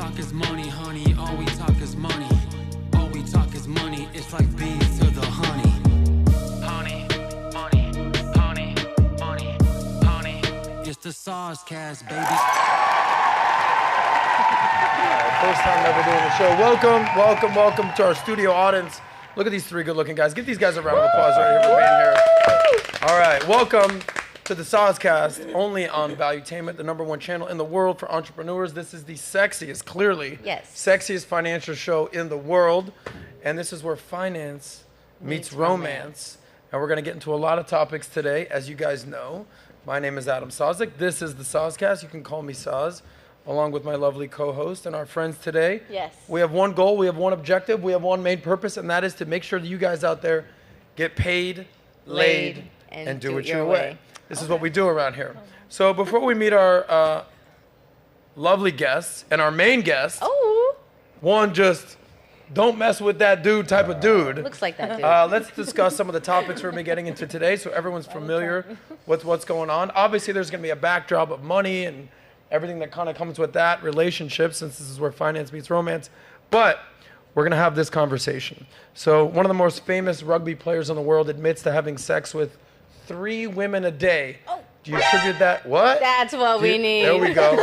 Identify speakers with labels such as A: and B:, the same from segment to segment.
A: talk is money, honey. All we talk is money. All we talk is money. It's like bees to the honey. Honey, money, honey, money, honey. It's the SOSCAST, baby.
B: First time ever doing the show. Welcome to our studio audience. Look at these three good-looking guys. Give these guys a round of applause right here for being here. All right, welcome to the SOSCAST, only on Valuetainment, the #1 channel in the world for entrepreneurs. This is the sexiest, clearly, sexiest financial show in the world. And this is where finance meets romance. And we're going to get into a lot of topics today, as you guys know. My name is Adam Sosnick. This is the SOSCAST. You can call me Soz, along with my lovely co-host and our friends today.
C: Yes.
B: We have one goal, we have one objective, we have one main purpose, and that is to make sure that you guys out there get paid, laid, and do it your way. This is what we do around here. So before we meet our lovely guests and our main guest, one just don't mess with that dude type of dude.
C: Looks like that dude.
B: Let's discuss some of the topics we're going to be getting into today so everyone's familiar with what's going on. Obviously, there's going to be a backdrop of money and everything that kind of comes with that, relationships, since this is where finance meets romance. But we're going to have this conversation. So one of the most famous rugby players in the world admits to having sex with 3 women a day. Do you attribute that? What?
C: That's what we need.
B: There we go.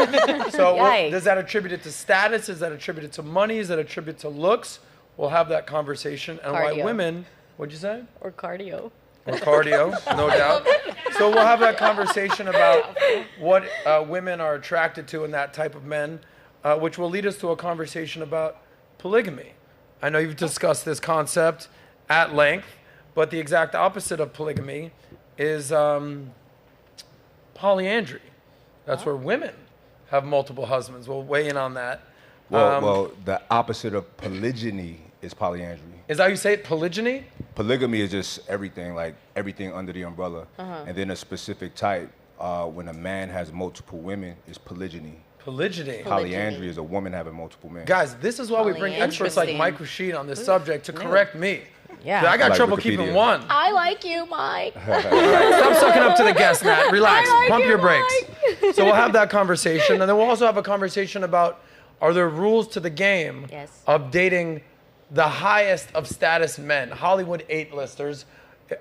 B: So does that attribute it to status? Is that attributed to money? Is that attributed to looks? We'll have that conversation. And why women, what'd you say?
C: Or cardio.
B: Or cardio, no doubt. So we'll have that conversation about what women are attracted to in that type of men, which will lead us to a conversation about polygamy. I know you've discussed this concept at length, but the exact opposite of polygamy is polyandry. That's where women have multiple husbands. We'll weigh in on that.
D: Well, the opposite of polygyny is polyandry.
B: Is that how you say it, polygyny?
D: Polygamy is just everything, like everything under the umbrella. And then a specific type, when a man has multiple women, is polygyny.
B: Polygyny.
D: Polyandry is a woman having multiple men.
B: Guys, this is why we bring experts like Mike Rashid on this subject to correct me.
C: Yeah.
B: I got trouble keeping one.
C: I like you, Mike.
B: Stop sucking up to the guest, Matt. Relax. Pump your brakes. So we'll have that conversation. And then we'll also have a conversation about, are there rules to the game of dating the highest of status men, Hollywood A-listers?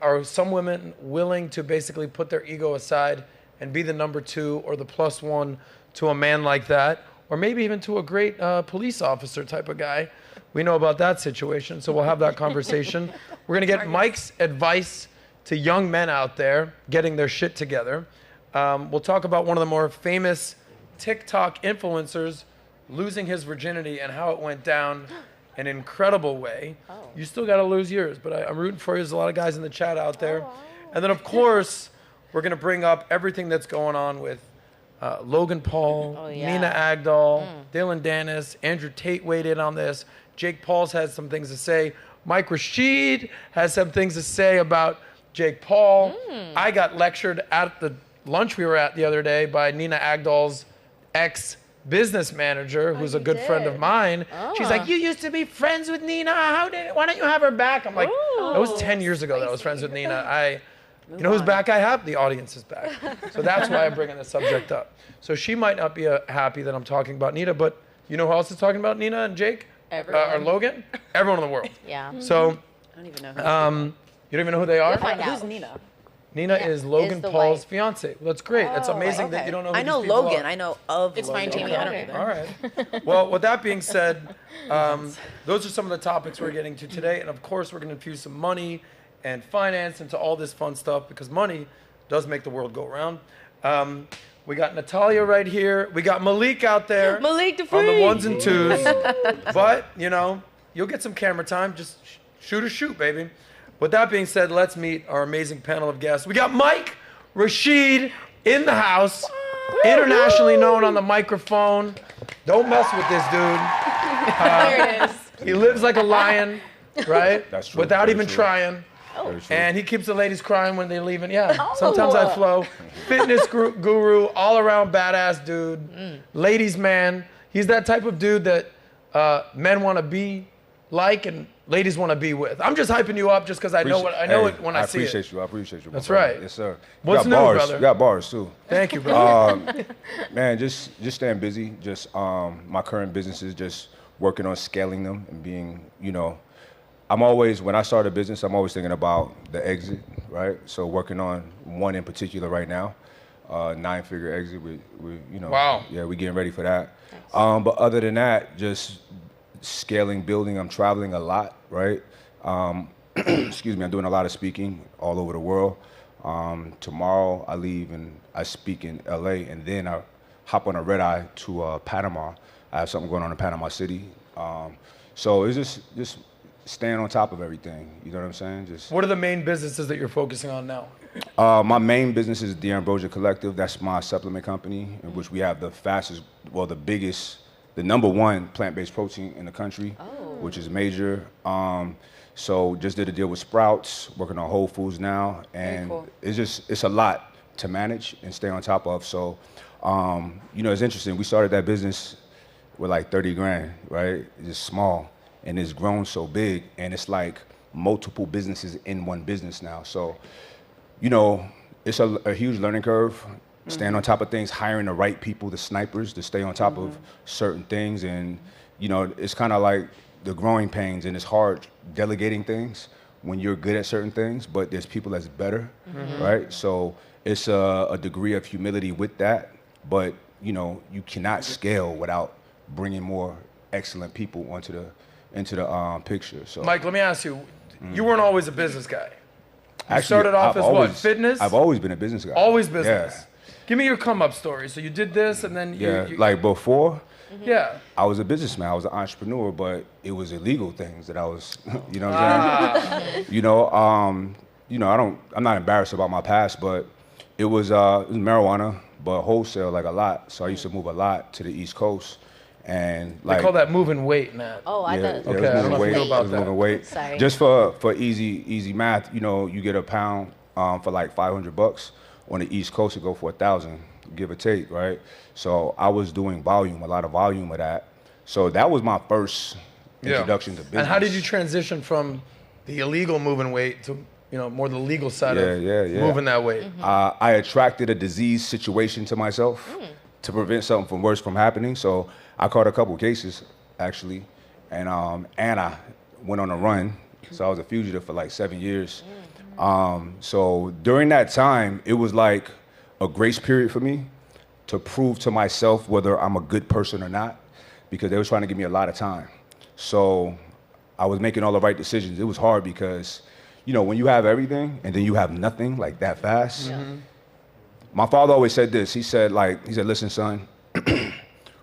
B: Are some women willing to basically put their ego aside and be the #2 or the +1 to a man like that? Or maybe even to a great police officer type of guy. We know about that situation, so we'll have that conversation. We're going to get Mike's advice to young men out there getting their shit together. We'll talk about one of the more famous TikTok influencers losing his virginity and how it went down an incredible way. You still got to lose yours, but I'm rooting for you. There's a lot of guys in the chat out there. And then, of course, we're going to bring up everything that's going on with Logan Paul, Nina Agdal, Dylan Dennis, Andrew Tate weighed in on this. Jake Paul's has some things to say. Mike Rashid has some things to say about Jake Paul. I got lectured at the lunch we were at the other day by Nina Agdal's ex-business manager, who's a good friend of mine. She's like, you used to be friends with Nina. Why don't you have her back? I'm like, that was 10 years ago that I was friends with Nina. You know whose back I have? The audience's back. So that's why I'm bringing the subject up. So she might not be happy that I'm talking about Nina, but you know who else is talking about Nina and Jake?
C: Everyone.
B: Or Logan? Everyone in the world.
C: Yeah.
B: So,
E: I don't even know.
B: you don't even know who they are?
E: Who's Nina?
B: Nina is Logan Paul's fiance. Well, that's great. It's amazing that you don't know who
E: I know
B: these people
E: Logan.
B: are.
E: I know of. It's fine, Jamie. I don't either.
B: All right. Well, with that being said, those are some of the topics we're getting to today. And of course, we're going to infuse some money and finance into all this fun stuff because money does make the world go around. We got Natalia right here. We got Malik out there.
C: Malik the
B: on the
C: freak.
B: 1s and 2s. But, you know, you'll get some camera time. Just shoot, baby. With that being said, let's meet our amazing panel of guests. We got Mike Rashid in the house, internationally known on the microphone. Don't mess with this dude.
C: There it is.
B: He lives like a lion, right?
D: That's true.
B: Without
D: Very
B: even
D: true.
B: trying.
D: Very true.
B: And he keeps the ladies crying when they leave. And sometimes I flow. Fitness guru, all around badass dude. Ladies man. He's that type of dude that men want to be like and ladies want to be with? I'm just hyping you up just because I know it when I see it.
D: I appreciate you.
B: That's right.
D: Yes, sir.
B: What's new,
D: bars.
B: brother?
D: You got bars too.
B: Thank you, brother.
D: Man, just staying busy. Just my current businesses, just working on scaling them and being, when I start a business, I'm always thinking about the exit, right? So working on one in particular right now, 9-figure exit. We
B: Wow.
D: Yeah, we're getting ready for that. But other than that, just scaling, building. I'm traveling a lot, right? Excuse me. I'm doing a lot of speaking all over the world. Tomorrow I leave and I speak in LA, and then I hop on a red eye to Panama. I have something going on in Panama City. So it's just staying on top of everything. You know what I'm saying?
B: What are the main businesses that you're focusing on now?
D: My main business is the Ambrosia Collective. That's my supplement company, in which we have the number one plant-based protein in the country, which is major. So just did a deal with Sprouts, working on Whole Foods now, and it's a lot to manage and stay on top of. So, it's interesting. We started that business with like 30 grand, right? It's just small, and it's grown so big, and it's like multiple businesses in one business now. So, it's a huge learning curve. Staying on top of things, hiring the right people, the snipers, to stay on top of certain things. And, it's kind of like the growing pains, and it's hard delegating things when you're good at certain things, but there's people that's better, right? So it's a degree of humility with that, but, you cannot scale without bringing more excellent people into the picture. So,
B: Mike, let me ask you, you weren't always a business guy. You
D: actually,
B: started off what, fitness?
D: I've always been a business guy.
B: Always business.
D: Yeah.
B: Give me your come-up story. So you did this, and then you
D: like before,
B: yeah.
D: I was a businessman. I was an entrepreneur, but it was illegal things that I was, you know what I'm saying? I'm not embarrassed about my past, but it was marijuana, but wholesale, like a lot. So I used to move a lot to the East Coast. And
B: they call that moving weight, Nat.
C: Oh, I thought.
B: Okay, I don't know if you know about that.
D: Moving weight.
C: Sorry.
D: Just for easy math, you get a pound for like $500. On the East Coast, it go for 1,000, give or take, right? So I was doing a lot of volume of that. So that was my first introduction to business.
B: And how did you transition from the illegal moving weight to more the legal side of moving that weight?
D: I attracted a disease situation to myself to prevent something worse from happening. So I caught a couple cases, actually, and I went on a run. So I was a fugitive for like 7 years. So during that time, it was like a grace period for me to prove to myself whether I'm a good person or not, because they were trying to give me a lot of time. So I was making all the right decisions. It was hard because, when you have everything and then you have nothing like that fast. My father always said this. He said, listen, son,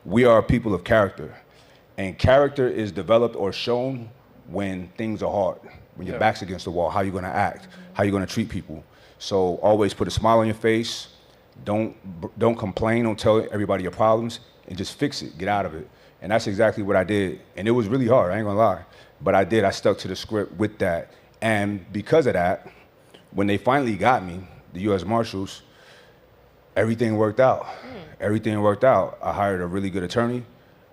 D: we are people of character, and character is developed or shown when things are hard. When your back's against the wall, how you gonna act, how you gonna treat people. So always put a smile on your face. Don't complain. Don't tell everybody your problems, and just fix it. Get out of it. And that's exactly what I did. And it was really hard. I ain't gonna lie, but I did. I stuck to the script with that. And because of that, when they finally got me, the U.S. Marshals, everything worked out. Everything worked out. I hired a really good attorney.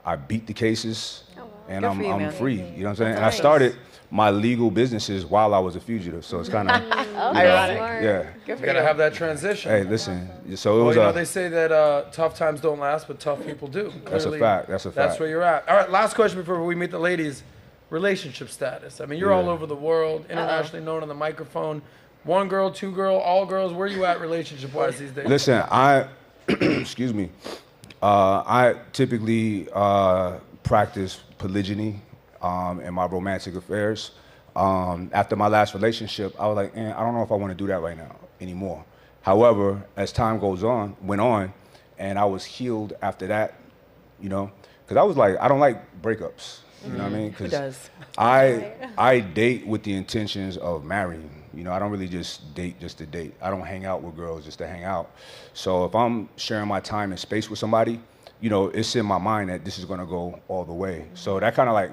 D: I beat the cases, and I'm free. You know what I'm saying? And I started my legal businesses while I was a fugitive, so it's kind of
C: ironic.
D: Yeah.
B: You gotta have that transition.
D: Hey, listen. So it was.
B: They say that tough times don't last, but tough people do.
D: That's a fact. That's a fact.
B: That's where you're at. All right, last question before we meet the ladies: relationship status. I mean, you're all over the world, internationally known on the microphone. One girl, two girl, all girls. Where are you at relationship-wise these days?
D: Listen, excuse me. I typically practice polygyny in my romantic affairs. After my last relationship, I was like, I don't know if I want to do that right now anymore. However, as time went on, and I was healed after that, because I was like, I don't like breakups. You know what I mean?
E: Who does?
D: I date with the intentions of marrying. I don't really just date just to date. I don't hang out with girls just to hang out. So if I'm sharing my time and space with somebody, it's in my mind that this is going to go all the way. So that kind of like,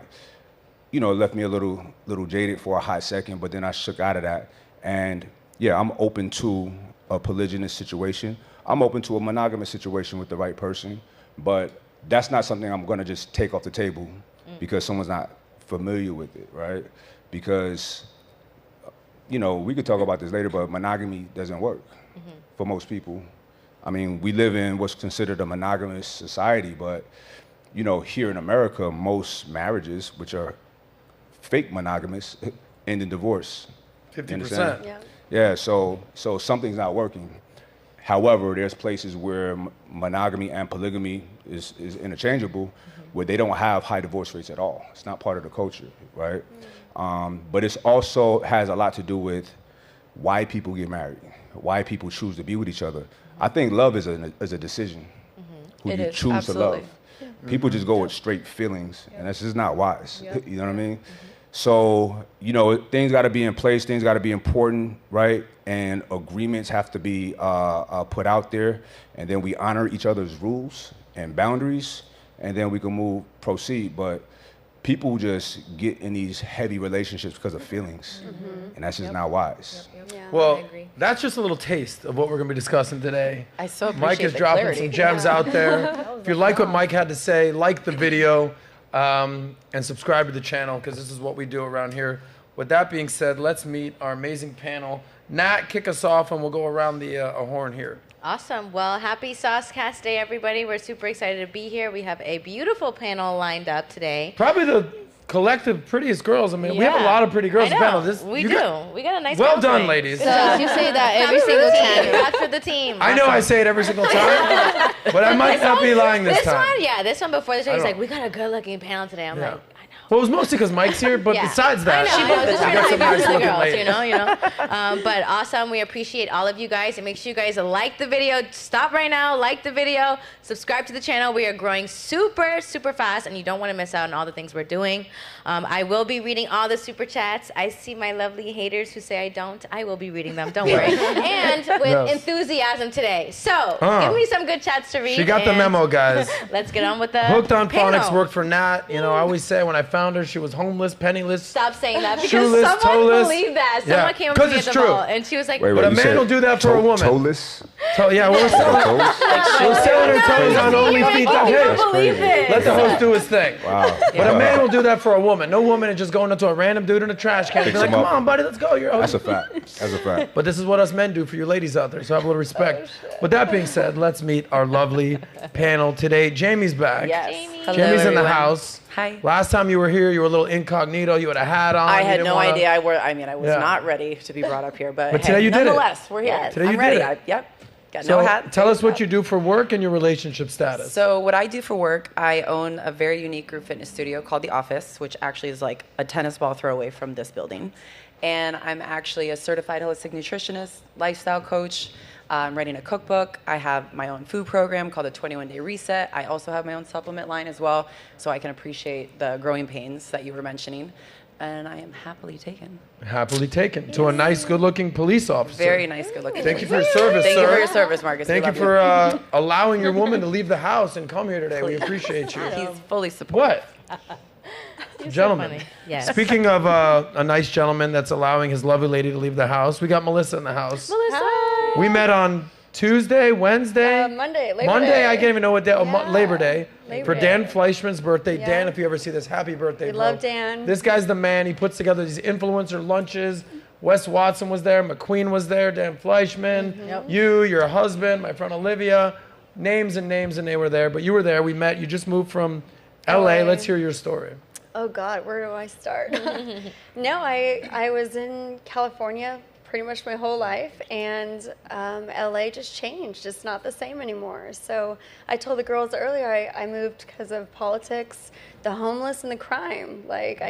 D: left me a little jaded for a hot second, but then I shook out of that. And yeah, I'm open to a polygynous situation. I'm open to a monogamous situation with the right person, but that's not something I'm going to just take off the table because someone's not familiar with it, right? Because, you know, we could talk about this later, but monogamy doesn't work for most people. I mean, we live in what's considered a monogamous society, but, you know, here in America, most marriages, which are fake monogamous, end in divorce.
B: 50%.
C: Yeah.
D: Yeah, so something's not working. However, there's places where monogamy and polygamy is interchangeable, where they don't have high divorce rates at all. It's not part of the culture, right? But it also has a lot to do with why people get married, why people choose to be with each other. I think love is a decision, who
E: It
D: you
E: is,
D: choose
E: absolutely.
D: to love. People just go with straight feelings, and that's just not wise. You know what I mean? So, you know, things got to be in place, things got to be important, right? And agreements have to be put out there, and then we honor each other's rules and boundaries, and then we can proceed. But people just get in these heavy relationships because of feelings, and that's just not wise.
C: Yeah,
B: Well,
C: I agree.
B: that's just a little taste of what we're going to be discussing today.
E: I so appreciate
B: Mike is
E: the
B: dropping
E: clarity.
B: some gems out there. If you like what Mike had to say, like the video and subscribe to the channel, because this is what we do around here. With that being said, let's meet our amazing panel. Nat, kick us off, and we'll go around the horn here.
C: Awesome. Well, happy SOSCAST Day, everybody. We're super excited to be here. We have a beautiful panel lined up today.
B: Probably the collective prettiest girls. I mean, we have a
C: Yeah.
B: lot of pretty girls
C: I
B: on the panel.
C: know. We do. We got a nice
B: Well
C: panel
B: done,
C: today.
B: ladies.
C: So you say that every single time. That's for the team.
B: I know I say it every single time, but I might not be lying this time.
C: This one before the show, he's
B: know.
C: like, we got a good-looking panel today. I'm
B: Yeah.
C: like, I know.
B: Well, it was mostly because Mike's here, but
C: Yeah.
B: besides that,
C: I know, just
B: we
C: trying
B: got
C: to
B: some
C: look out
B: nice
C: for the
B: looking
C: girls,
B: ladies.
C: you know. But awesome. We appreciate all of you guys, and make sure you guys like the video. Stop right now, like the video, subscribe to the channel. We are growing super, super fast, and you don't want to miss out on all the things we're doing. I will be reading all the super chats. I see my lovely haters who say I don't. I will be reading them. Don't worry. And with
B: Yes.
C: enthusiasm today. So give me some good chats to read.
B: She got the
C: and
B: memo, guys.
C: Let's get on with the
B: Hooked on
C: panel.
B: Phonics worked for Nat. You know, I always say when I found her, she was homeless, penniless.
C: Stop saying that because
B: Shoeless,
C: someone
B: toeless.
C: believed that.
B: Yeah,
C: Someone came up to
B: 'cause
C: me at
B: it's
C: the
B: true.
C: mall and she was like,
B: But a
D: you
B: man
D: said
B: will do that for a woman.
D: Toeless?
B: Yeah, we're selling,
D: Toeless?
B: we're selling her toes on
C: you
B: OnlyFeet.
C: can't
B: Hey,
C: believe it.
B: let the host do his thing.
D: Wow.
B: But a man will do that for a woman. No woman is just going up to a random dude in a trash can and be
D: Fix
B: like,
D: him
B: come
D: up.
B: on, buddy, let's go. You're
D: That's a fact. That's a fact.
B: But this is what us men do for you ladies out there, so have a little respect. With that being said, let's meet our lovely panel today. Jamie's back.
E: Yes.
C: Jamie.
E: Hello,
B: Jamie's in the
E: everyone.
B: house.
E: Hi.
B: Last time you were here, you were a little incognito. You had a hat on.
E: I
B: You
E: had
B: didn't
E: no
B: wanna-
E: idea I was
B: Yeah.
E: not ready to be brought up here, but
B: But today
E: hey,
B: you did it.
E: nonetheless, we're here.
C: Yes.
B: Today you
E: I'm
B: did
E: ready.
B: it.
E: Yep. Got
B: So
E: no hat.
B: tell us what you do for work and your relationship status.
E: So what I do for work, I own a very unique group fitness studio called The Office, which actually is like a tennis ball throw away from this building. And I'm actually a certified holistic nutritionist, lifestyle coach. I'm writing a cookbook. I have my own food program called the 21 Day Reset. I also have my own supplement line as well, so I can appreciate the growing pains that you were mentioning. And I am happily taken.
B: Happily taken to a nice, good-looking police officer.
E: Very nice, good looking.
B: Thank you for your service,
E: Thank
B: sir.
E: you for your service, Marcus.
B: Thank
E: We
B: you
E: love
B: for allowing your woman to leave the house and come here today. We appreciate you.
E: He's fully supportive.
B: What? Gentlemen.
C: funny. Yes.
B: Speaking of a nice gentleman that's allowing his lovely lady to leave the house, we got Melissa in the house.
C: Melissa.
B: We met on Tuesday, Wednesday,
F: Monday, Labor
B: Monday.
F: Day.
B: I can't even know what day.
F: Yeah.
B: Labor Day.
F: Labor
B: For
F: Day.
B: Dan Fleischman's birthday.
F: Yeah.
B: Dan, if you ever see this, happy birthday,
F: We
B: bro.
F: love Dan.
B: This guy's the man. He puts together these influencer lunches. Wes Watson was there. McQueen was there. Dan Fleischman.
C: Yep.
B: You, your husband, my friend Olivia. Names and names, and they were there. But you were there. We met. You just moved from LA. Let's hear your story.
F: Oh God, where do I start? No, I was in California pretty much my whole life, and LA just changed. It's not the same anymore. So I told the girls earlier I moved because of politics, the homeless, and the crime. Like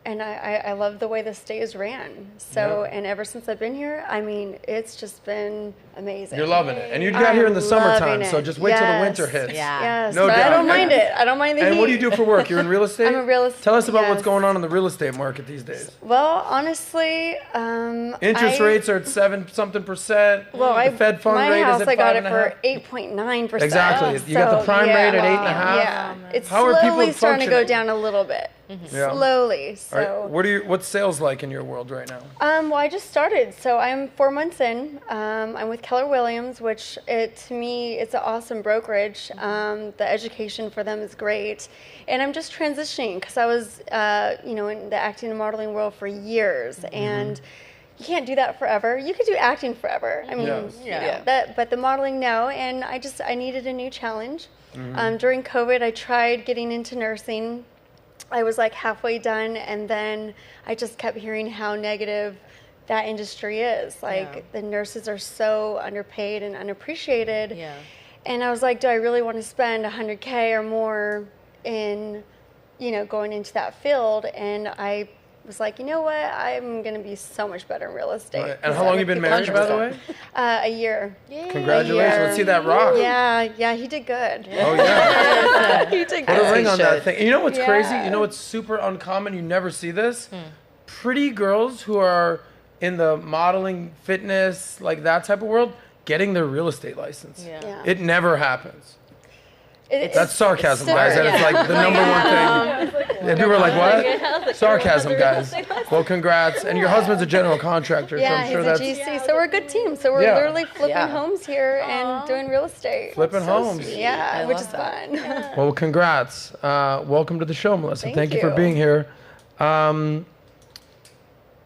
F: I love the way the state is ran. So,
B: Yeah.
F: and ever since I've been here, I mean, it's just been amazing.
B: You're loving it. And you got here in the
F: I'm
B: summertime,
F: loving
B: so
F: it.
B: just wait till the
F: Yes.
B: winter hits.
C: Yeah.
F: Yes,
B: No
F: but
B: doubt.
F: I don't mind it. I don't mind the heat.
B: And what do you do for work? You're in real estate?
F: I'm a real estate.
B: Tell us about what's
F: yes.
B: going on in the real estate market these days.
F: Well, honestly,
B: Interest rates are at 7-something%.
F: Well,
B: the Fed fund
F: my
B: rate
F: house,
B: is at
F: I got it
B: 5.5%.
F: for 8.9%.
B: Exactly. You got the prime rate at 8.5%.
F: Yeah, it's
B: How are people
F: slowly starting to go
B: functioning?
F: down a little bit. slowly. So,
B: what's sales like in your world right now?
F: Well, I just started, so I'm 4 months in. I'm with Keller Williams, which to me, it's an awesome brokerage. The education for them is great, and I'm just transitioning because I was, in the acting and modeling world for years, and you can't do that forever. You could do acting forever. I mean, but the modeling, no. And I needed a new challenge. During COVID, I tried getting into nursing. I was like halfway done, and then I just kept hearing how negative that industry is. Like the nurses are so underpaid and unappreciated. Yeah. And I was like, do I really want to spend $100K or more in, going into that field? And I was like, you know what? I'm going to be so much better in real estate.
B: Right. And how long have you been married, by the way?
F: A year.
B: Yay. Congratulations. Let's see that rock.
F: Yeah, he did good.
B: Oh, yeah.
F: He did good.
B: Put a ring on that thing. And you know what's crazy? You know what's super uncommon? You never see this? Pretty girls who are in the modeling, fitness, like that type of world, getting their real estate license. Yeah. It never happens. That's sarcasm, guys. And it's like the number one thing. And people are like, what? Sarcasm, guys. Well, congrats. And your husband's a general contractor, so I'm sure that's...
F: he's a GC, so we're a good team. So we're literally flipping homes here and doing real estate.
B: Flipping homes.
F: Sweet. Yeah, which is fun.
B: Well, congrats. Welcome to the show, Melissa. Thank you for being here.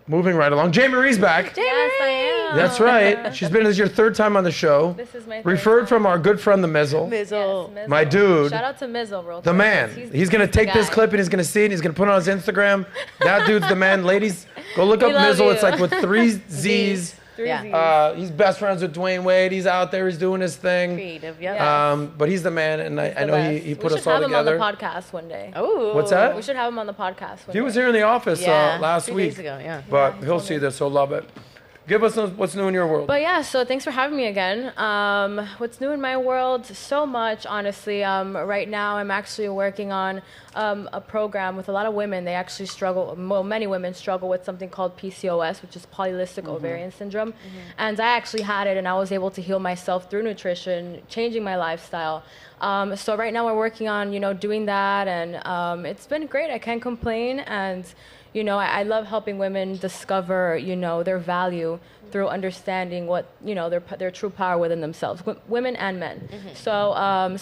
B: Moving right along. Jay Marie's back.
G: Yes, I am.
B: That's right. She's been, this is your third time on the show.
G: This is my third
B: Referred
G: time.
B: from our good friend, the Mizzle.
G: Mizzle. Yes, Mizzle.
B: My dude.
G: Shout out to Mizzle, real quick.
B: The man. He's going to take this clip and he's going to see it and he's going to put it on his Instagram. That dude's the man. Ladies, go look up Mizzle. It's like with 3 Z's. He's best friends with Dwayne Wade. He's out there. He's doing his thing.
C: Creative, yeah.
B: But he's the man, and I know he put us all together.
G: We should have him on the podcast one day.
C: Oh,
B: what's that?
G: We should have him on the podcast one day.
B: He was here in the office last
C: 3
B: week.
C: days ago,
B: But he'll see this, he'll love it. Give us what's new in your world.
G: But yeah, so thanks for having me again. What's new in my world? So much, honestly. Right now, I'm actually working on a program with a lot of women. They actually struggle, many women struggle with something called PCOS, which is polycystic ovarian syndrome. And I actually had it, and I was able to heal myself through nutrition, changing my lifestyle. So right now, we're working on, doing that, and it's been great. I can't complain, and I love helping women discover, their value through understanding what, their true power within themselves, women and men. So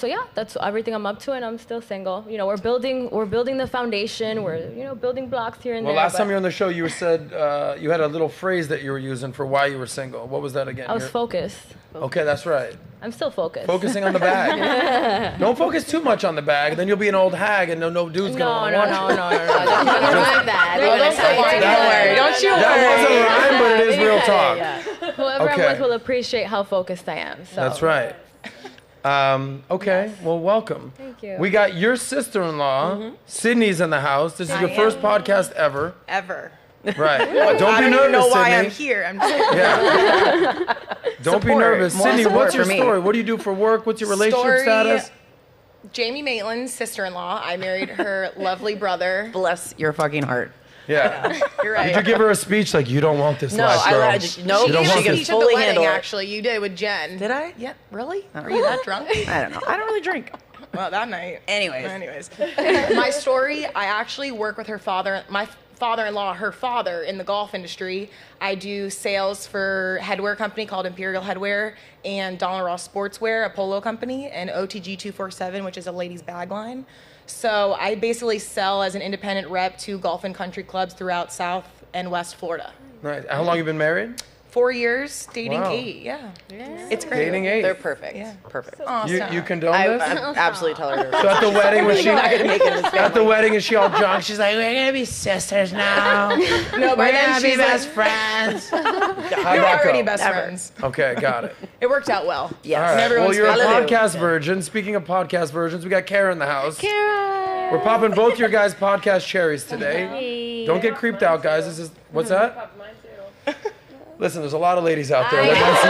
G: yeah, that's everything I'm up to, and I'm still single. We're building the foundation. We're, building blocks here and there.
B: Well, last time you were on the show, you said you had a little phrase that you were using for why you were single. What was that again?
G: I was focused.
B: Okay, that's right.
G: I'm still focused.
B: Focusing on the bag. Don't focus too much on the bag, then you'll be an old hag and no dude's gonna want to watch you.
C: No. Don't worry. Don't you worry.
B: That wasn't a rhyme, but it is real talk.
G: Whoever I'm with will appreciate how focused I am. So.
B: That's right. Okay, well, welcome.
G: Thank you.
B: We got your sister-in-law, Sydney's in the house. This is your first podcast ever. Right. Don't be nervous,
H: I don't know why
B: Sydney.
H: I'm here. I'm just
B: Don't be nervous. Sydney, what's your story? What do you do for work? What's your relationship status?
H: Jamie Maitland's sister-in-law. I married her lovely brother.
E: Bless your fucking heart.
B: Yeah.
H: You're right.
B: Did you give her a speech like, you don't want this life, girl?
E: No,
B: you don't want
H: she
B: this.
H: can fully handle it. Actually, you did with Jen.
E: Did I?
H: Yeah. Really? Were you that drunk?
E: I don't know. I don't really drink.
H: Well, that night.
E: Anyways.
H: My story, I actually work with her father. My father-in-law, her father, in the golf industry. I do sales for a headwear company called Imperial Headwear and Donald Ross Sportswear, a polo company, and OTG 247, which is a ladies' bag line. So I basically sell as an independent rep to golf and country clubs throughout South and West Florida.
B: Nice. How long have you been married?
H: 4 years, dating 8. Yeah. It's great.
B: Dating 8.
E: They're perfect.
H: Yeah.
E: Perfect.
H: Awesome.
B: You condone this?
E: I absolutely tell her.
B: So at the wedding, was she
E: not gonna make it in this family.
B: at the wedding? Is she all drunk? She's like, we're gonna be sisters now.
H: No, by
B: we're
H: then
B: gonna be
H: she's
B: best
H: like,
B: friends.
H: we were already best friends.
B: Okay, got it.
H: It worked out well.
E: Yes.
B: All right. Well,
H: Everyone's
B: you're a
E: hallelujah.
B: podcast virgin. Speaking of podcast virgins, we got Kara in the house.
C: Kara.
B: We're popping both your guys' podcast cherries today.
C: Hey.
B: Don't get creeped out, guys. This is what's that? Listen, there's a lot of ladies out there that wants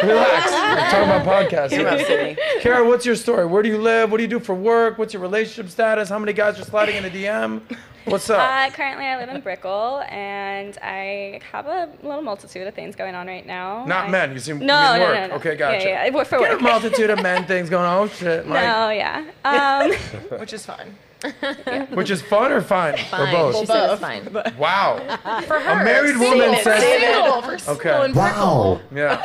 B: to relax. We're talking about podcasting. Kara, what's your story? Where do you live? What do you do for work? What's your relationship status? How many guys are sliding in a DM? What's up?
I: Currently, I live in Brickell, and I have a little multitude of things going on right now.
B: Not men. You seem you mean
I: No.
B: work. Okay, gotcha.
I: Yeah, for
B: Get
I: work.
B: a multitude of men things going on. Oh shit, Mike.
I: No, yeah.
H: Which is fine.
B: Which is fun or fine?
G: Fine.
B: Or both?
G: She said it's fine.
B: Wow.
H: For her,
B: A married woman says. Okay.
J: Wow.
B: Yeah.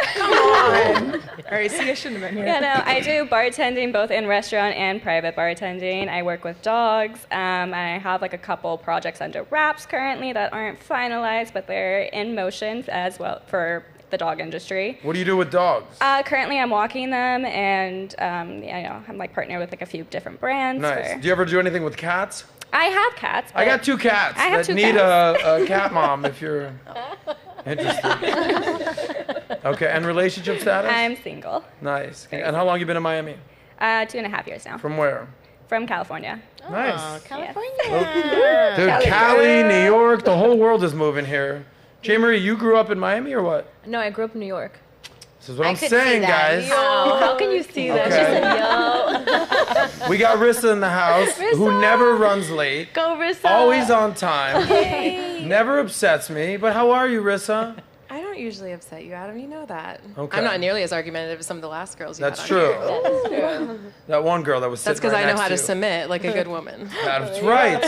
H: All right, see, I shouldn't have been here.
I: Yeah, no, I do bartending both in restaurant and private bartending. I work with dogs. I have like a couple projects under wraps currently that aren't finalized, but they're in motion as well for the dog industry.
B: What do you do with dogs?
I: Currently, I'm walking them, and I'm like partnered with like a few different brands.
B: Nice. Do you ever do anything with cats?
I: I have cats.
B: I got 2 cats
I: I have
B: that
I: 2
B: need
I: cats.
B: a cat mom if you're interested. Okay, and relationship status?
I: I'm single.
B: Nice. And how long you been in Miami?
I: 2.5 years now.
B: From where?
I: From California.
B: Nice.
C: Oh, California.
B: Dude, Cali, New York, the whole world is moving here. J. Marie, you grew up in Miami or what?
G: No, I grew up in New York.
B: This is what
C: I
B: I'm
C: could
B: saying,
C: see that.
B: guys.
G: Oh, how can you see that?
B: Okay.
G: She said, yo.
B: We got Rissa in the house, who never runs late,
G: Go, Rissa.
B: always on time, never upsets me. But how are you, Rissa?
K: I don't usually upset you, Adam. You know that.
B: Okay.
K: I'm not nearly as argumentative as some of the last girls you
B: That's
K: had on
B: true.
K: here.
C: That is true.
B: That one girl that was
K: That's
B: sitting
K: because
B: right
K: I know how to
B: next you.
K: submit like a good woman.
B: That's right.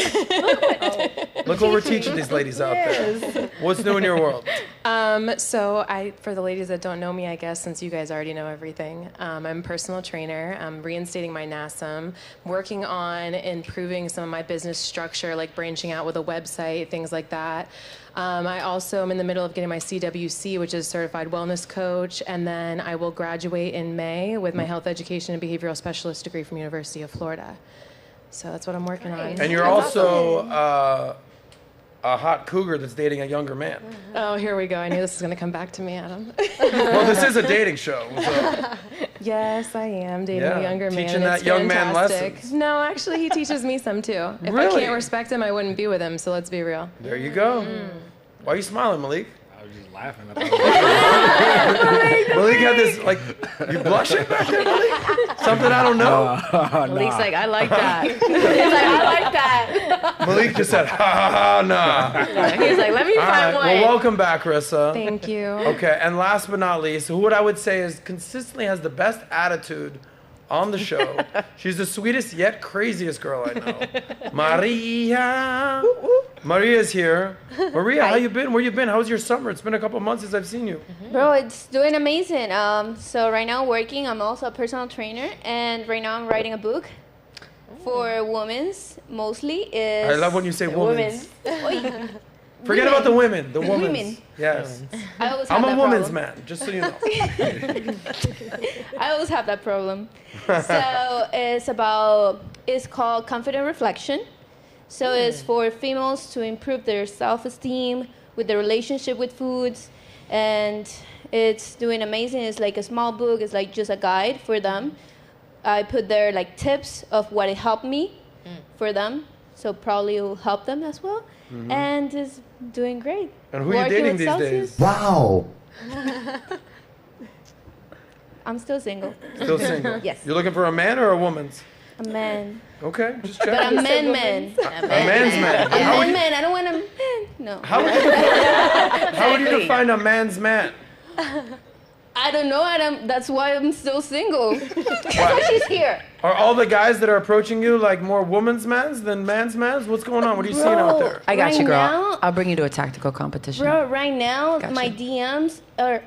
B: Look what we're teaching these ladies out there. What's new in your world?
K: For the ladies that don't know me, I guess, since you guys already know everything, I'm a personal trainer. I'm reinstating my NASM, working on improving some of my business structure, like branching out with a website, things like that. I also am in the middle of getting my CWC, which is Certified Wellness Coach, and then I will graduate in May with my Health Education and Behavioral Specialist degree from University of Florida. So that's what I'm working on.
B: And you're also a hot cougar that's dating a younger man.
K: Oh, here we go. I knew this was going to come back to me, Adam.
B: Well, this is a dating show. So.
K: Yes, I am dating
B: Yeah,
K: a younger man.
B: teaching that
K: It's
B: young man
K: fantastic.
B: lessons.
K: No, actually, he teaches me some too. If I
B: Really?
K: can't respect him, I wouldn't be with him. So let's be real.
B: There you go. Why are you smiling, Malik?
L: I was just laughing.
B: Malik had this, like, you blushing back there, Malik? Something I don't know?
C: Malik's like, I like that. He's like, I like that.
B: Malik just said, ha ha ha, nah.
C: He's like, let me
B: All right,
C: find one.
B: well, welcome back, Rissa.
K: Thank you.
B: Okay, and last but not least, who what I would say is consistently has the best attitude on the show. She's the sweetest yet craziest girl I know. Maria. Maria's here. Maria, how you been? Where you been? How's your summer? It's been a couple months since I've seen you.
M: Bro, it's doing amazing. So right now working, I'm also a personal trainer, and right now I'm writing a book for women's mostly.
B: I love when you say women's. Forget about the women. The women's.
M: Women.
B: Yes.
M: I always have
B: I'm a
M: that
B: woman's
M: problem.
B: man, just so you know.
M: I always have that problem. So it's called Confident Reflection. So it's for females to improve their self-esteem with their relationship with foods, and it's doing amazing. It's like a small book. It's like just a guide for them. I put there like tips of what it helped me for them, so probably it will help them as well.
B: Mhm.
M: And it's doing great.
B: And who are you
M: Working
B: dating
M: with
B: these
M: Celsius.
B: days?
J: Wow.
M: I'm still single.
B: Still single?
M: Yes.
B: You're looking for a man or a woman's?
M: A man.
B: Okay, just
M: But
B: checking.
M: a man.
B: A man's man.
M: A
B: How would
M: man.
B: you-
M: I don't want a man. No.
B: How would you define, how would you define a man's man?
M: I don't know, Adam. That's why I'm still single. That's why she's here.
B: Are all the guys that are approaching you like more woman's mans than man's mans? What's going on? What are you seeing out there?
E: I got you,
M: Right
E: girl.
M: now-
E: I'll bring you to a tactical competition.
M: Bro, right now,
E: Gotcha.
M: my DMs are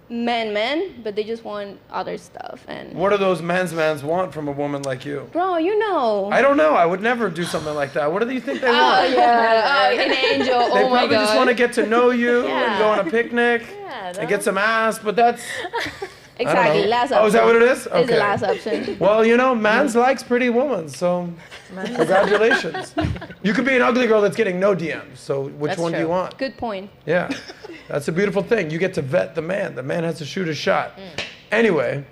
M: men, but they just want other stuff. And
B: What do those man's mans want from a woman like you?
M: bro, you know.
B: I don't know. I would never do something like that. What do you think they
M: Oh,
B: want?
M: yeah. Oh, an angel.
B: They
M: Oh, my
B: probably
M: God.
B: just want to get to know you
M: Yeah.
B: and go on a picnic and get some ass, but that's... I don't
M: Exactly.
B: know.
M: Last option.
B: Oh, is that what it is?
M: It's the last option.
B: Well, you know, mans likes pretty women, so congratulations. You could be an ugly girl that's getting no DMs, so which
M: That's
B: one do you
M: true.
B: want?
M: Good point.
B: Yeah, that's a beautiful thing. You get to vet the man. The man has to shoot a shot. Anyway,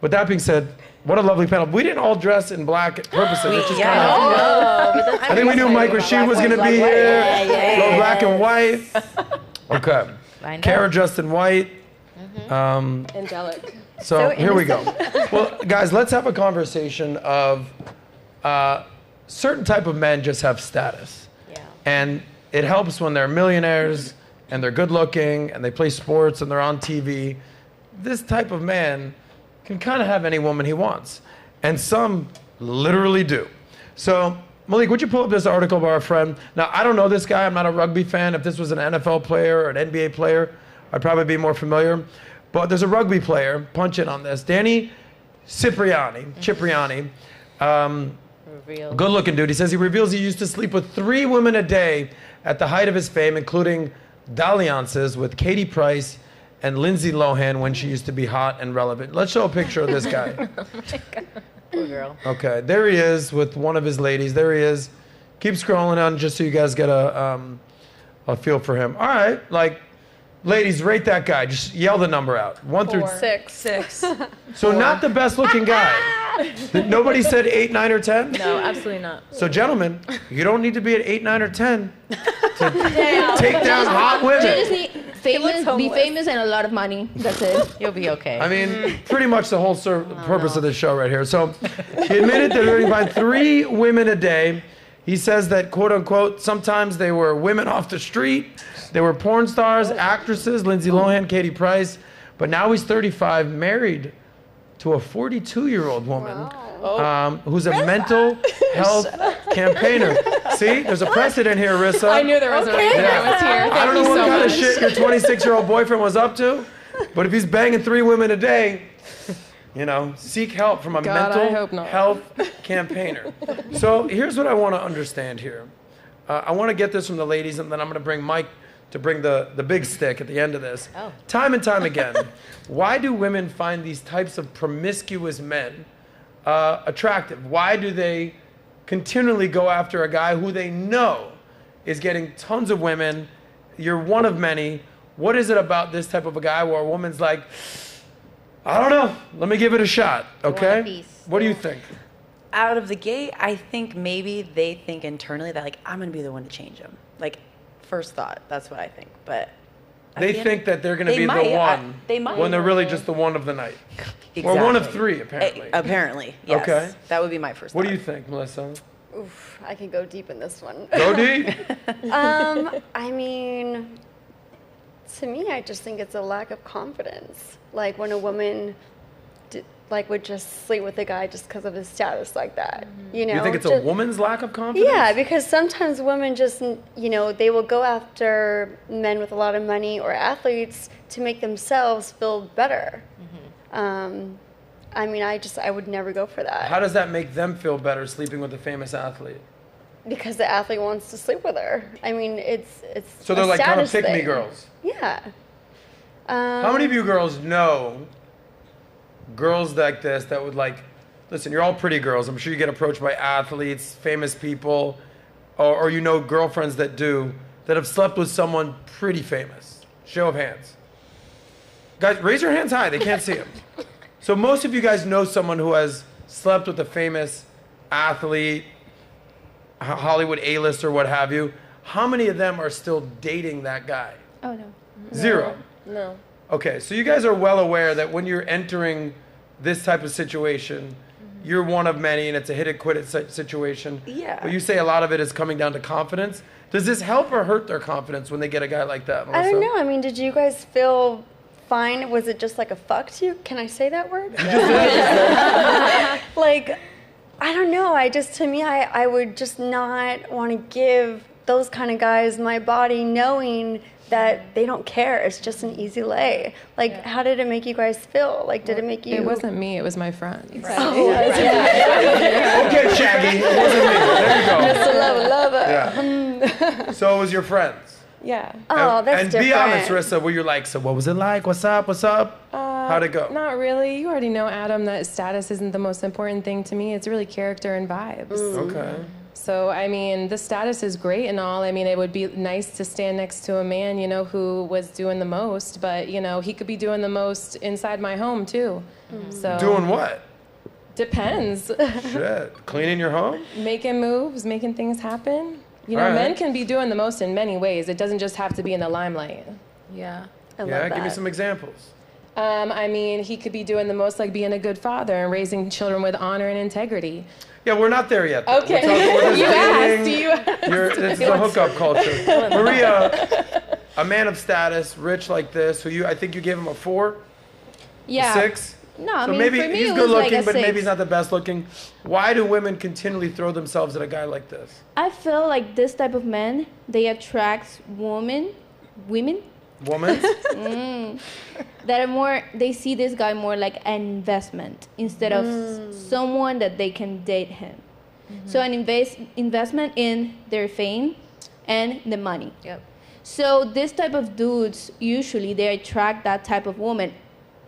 B: with that being said, what a lovely panel. We didn't all dress in black purposely. It's just kind of... I think we knew Mike Rashid was going to be here. Go black and white. Okay. Kara dressed in white.
K: Angelic.
B: So here we go. Well, guys, let's have a conversation of certain type of men just have status. Yeah. And it helps when they're millionaires and they're good looking and they play sports and they're on TV. This type of man can kind of have any woman he wants. And some literally do. So Malik, would you pull up this article by our friend? Now, I don't know this guy. I'm not a rugby fan. If this was an NFL player or an NBA player, I'd probably be more familiar. But there's a rugby player. Punch in on this. Danny Cipriani. Good-looking dude. He says he reveals he used to sleep with 3 women a day at the height of his fame, including dalliances with Katie Price and Lindsay Lohan when she used to be hot and relevant. Let's show a picture of this guy.
C: Oh my God. Poor girl.
B: Okay, there he is with one of his ladies. There he is. Keep scrolling on just so you guys get a feel for him. All right, like, ladies, rate that guy. Just yell the number out. 1 through
F: 6.
E: 6.
B: So 4. Not the best looking guy. Nobody said 8, 9, or 10?
G: No, absolutely not.
B: So gentlemen, you don't need to be at 8, 9, or 10 to take down hot women.
M: You just need be famous and a lot of money. That's it.
C: You'll be okay.
B: I mean, pretty much the whole purpose of this show right here. So he admitted that he find 3 women a day. He says that, quote unquote, sometimes they were women off the street. They were porn stars, actresses, Lindsay Lohan, Katie Price. But now he's 35, married to a 42-year-old woman who's a mental health campaigner. See, there's a precedent here, Rissa.
K: I knew there was a reason I was here.
B: I don't know what kind of shit your 26-year-old boyfriend was up to, but if he's banging 3 women a day, you know, seek help from a mental health campaigner. So here's what I want to understand here. I want to get this from the ladies, and then I'm going to bring Mike to bring the big stick at the end of this.
C: Oh.
B: Time and time again, why do women find these types of promiscuous men attractive? Why do they continually go after a guy who they know is getting tons of women? You're one of many. What is it about this type of a guy where a woman's like, I don't know, let me give it a shot, okay? What do you think?
E: Out of the gate, I think maybe they think internally that, like, I'm going to be the one to change him. Like, first thought, that's what I think. But
B: they think that they're going to be the one
E: they might.
B: When they're really just the one of the night.
E: Exactly.
B: Or one of 3, apparently.
E: Apparently, yes.
B: Okay.
E: That would be my first thought.
B: What do you think, Melissa?
F: Oof, I can go deep in this one.
B: Go deep?
F: I mean, to me, I just think it's a lack of confidence. Like when a woman would just sleep with a guy just because of his status like that. You know?
B: You think it's a woman's lack of confidence?
F: Yeah, because sometimes women just, you know, they will go after men with a lot of money or athletes to make themselves feel better. I mean, I would never go for that.
B: How does that make them feel better, sleeping with a famous athlete?
F: Because the athlete wants to sleep with her. I mean, it's
B: so they're
F: a
B: like kind of
F: status
B: pick-me
F: thing.
B: girls.
F: Yeah.
B: How many of you girls know girls like this that would like, listen, you're all pretty girls. I'm sure you get approached by athletes, famous people, or you know girlfriends that have slept with someone pretty famous. Show of hands. Guys, raise your hands high. They can't see them. So most of you guys know someone who has slept with a famous athlete, Hollywood A-list or what have you. How many of them are still dating that guy?
M: Oh, no.
B: 0.
K: No.
B: Okay, so you guys are well aware that when you're entering this type of situation, you're one of many and it's a hit-it-quit-it situation.
E: Yeah.
B: But you say a lot of it is coming down to confidence. Does this help or hurt their confidence when they get a guy like that, Melissa?
F: I don't know. I mean, did you guys feel fine? Was it just like a fuck to you? Can I say that word? Like, I don't know. To me, I would just not want to give those kind of guys my body knowing that they don't care. It's just an easy lay. Like, how did it make you guys feel? Like, did it make you...
K: It wasn't me. It was my friends.
B: Okay, Shaggy. It wasn't me. There you go.
F: Mr. Lover.
B: Yeah. So it was your friends.
K: Yeah.
F: Oh, that's
B: and
F: different.
B: be honest, Rissa, were you like, so what was it like? What's up? What's up? How'd it go?
K: Not really. You already know, Adam, that status isn't the most important thing to me. It's really character and vibes.
B: Okay.
K: So, I mean, the status is great and all. I mean, it would be nice to stand next to a man, you know, who was doing the most. But, you know, he could be doing the most inside my home, too. So
B: Doing what?
K: Depends.
B: Shit. Cleaning your home?
K: Making moves, making things happen. You know,
B: All right.
K: men can be doing the most in many ways. It doesn't just have to be in the limelight.
G: Yeah.
F: I love
B: Yeah,
F: that.
B: give me some examples.
K: I mean, he could be doing the most, like being a good father and raising children with honor and integrity.
B: Yeah, we're not there yet. Though.
K: Okay.
B: We're
K: You asked.
B: It's the hookup culture. Maria, a man of status, rich like this, I think you gave him a 4?
M: Yeah.
B: 6?
M: No, I
B: So
M: mean,
B: maybe
M: for me,
B: he's
M: it
B: good
M: was
B: looking,
M: like a
B: but maybe
M: 6.
B: he's not the best looking. Why do women continually throw themselves at a guy like this?
M: I feel like this type of men, they attract women
B: Women?
M: that are more, they see this guy more like an investment instead of someone that they can date him. So an investment in their fame and the money.
C: Yep.
M: So this type of dudes, usually they attract that type of woman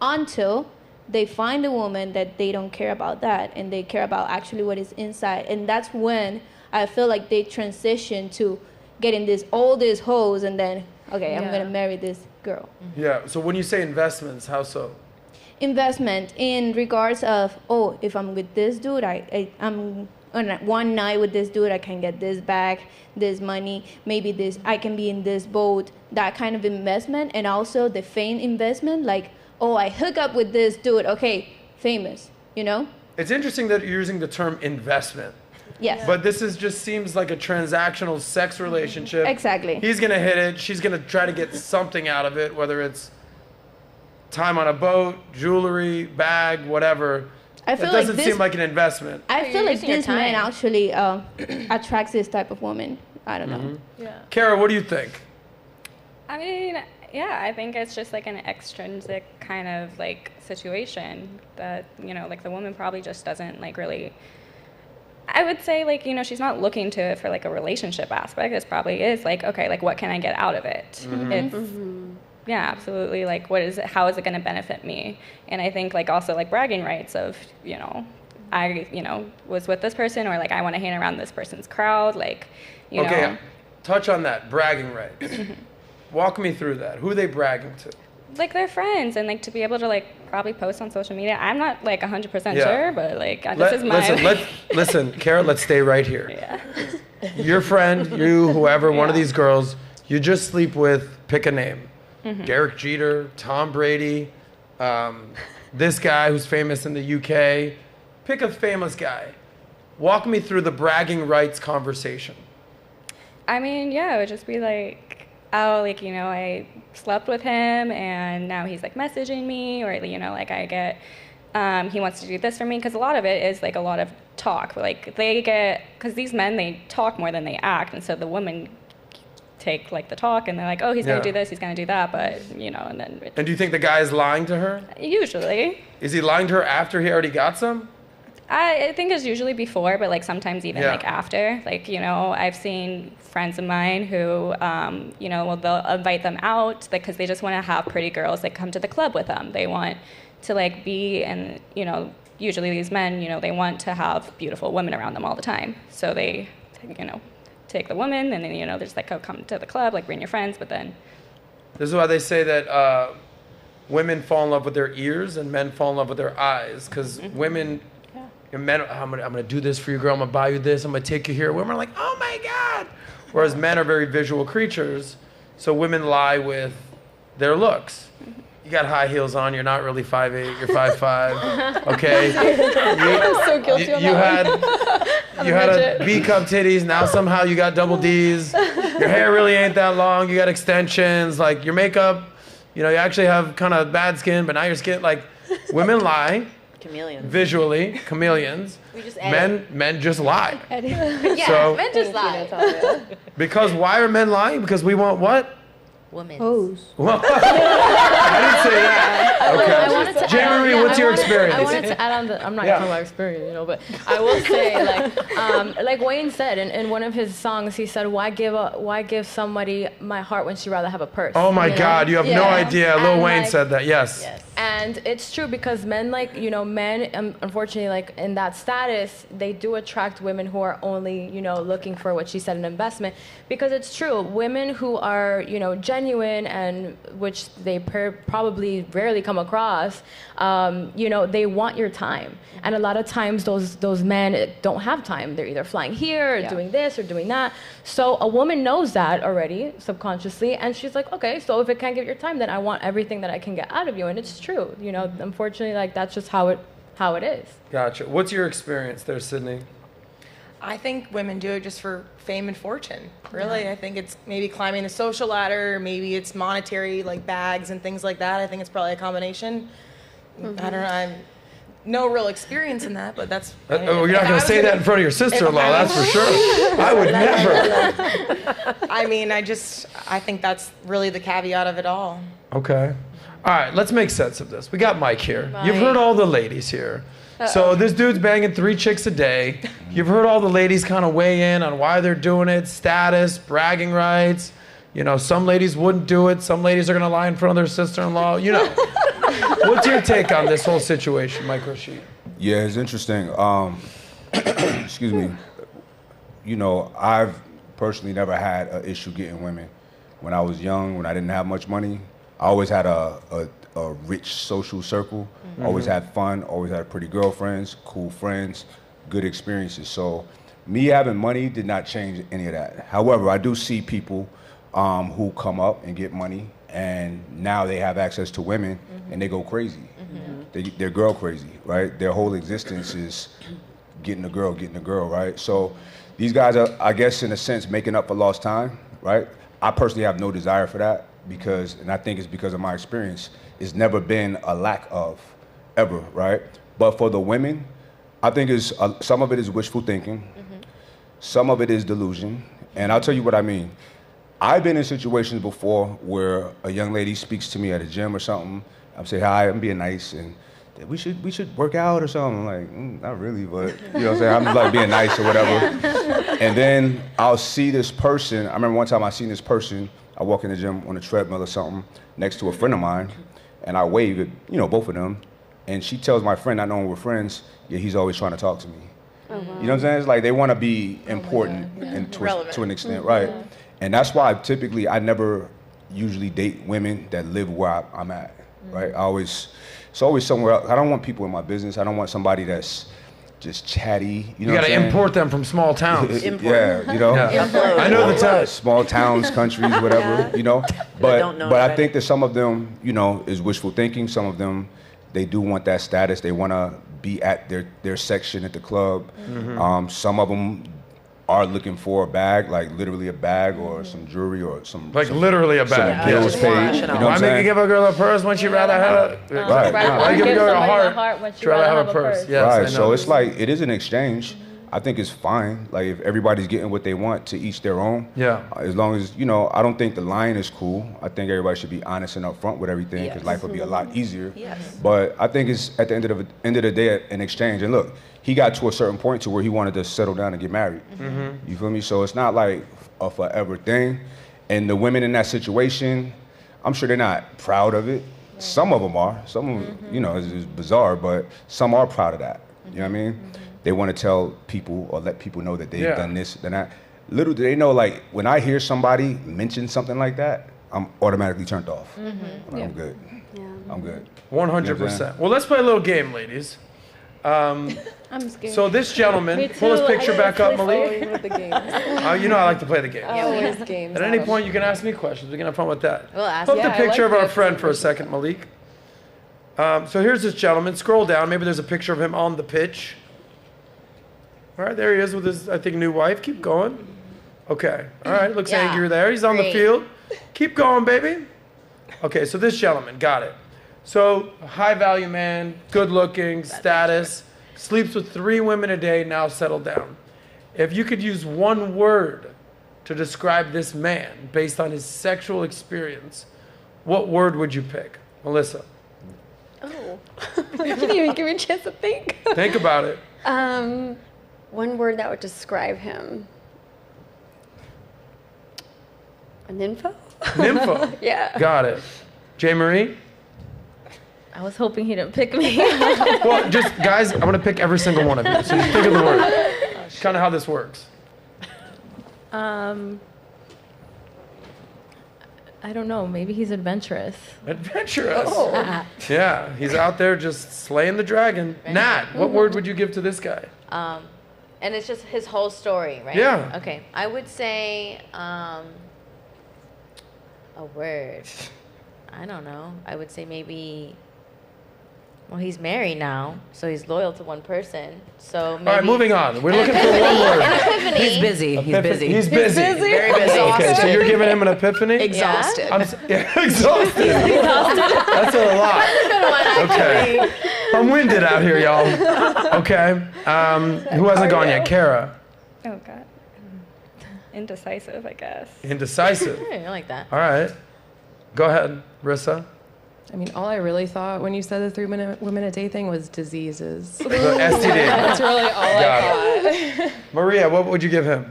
M: until they find a woman that they don't care about that and they care about actually what is inside. And that's when I feel like they transition to getting all these hoes and then, okay, I'm going to marry this girl.
B: Yeah, so when you say investments, how so?
M: Investment in regards of, oh, if I'm with this dude, I'm on one night with this dude, I can get this back, this money, maybe this, I can be in this boat, that kind of investment. And also the fame investment, like, oh, I hook up with this dude, okay, famous, you know?
B: It's interesting that you're using the term investment.
M: Yes.
B: But this just seems like a transactional sex relationship.
M: Exactly.
B: He's going to hit it. She's going to try to get something out of it, whether it's time on a boat, jewelry, bag, whatever.
M: I feel
B: it doesn't
M: like
B: seem like an investment.
M: I feel like this man actually attracts this type of woman. I don't know.
G: Yeah.
B: Kara, what do you think?
I: I mean, yeah, I think it's just like an extrinsic kind of like situation that, you know, like the woman probably just doesn't like really, I would say like, you know, she's not looking to it for like a relationship aspect. It probably is like, okay, like what can I get out of it? It's, yeah, absolutely. Like, what is it? How is it going to benefit me? And I think like also like bragging rights of, you know, I, you know, was with this person or like I want to hang around this person's crowd. Like, you know.
B: Touch on that, bragging rights. Walk me through that. Who are they bragging to?
I: Like their friends and like to be able to like probably post on social media. I'm not like 100% sure, but like this is my
B: listen, Kara, let's stay right here.
I: Yeah.
B: Your friend, you, whoever, one of these girls, you just sleep with, pick a name. Derek Jeter, Tom Brady, this guy who's famous in the UK. Pick a famous guy. Walk me through the bragging rights conversation.
I: I mean, yeah, it would just be like, oh, like, you know, I slept with him and now he's like messaging me, or, you know, like I get, he wants to do this for me. Because a lot of it is like a lot of talk. Like they get, because these men, they talk more than they act. And so the women take like the talk and they're like, oh, he's going to do this, he's going to do that. But, you know, and then.
B: And do you think the guy is lying to her?
I: Usually.
B: Is he lying to her after he already got some?
I: I think it's usually before, but like sometimes even like after. Like, you know, I've seen friends of mine who, you know, well, they'll invite them out because they just want to have pretty girls that come to the club with them. They want to like be, and, you know, usually these men, you know, they want to have beautiful women around them all the time. So they, you know, take the woman and then, you know, they're just like, oh, come to the club, like bring your friends, but then.
B: This is why they say that women fall in love with their ears and men fall in love with their eyes, because women... Men, I'm gonna do this for you, girl. I'm gonna buy you this. I'm gonna take you here. Women are like, oh my God. Whereas men are very visual creatures, so women lie with their looks. You got high heels on. You're not really 5'8". You're 5'5". Okay.
F: I'm so guilty on that one.
B: You had a B cup titties. Now somehow you got double D's. Your hair really ain't that long. You got extensions. Like your makeup, you know, you actually have kind of bad skin, but now your skin, like, women lie.
C: Chameleons.
B: Visually, chameleons.
C: We just
B: men just lie.
C: Yeah,
B: So-
C: men just lie.
B: Because why are men lying? Because we want what?
C: Women.
M: Hoes.
B: I didn't say that. Okay. J-Marie, what's your experience?
G: I wanted to add on I'm not talking about experience, you know, but I will say, like Wayne said in one of his songs, he said, why give somebody my heart when she'd rather have a purse?
B: Oh my
G: You know?
B: God, you have no idea. Lil
G: And,
B: Wayne
G: like,
B: said that, yes.
G: And it's true because men, like, you know, unfortunately, like in that status, they do attract women who are only, you know, looking for what she said, an investment. Because it's true, women who are, you know, genuine and which they probably rarely come across, you know, they want your time. And a lot of times those men don't have time. They're either flying here or doing this or doing that. So a woman knows that already subconsciously. And she's like, okay, so if it can't give your time, then I want everything that I can get out of you. And it's true. You know, unfortunately, like that's just how it is.
B: Gotcha. What's your experience there, Sydney?
H: I think women do it just for fame and fortune. Really, I think it's maybe climbing the social ladder, maybe it's monetary, like bags and things like that. I think it's probably a combination. I don't know. I'm no real experience in that, but that's.
B: You're not going to say that in front of your sister-in-law, that's for sure. I would never.
H: I mean, I think that's really the caveat of it all.
B: Okay. All right, let's make sense of this. We got Mike here. You've heard all the ladies here. So this dude's banging 3 chicks a day. You've heard all the ladies kind of weigh in on why they're doing it, status, bragging rights. You know, some ladies wouldn't do it. Some ladies are going to lie in front of their sister-in-law. You know. What's your take on this whole situation, Mike Rashid?
D: Yeah, it's interesting. Excuse me. You know, I've personally never had an issue getting women. When I was young, when I didn't have much money, I always had a rich social circle, always had fun, always had pretty girlfriends, cool friends, good experiences. So me having money did not change any of that. However, I do see people who come up and get money, and now they have access to women, and they go crazy. They're girl crazy, right? Their whole existence is getting a girl, right? So these guys are, I guess, in a sense, making up for lost time, right? I personally have no desire for that because, and I think it's because of my experience, it's never been a lack of, ever, right? But for the women, I think some of it is wishful thinking, some of it is delusion, and I'll tell you what I mean. I've been in situations before where a young lady speaks to me at a gym or something. I'm saying, hi, I'm being nice, and we should work out or something. I'm like, not really, but you know what I'm saying? I'm just like being nice or whatever. And then I'll see this person. I remember one time I seen this person. I walk in the gym on a treadmill or something next to a friend of mine, and I wave at, you know, both of them. And she tells my friend, not knowing we're friends, yeah, he's always trying to talk to me. You know what I'm saying? It's like they want to be important and to an extent, right? And that's why typically I never usually date women that live where I'm at, right? It's always somewhere else. I don't want people in my business. I don't want somebody that's just chatty. You know,
B: you got to import them from small towns.
D: Yeah, you know. Yeah.
B: I know the type.
D: Small towns, countries, whatever, you know. But I think that some of them, you know, is wishful thinking. Some of them, they do want that status. They want to be at their section at the club. Some of them are looking for a bag, like literally a bag or some jewelry or
B: literally a bag.
D: Some bills paid. You know
B: why make you give a girl a purse when she'd rather have a Why give a girl a heart when she'd rather have a purse? Yes,
D: right. So it's like it is an exchange. I think it's fine. Like if everybody's getting what they want, to each their own.
B: Yeah.
D: As long as, you know, I don't think the lying is cool. I think everybody should be honest and upfront with everything because life would be a lot easier.
E: Yes.
D: But I think it's at the end of the day an exchange. And look, he got to a certain point to where he wanted to settle down and get married. You feel me? So it's not like a forever thing. And the women in that situation, I'm sure they're not proud of it. Some of them are. Some of them, you know, it's bizarre, but some are proud of that. You know what I mean? They want to tell people or let people know that they've done this, done that. Little do they know, like, when I hear somebody mention something like that, I'm automatically turned off. I'm good. I'm good.
B: 100%. Well, let's play a little game, ladies.
M: I'm scared.
B: So this gentleman, pull his picture back up, Malik. You know I like to play the game.
K: Games.
B: At any point, you can ask me questions. We can have fun with that.
C: We'll ask.
B: Put the picture of our friend for a second, Malik. So here's this gentleman. Scroll down. Maybe there's a picture of him on the pitch. All right, there he is with his, I think, new wife. Keep going. Okay. All right, looks angry there. He's on the field. Keep going, baby. Okay, so this gentleman, got it. So, high value man, good looking, status, sleeps with 3 women a day, now settled down. If you could use one word to describe this man based on his sexual experience, what word would you pick? Melissa.
F: Oh, you didn't even give me a chance to think.
B: Think about it.
F: One word that would describe him. A nympho?
B: Nympho.
F: Yeah.
B: Got it. J. Marie?
G: I was hoping he didn't pick me.
B: Well, just, guys, I'm going to pick every single one of you. So just think of the word. Kind of how this works.
G: I don't know. Maybe he's adventurous.
B: Adventurous. Oh. Yeah, he's out there just slaying the dragon. Nat, what word would you give to this guy?
C: And it's just his whole story, right?
B: Yeah.
C: Okay. I would say a word. I don't know. I would say maybe. Well, he's married now, so he's loyal to one person. So maybe.
B: All right, moving on. We're looking for one word.
C: An epiphany.
J: He's busy. He's busy.
B: He's busy.
J: Very busy.
B: Okay, so you're giving him an epiphany?
J: Exhausted.
B: Exhausted. That's a lot.
C: That's a good one.
B: Okay. I'm winded out here, y'all. Okay. Who hasn't gone yet? Kara.
I: Oh, God. Indecisive, I guess.
B: Indecisive.
C: I like that.
B: All right. Go ahead, Rissa.
K: I mean, all I really thought when you said the 3 women a day thing was diseases.
B: The STD.
K: That's really all I thought.
B: Maria, what would you give him?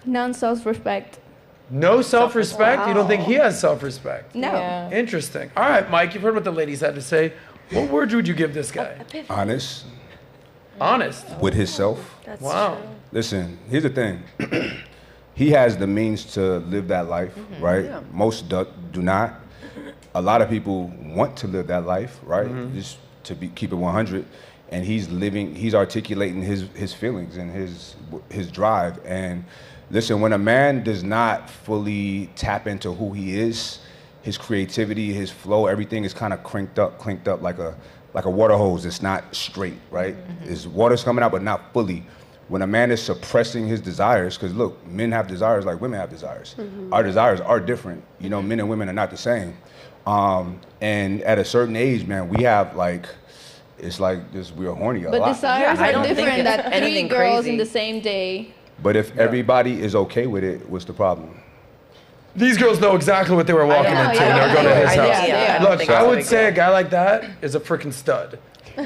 M: Non-self-respect.
B: No self-respect?
M: Wow.
B: You don't think he has self-respect?
M: No.
K: Yeah.
B: Interesting. All right, Mike, you've heard what the ladies had to say. What words would you give this guy?
D: Honest
B: Honest.
D: with himself.
C: That's
B: Wow.
C: true.
D: Listen, here's the thing. He has the means to live that life, right?
E: Yeah.
D: Most do not. A lot of people want to live that life, right? Just to keep it 100. And he's articulating his feelings and his drive. And listen, when a man does not fully tap into who he is, his creativity, his flow, everything is kind of clinked up like a water hose. It's not straight, right? There's water's coming out, but not fully. When a man is suppressing his desires, because look, men have desires like women have desires. Our desires are different. You know, men and women are not the same. And at a certain age, man, we have like, it's like just we're horny a
M: But
C: I
D: lot.
M: desires are
C: don't think
M: different
C: it's
M: than 3
E: anything
M: girls
E: crazy.
M: in the same day.
D: But if everybody is okay with it, what's the problem?
B: These girls know exactly what they were walking
M: know,
B: into
M: yeah.
B: when they were going to his
E: I think-
B: house.
E: yeah, I don't
B: Look,
E: think
B: I
E: it's a
B: would
E: big
B: say a
E: deal.
B: guy like that is a freaking stud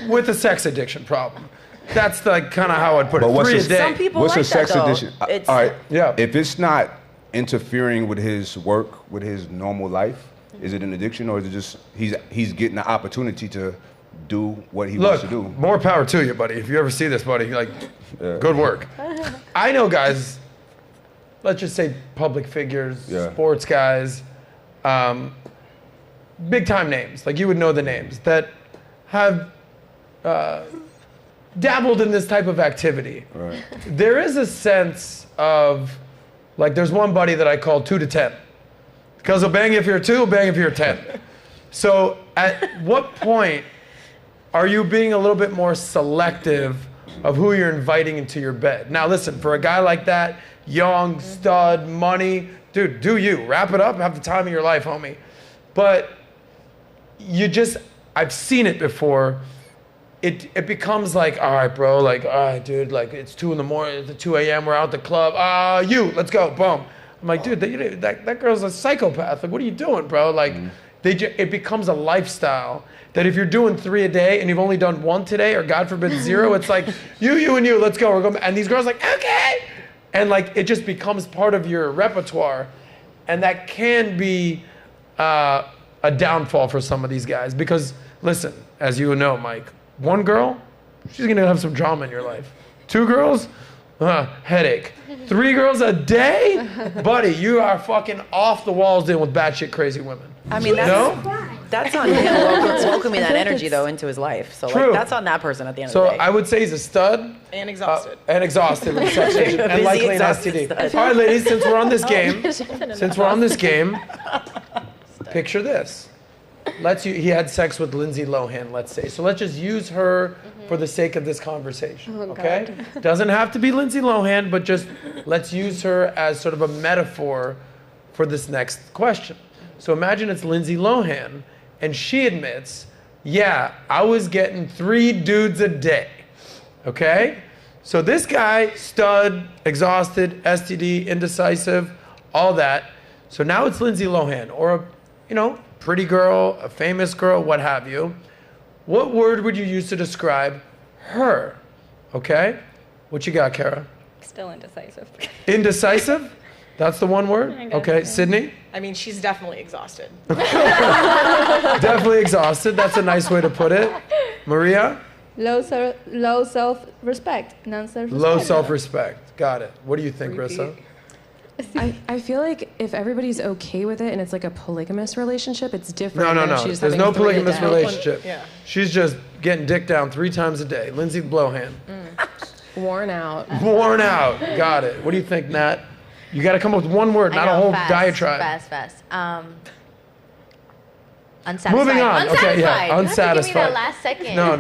B: with a sex addiction problem. That's like kind of how I'd put it.
D: But what's
B: 3 a
D: the-
B: day.
E: Some people
D: What's
E: like
D: a sex
E: that, though.
D: addiction?
E: It's-
D: All right.
B: Yeah.
D: If it's not interfering with his work, with his normal life, is it an addiction or is it just he's getting the opportunity to do what he wants
B: Look,
D: to do?
B: more power to you, buddy. If you ever see this, buddy, like, good work. I know guys, let's just say public figures, sports guys, big time names, like you would know the names, that have dabbled in this type of activity.
D: Right.
B: There is a sense of, like, there's one buddy that I call 2 to 10. Because he'll bang if you're 2, he'll bang if you're 10. So at what point are you being a little bit more selective of who you're inviting into your bed? Now listen, for a guy like that, young, stud, money, dude, do you. Wrap it up, have the time of your life, homie. But I've seen it before. It becomes like, all right, bro, like, all right, dude, like, it's 2 in the morning, it's 2 a.m., we're out the club. Let's go, boom. I'm like, dude, that girl's a psychopath. Like, what are you doing, bro? Like, it becomes a lifestyle that if you're doing 3 a day and you've only done 1 today, or God forbid 0, it's like, you and you, let's go. We're going. And these girls are like, okay. And like, it just becomes part of your repertoire. And that can be a downfall for some of these guys. Because, listen, as you know, Mike, 1 girl, she's going to have some drama in your life. 2 girls, headache. 3 girls a day? Buddy, you are fucking off the walls dealing with batshit crazy women.
E: I mean, that's on him welcoming that energy, though, into his life. So
B: True.
E: like, that's on that person at the end
B: So
E: of the day.
B: I would say he's a stud.
H: And exhausted.
B: And exhausted with sex addiction and
E: Busy,
B: likely an
E: exhausted
B: STD.
E: stud.
B: All right, ladies, since we're on this game, picture this. He had sex with Lindsay Lohan, let's say. So let's just use her for the sake of this conversation, okay? Doesn't have to be Lindsay Lohan, but just let's use her as sort of a metaphor for this next question. So imagine it's Lindsay Lohan, and she admits, yeah, I was getting 3 dudes a day, okay? So this guy, stud, exhausted, STD, indecisive, all that. So now it's Lindsay Lohan, or a, pretty girl, a famous girl, what have you. What word would you use to describe her? Okay? What you got, Kara?
I: Still indecisive.
B: Indecisive? That's the one word?
I: I guess,
B: Okay,
I: yeah.
B: Sydney?
H: I mean, she's definitely exhausted.
B: Definitely exhausted. That's a nice way to put it. Maria?
M: Low self-respect. Non-self-respect.
B: Low self-respect. Got it. What do you think, Rissa?
K: I feel like if everybody's okay with it and it's like a polygamous relationship, it's different.
B: No.
K: than she's
B: There's
K: having
B: no
K: 3 a
B: polygamous
K: day.
B: relationship.
H: Yeah.
B: She's just getting dick down 3 times a day. Lindsay Lohan.
K: Worn out.
B: Worn out. Got it. What do you think, Nat? You got to come up with one word, not a whole diatribe.
C: Fast. Unsatisfied.
B: Moving on. Okay, yeah.
C: You have to give me
B: Unsatisfied.
C: that last second.
B: No.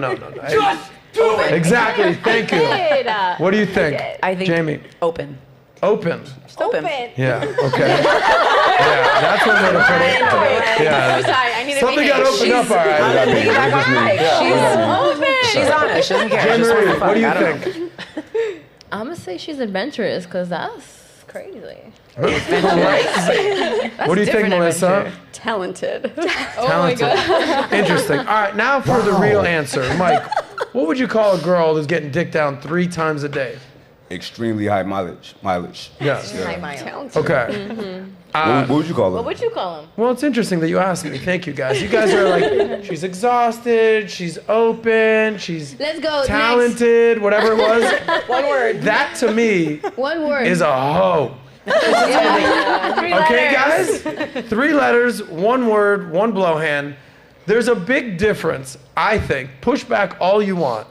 B: Just do it. Exactly. Thank you. What do you think?
E: I think
B: Jamie?
E: open.
B: Open.
E: Open.
B: Yeah, okay. Yeah, that's one way to put it. Yeah.
C: I'm sorry, I need to
B: Something got opened up, all right.
E: She's honest. She doesn't care.
B: Jim Marie, what do you think?
G: I'm gonna say she's adventurous because that's crazy.
B: What do you think, Melissa?
F: Talented.
G: Oh my God.
B: Interesting. All right, now for the real answer. Mike, what would you call a girl who's getting dick down 3 times a day?
D: Extremely high mileage.
B: Yes.
C: High mile.
B: Okay.
D: What would you call her?
C: What would you call him?
B: Well, it's interesting that you asked me. Thank you, guys. You guys are like, she's exhausted, she's open, she's
C: Let's go,
B: talented, whatever it was.
E: One word.
B: That to me
C: One word.
B: is a hoe. Okay, guys? 3 letters, 1 word, 1 blowhand. There's a big difference, I think. Push back all you want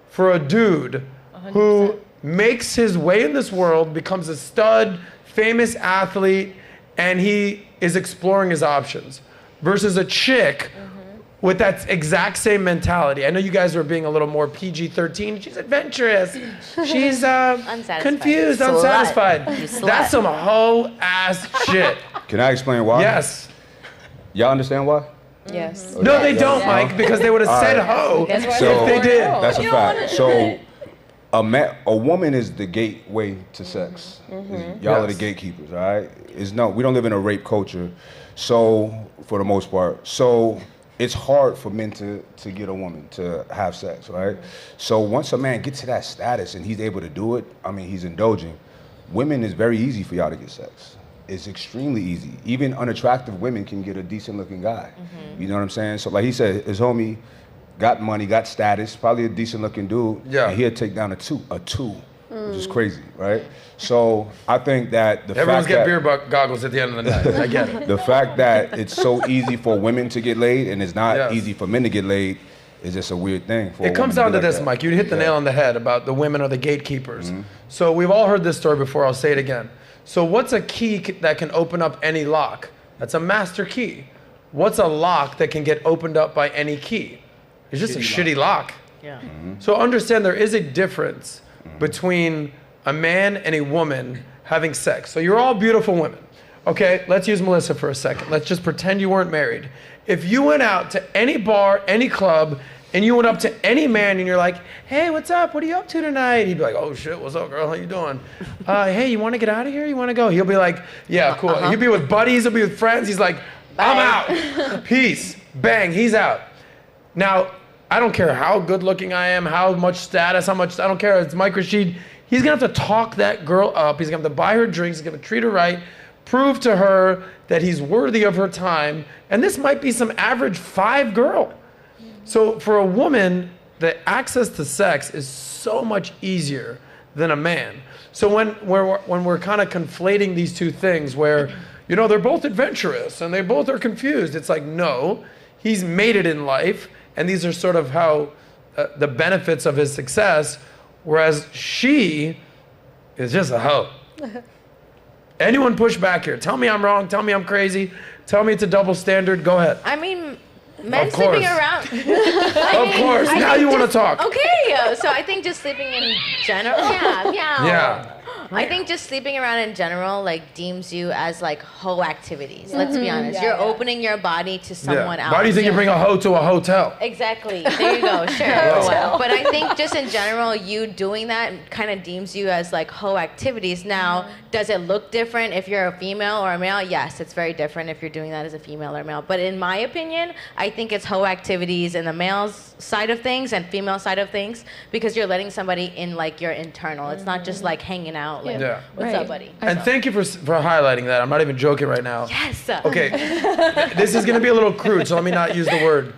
B: for a dude 100%. Who makes his way in this world, becomes a stud, famous athlete, and he is exploring his options, versus a chick with that exact same mentality. I know you guys are being a little more PG-13. She's adventurous. She's confused, unsatisfied. That's some hoe-ass shit.
D: Can I explain why?
B: Yes.
D: Y'all understand why?
G: Yes.
B: No, they don't, Mike, because they would have said hoe if they did.
D: That's a fact. So a woman is the gateway to sex. Y'all are the gatekeepers, all right? We don't live in a rape culture, so for the most part. So it's hard for men to get a woman to have sex, right? So once a man gets to that status and he's able to do it, I mean, he's indulging. Women, is very easy for y'all to get sex. It's extremely easy. Even unattractive women can get a decent looking guy. You know what I'm saying? So like he said, his homie got money, got status, probably a decent looking dude. Yeah. And he'll take down a two, which is crazy, right? So I think that
B: everyone's got beer goggles at the end of the night. I get it.
D: The fact that it's so easy for women to get laid and it's not easy for men to get laid is just a weird thing.
B: It comes down to this, Mike. You hit the nail on the head about the women are the gatekeepers. So we've all heard this story before. I'll say it again. So what's a key that can open up any lock? That's a master key. What's a lock that can get opened up by any key? It's just a shitty lock. Yeah. So understand there is a difference between a man and a woman having sex. So you're all beautiful women. Okay, let's use Melissa for a second. Let's just pretend you weren't married. If you went out to any bar, any club, and you went up to any man and you're like, hey, what's up? What are you up to tonight? He'd be like, oh shit, what's up, girl? How you doing? Hey, you want to get out of here? You want to go? He'll be like, yeah, cool. He'll be with buddies, he'll be with friends. He's like, I'm out. Peace. Bang, he's out. Now, I don't care how good looking I am, how much status, I don't care. It's Mike Rashid. He's going to have to talk that girl up. He's going to have to buy her drinks. He's going to treat her right, prove to her that he's worthy of her time. And this might be some average 5 girl. So for a woman, the access to sex is so much easier than a man. So when we're kind of conflating these two things where, you know, they're both adventurous and they both are confused, it's like, no, he's made it in life. And these are sort of how the benefits of his success, whereas she is just a hoe. Anyone push back here? Tell me I'm wrong. Tell me I'm crazy. Tell me it's a double standard. Go ahead.
C: I mean, men sleeping around.
B: Of course. Now you want to talk.
C: Okay. So I think just sleeping in general. Yeah. I think just sleeping around in general like deems you as like hoe activities. Let's be honest. You're opening your body to someone else.
B: Why do you think you bring a hoe to a hotel?
C: Exactly. There you go. Sure. But I think just in general, you doing that kind of deems you as like hoe activities. Now, does it look different if you're a female or a male? Yes, it's very different if you're doing that as a female or a male. But in my opinion, I think it's hoe activities in the male's side of things and female side of things because you're letting somebody in like your internal. It's not just like hanging out. Like, what's up, buddy?
B: And thank you for highlighting that. I'm not even joking right now.
C: Yes.
B: Okay. This is going to be a little crude, so let me not use the word.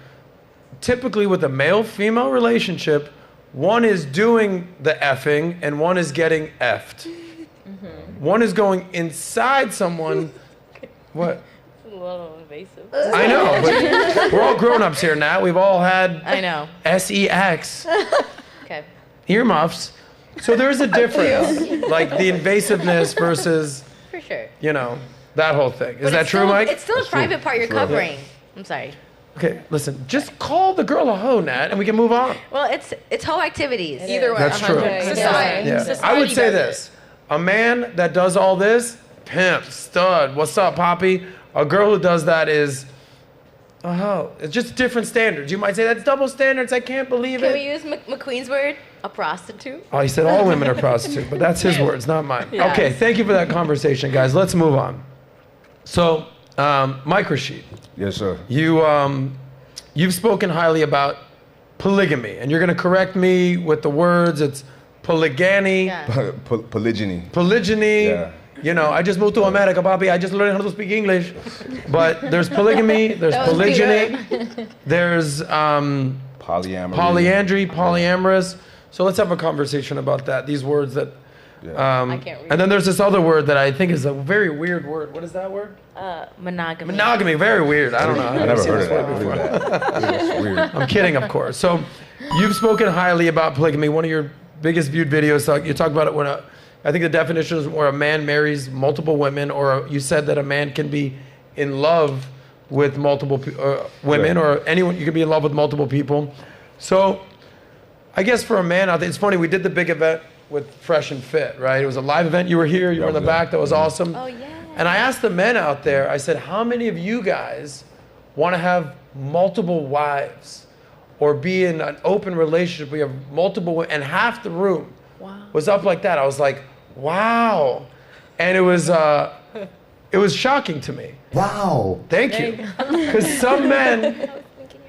B: Typically with a male-female relationship, one is doing the effing and one is getting effed. One is going inside someone. What?
C: It's a little invasive.
B: I know, but we're all grown-ups here now. We've all had sex.
C: Okay.
B: Earmuffs. So there's a difference, like the invasiveness versus,
C: for sure,
B: you know, that whole thing. Is that true, Mike?
C: It's still a private part you're covering. I'm sorry.
B: Okay, listen, just call the girl a hoe, Nat, and we can move on.
C: Well, it's hoe activities.
H: Either way.
B: That's true.
H: Society.
B: I would say this. A man that does all this, pimp, stud, what's up, Poppy? A girl who does that is, oh, it's just different standards. You might say that's double standards. I can't believe it.
C: Can we use McQueen's word? A prostitute?
B: Oh, he said all women are prostitutes, but that's his words, not mine.
C: Yes.
B: Okay, thank you for that conversation, guys. Let's move on. So, Mike Rashid.
D: Yes, sir.
B: You've spoken highly about polygamy, and you're going to correct me with the words. It's polygamy.
C: Yeah.
D: Polygyny.
B: Polygyny.
D: Yeah.
B: You know, I just moved to America, Bobby. I just learned how to speak English. But there's polygamy, there's polygyny, there's polyandry, polyamorous. So let's have a conversation about that. These words that,
C: I can't read.
B: and then there's this other word that I think is a very weird word. What is that word?
C: Monogamy.
B: Monogamy, very weird. I don't know.
D: I never heard of that. It's weird.
B: I'm kidding, of course. So you've spoken highly about polygamy. One of your biggest viewed videos, you talk about it when I think the definition is where a man marries multiple women, or you said that a man can be in love with multiple women, or anyone, you can be in love with multiple people. So I guess for a man out there, it's funny, we did the big event with Fresh and Fit, right? It was a live event. You were here, you were in the back. That was awesome.
C: Oh, yeah.
B: And I asked the men out there, I said, how many of you guys want to have multiple wives or be in an open relationship where you have multiple, and half the room was up like that. I was like, wow. And it was shocking to me.
J: Wow.
B: Thank you. Because some men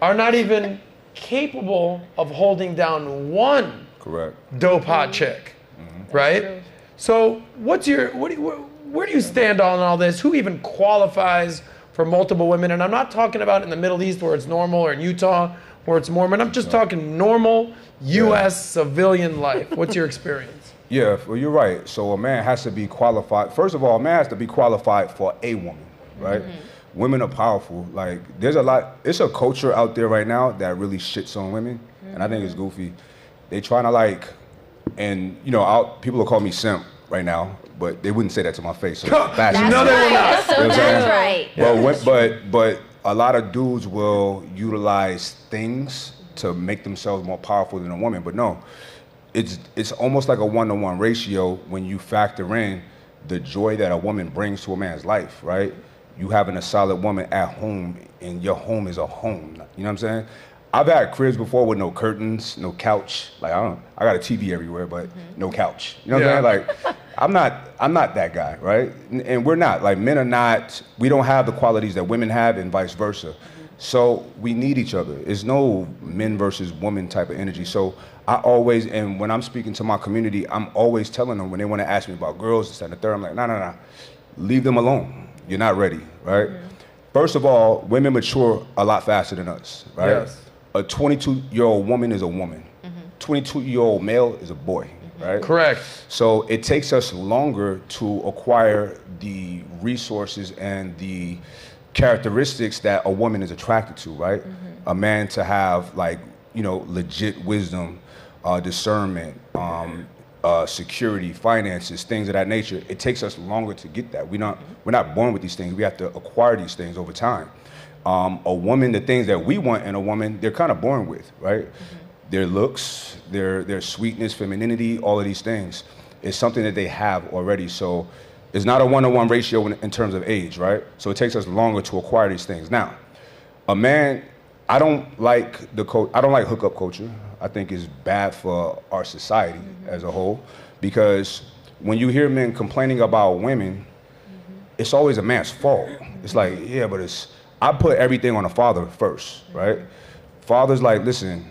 B: are not even capable of holding down one dope hot chick, right? So where do you stand on all this? Who even qualifies for multiple women? And I'm not talking about in the Middle East where it's normal, or in Utah where it's Mormon. I'm just talking normal U.S. civilian life. What's your experience?
D: Yeah, well, you're right. So a man has to be qualified. First of all, a man has to be qualified for a woman, right? Women are powerful. Like, there's a lot, it's a culture out there right now that really shits on women, and I think it's goofy. They trying to like, and you know, people will call me simp right now, but they wouldn't say that to my face. So fashion.
B: No, they will not.
C: So that's right.
D: But a lot of dudes will utilize things to make themselves more powerful than a woman. But no, it's almost like a 1-to-1 ratio when you factor in the joy that a woman brings to a man's life, right? You having a solid woman at home, and your home is a home. You know what I'm saying? I've had cribs before with no curtains, no couch. Like I got a TV everywhere, but no couch. You know what I'm saying? Like I'm not that guy, right? And we're not. Like men are not. We don't have the qualities that women have, and vice versa. So we need each other. It's no men versus women type of energy. So I always, and when I'm speaking to my community, I'm always telling them when they want to ask me about girls, this, and the third, I'm like, no. Leave them alone. You're not ready, right? First of all, women mature a lot faster than us, right?
B: Yes.
D: A 22-year-old woman is a woman. 22-year-old male is a boy, right?
B: Correct.
D: So it takes us longer to acquire the resources and the characteristics that a woman is attracted to, right? A man to have like, you know, legit wisdom, discernment, security, finances, things of that nature. It takes us longer to get that. We're not born with these things. We have to acquire these things over time. A woman, the things that we want in a woman, they're kind of born with, right? Their looks, their sweetness, femininity, all of these things is something that they have already. So it's not a 1-to-1 ratio in terms of age, right? So it takes us longer to acquire these things. Now, a man, I don't like hookup culture. I think it's bad for our society as a whole, because when you hear men complaining about women, it's always a man's fault. It's like, yeah, but I put everything on the father first, right? Father's like, listen,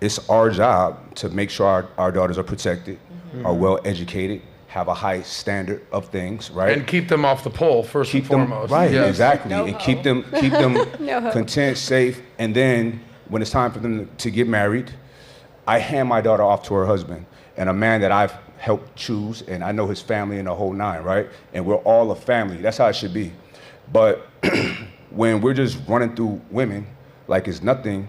D: it's our job to make sure our daughters are protected, are well educated, have a high standard of things, right?
B: And keep them off the pole first and foremost.
D: Right,
B: Yes.
D: exactly. And keep them content, safe, and then when it's time for them to get married, I hand my daughter off to her husband, and a man that I've helped choose, and I know his family and the whole nine, right? And we're all a family. That's how it should be. But when we're just running through women like it's nothing,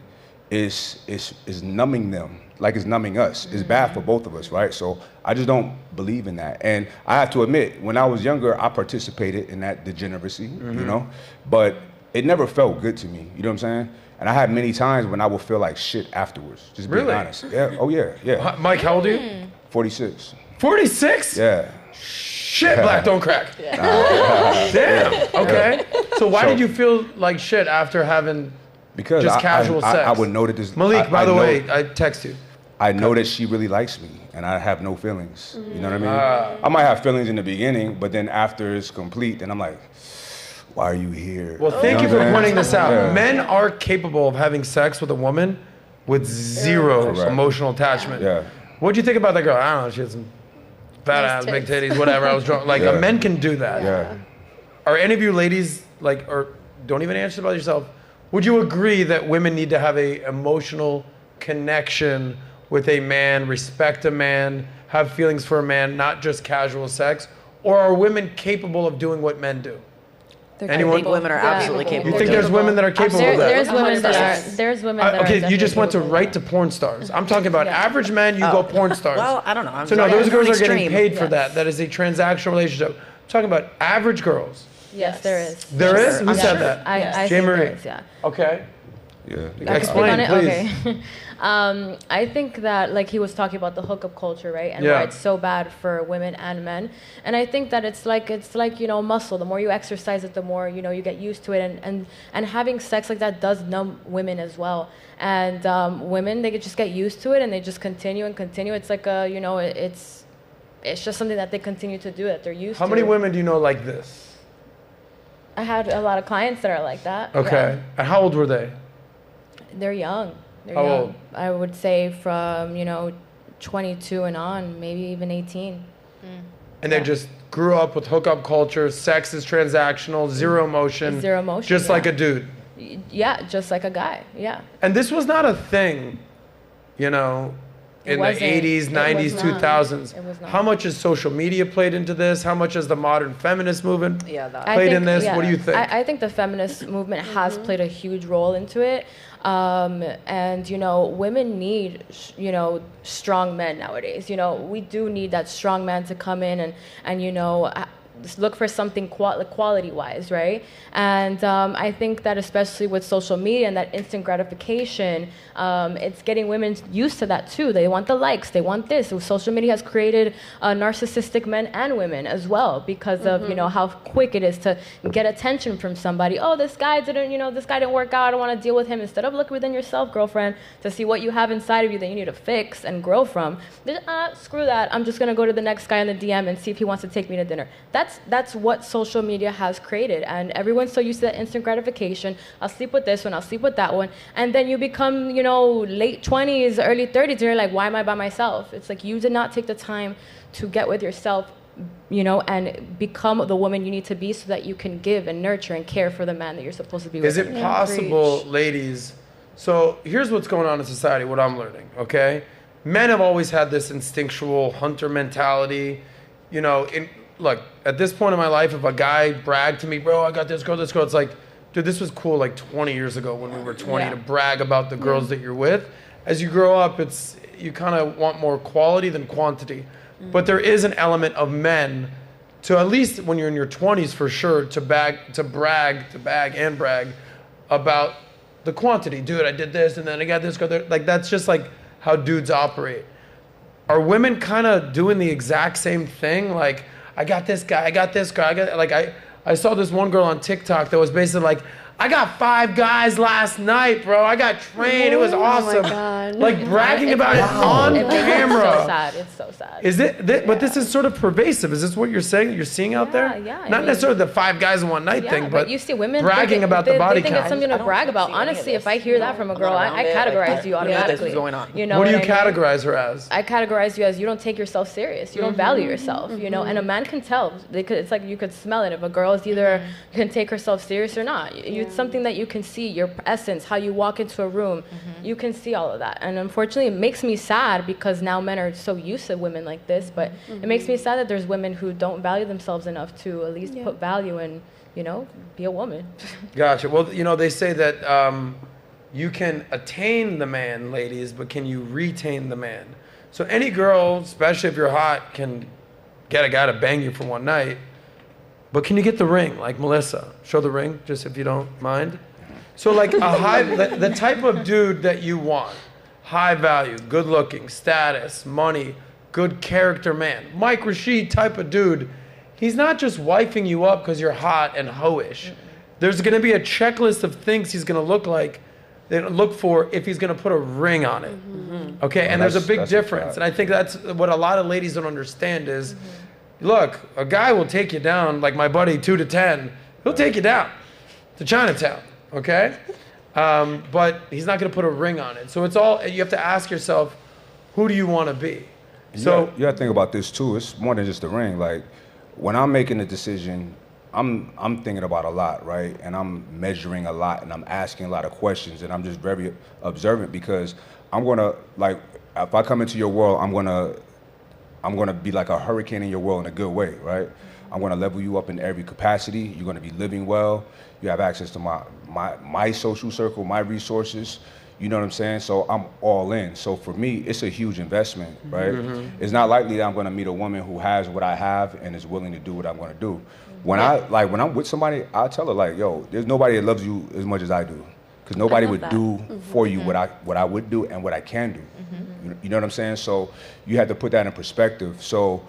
D: it's numbing them, like it's numbing us. It's bad for both of us, right? So I just don't believe in that. And I have to admit, when I was younger, I participated in that degeneracy, you know? But it never felt good to me, you know what I'm saying? And I had many times when I would feel like shit afterwards, just being honest. Yeah. Oh, yeah.
B: Mike, how old are you?
D: 46.
B: 46?
D: Yeah.
B: shit, black don't crack. Damn. Okay. So why did you feel like shit after having
D: because
B: just casual sex?
D: I would know that this.
B: Malik, by the way, I text you.
D: I know that she really likes me, and I have no feelings. You know what I mean? I might have feelings in the beginning, but then after it's complete, then I'm like, why are you here?
B: Well, thank you for pointing this out. Yeah. Men are capable of having sex with a woman with zero emotional attachment.
D: Yeah.
B: What do you think about that girl? I don't know. She had some fat ass, big titties, whatever. I was drunk. Like, men can do that.
D: Yeah.
B: Are any of you ladies, like, or don't even answer about yourself, would you agree that women need to have a emotional connection with a man, respect a man, have feelings for a man, not just casual sex? Or are women capable of doing what men do?
J: Anyone? I think women are absolutely capable.
B: You think there's women that are capable of that?
G: There's women that are. There's women that are.
B: Okay, you just went to right to porn stars. I'm talking about average men. You go porn stars.
J: Well, I don't know.
B: So no, those girls are getting paid for that. That is a transactional relationship. I'm talking about average girls.
G: Yes, there is.
B: There is? Who said that?
G: I
B: Jay Marie.
G: there is, yeah.
B: Okay.
D: Yeah.
B: Explain, please.
G: Okay. I think that, like, he was talking about the hookup culture, right? And why it's so bad for women and men. And I think that it's like muscle. The more you exercise it, the more you get used to it. And having sex like that does numb women as well. And women, they just get used to it and they just continue and continue. It's like it's just something that they continue to do, that they're used to.
B: How many women do you know like this?
G: I had a lot of clients that are like that.
B: Okay.
G: Yeah.
B: And how old were they?
G: They're young.
B: How old?
G: I would say from 22 and on, maybe even 18.
B: And they just grew up with hookup culture. Sex is transactional, zero emotion.
G: Zero emotion.
B: Just like a dude.
G: Yeah, just like a guy. Yeah.
B: And this was not a thing, in the 80s, 90s, 2000s.
G: It was not.
B: How much has social media played into this? How much has the modern feminist movement played in this?
G: Yeah,
B: what do you think?
G: I think the feminist movement has played a huge role into it. And women need strong men nowadays. We do need that strong man to come in and just look for something quality wise, right? And I think that especially with social media and that instant gratification, it's getting women used to that too. They want the likes, they want this. So social media has created narcissistic men and women as well because of how quick it is to get attention from somebody. Oh, this guy didn't work out. I don't want to deal with him. Instead of look within yourself, girlfriend, to see what you have inside of you that you need to fix and grow from. Screw that. I'm just gonna go to the next guy in the DM and see if he wants to take me to dinner. That's what social media has created, and everyone's so used to that instant gratification. I'll sleep with this one, I'll sleep with that one, and then you become, late 20s, early 30s, and you're like, why am I by myself? It's like you did not take the time to get with yourself, and become the woman you need to be so that you can give and nurture and care for the man that you're supposed to be with.
B: Is it possible, ladies? So here's what's going on in society, what I'm learning, okay? Men have always had this instinctual hunter mentality, Look, at this point in my life, if a guy bragged to me, bro, I got this girl, it's like, dude, this was cool like 20 years ago when we were 20 to brag about the girls that you're with. As you grow up, you kind of want more quality than quantity. But there is an element of men to, at least when you're in your 20s for sure, to brag about the quantity. Dude, I did this and then I got this girl. Like, that's just like how dudes operate. Are women kind of doing the exact same thing? Like, I got this guy, I saw this one girl on TikTok that was basically like, I got 5 guys last night, bro. I got trained. It was awesome.
F: Oh my God.
B: Like bragging about it on camera.
G: It's so sad. It's so sad.
B: Is it? But this is sort of pervasive. Is this what you're saying? You're seeing out there?
G: Yeah.
B: Not necessarily the 5 guys in one night thing, but
G: you see women
B: bragging about the body
G: count. They think it's something to brag about.
J: see any of
G: Honestly,
J: this.
G: if I hear that from a girl, I categorize you automatically.
J: This is going on.
B: what do you categorize her as?
G: I categorize you as you don't take yourself serious. You don't value yourself, and a man can tell. It's like you could smell it. If a girl is either can take herself serious or not. It's something that you can see, your essence, how you walk into a room. You can see all of that. And unfortunately, it makes me sad because now men are so used to women like this, but it makes me sad that there's women who don't value themselves enough to at least put value in, be a woman.
B: Gotcha. Well, they say that you can attain the man, ladies, but can you retain the man? So any girl, especially if you're hot, can get a guy to bang you for one night, but can you get the ring, like Melissa? Show the ring, just if you don't mind. So like the type of dude that you want, high value, good looking, status, money, good character man. Mike Rashid type of dude, he's not just wifing you up because you're hot and hoish. There's going to be a checklist of things he's going to look for if he's going to put a ring on it. Okay, and there's a big difference. And I think that's what a lot of ladies don't understand is, look, a guy will take you down, like my buddy 2 to 10, he'll take you down to Chinatown, okay? But he's not going to put a ring on it. So it's all, you have to ask yourself, who do you want to be? So
D: you got to think about this too. It's more than just a ring. Like when I'm making a decision, I'm thinking about a lot, right? And I'm measuring a lot, and I'm asking a lot of questions, and I'm just very observant because I'm gonna, like, if I come into your world, I'm gonna be like a hurricane in your world in a good way, right? I'm gonna level you up in every capacity. You're gonna be living well. You have access to my social circle, my resources. You know what I'm saying? So I'm all in. So for me, it's a huge investment, right? It's not likely that I'm gonna meet a woman who has what I have and is willing to do what I'm gonna do. When I'm with somebody, I tell her like, yo, there's nobody that loves you as much as I do. Because nobody would do for you what I would do and what I can do. You know what I'm saying? So you have to put that in perspective. So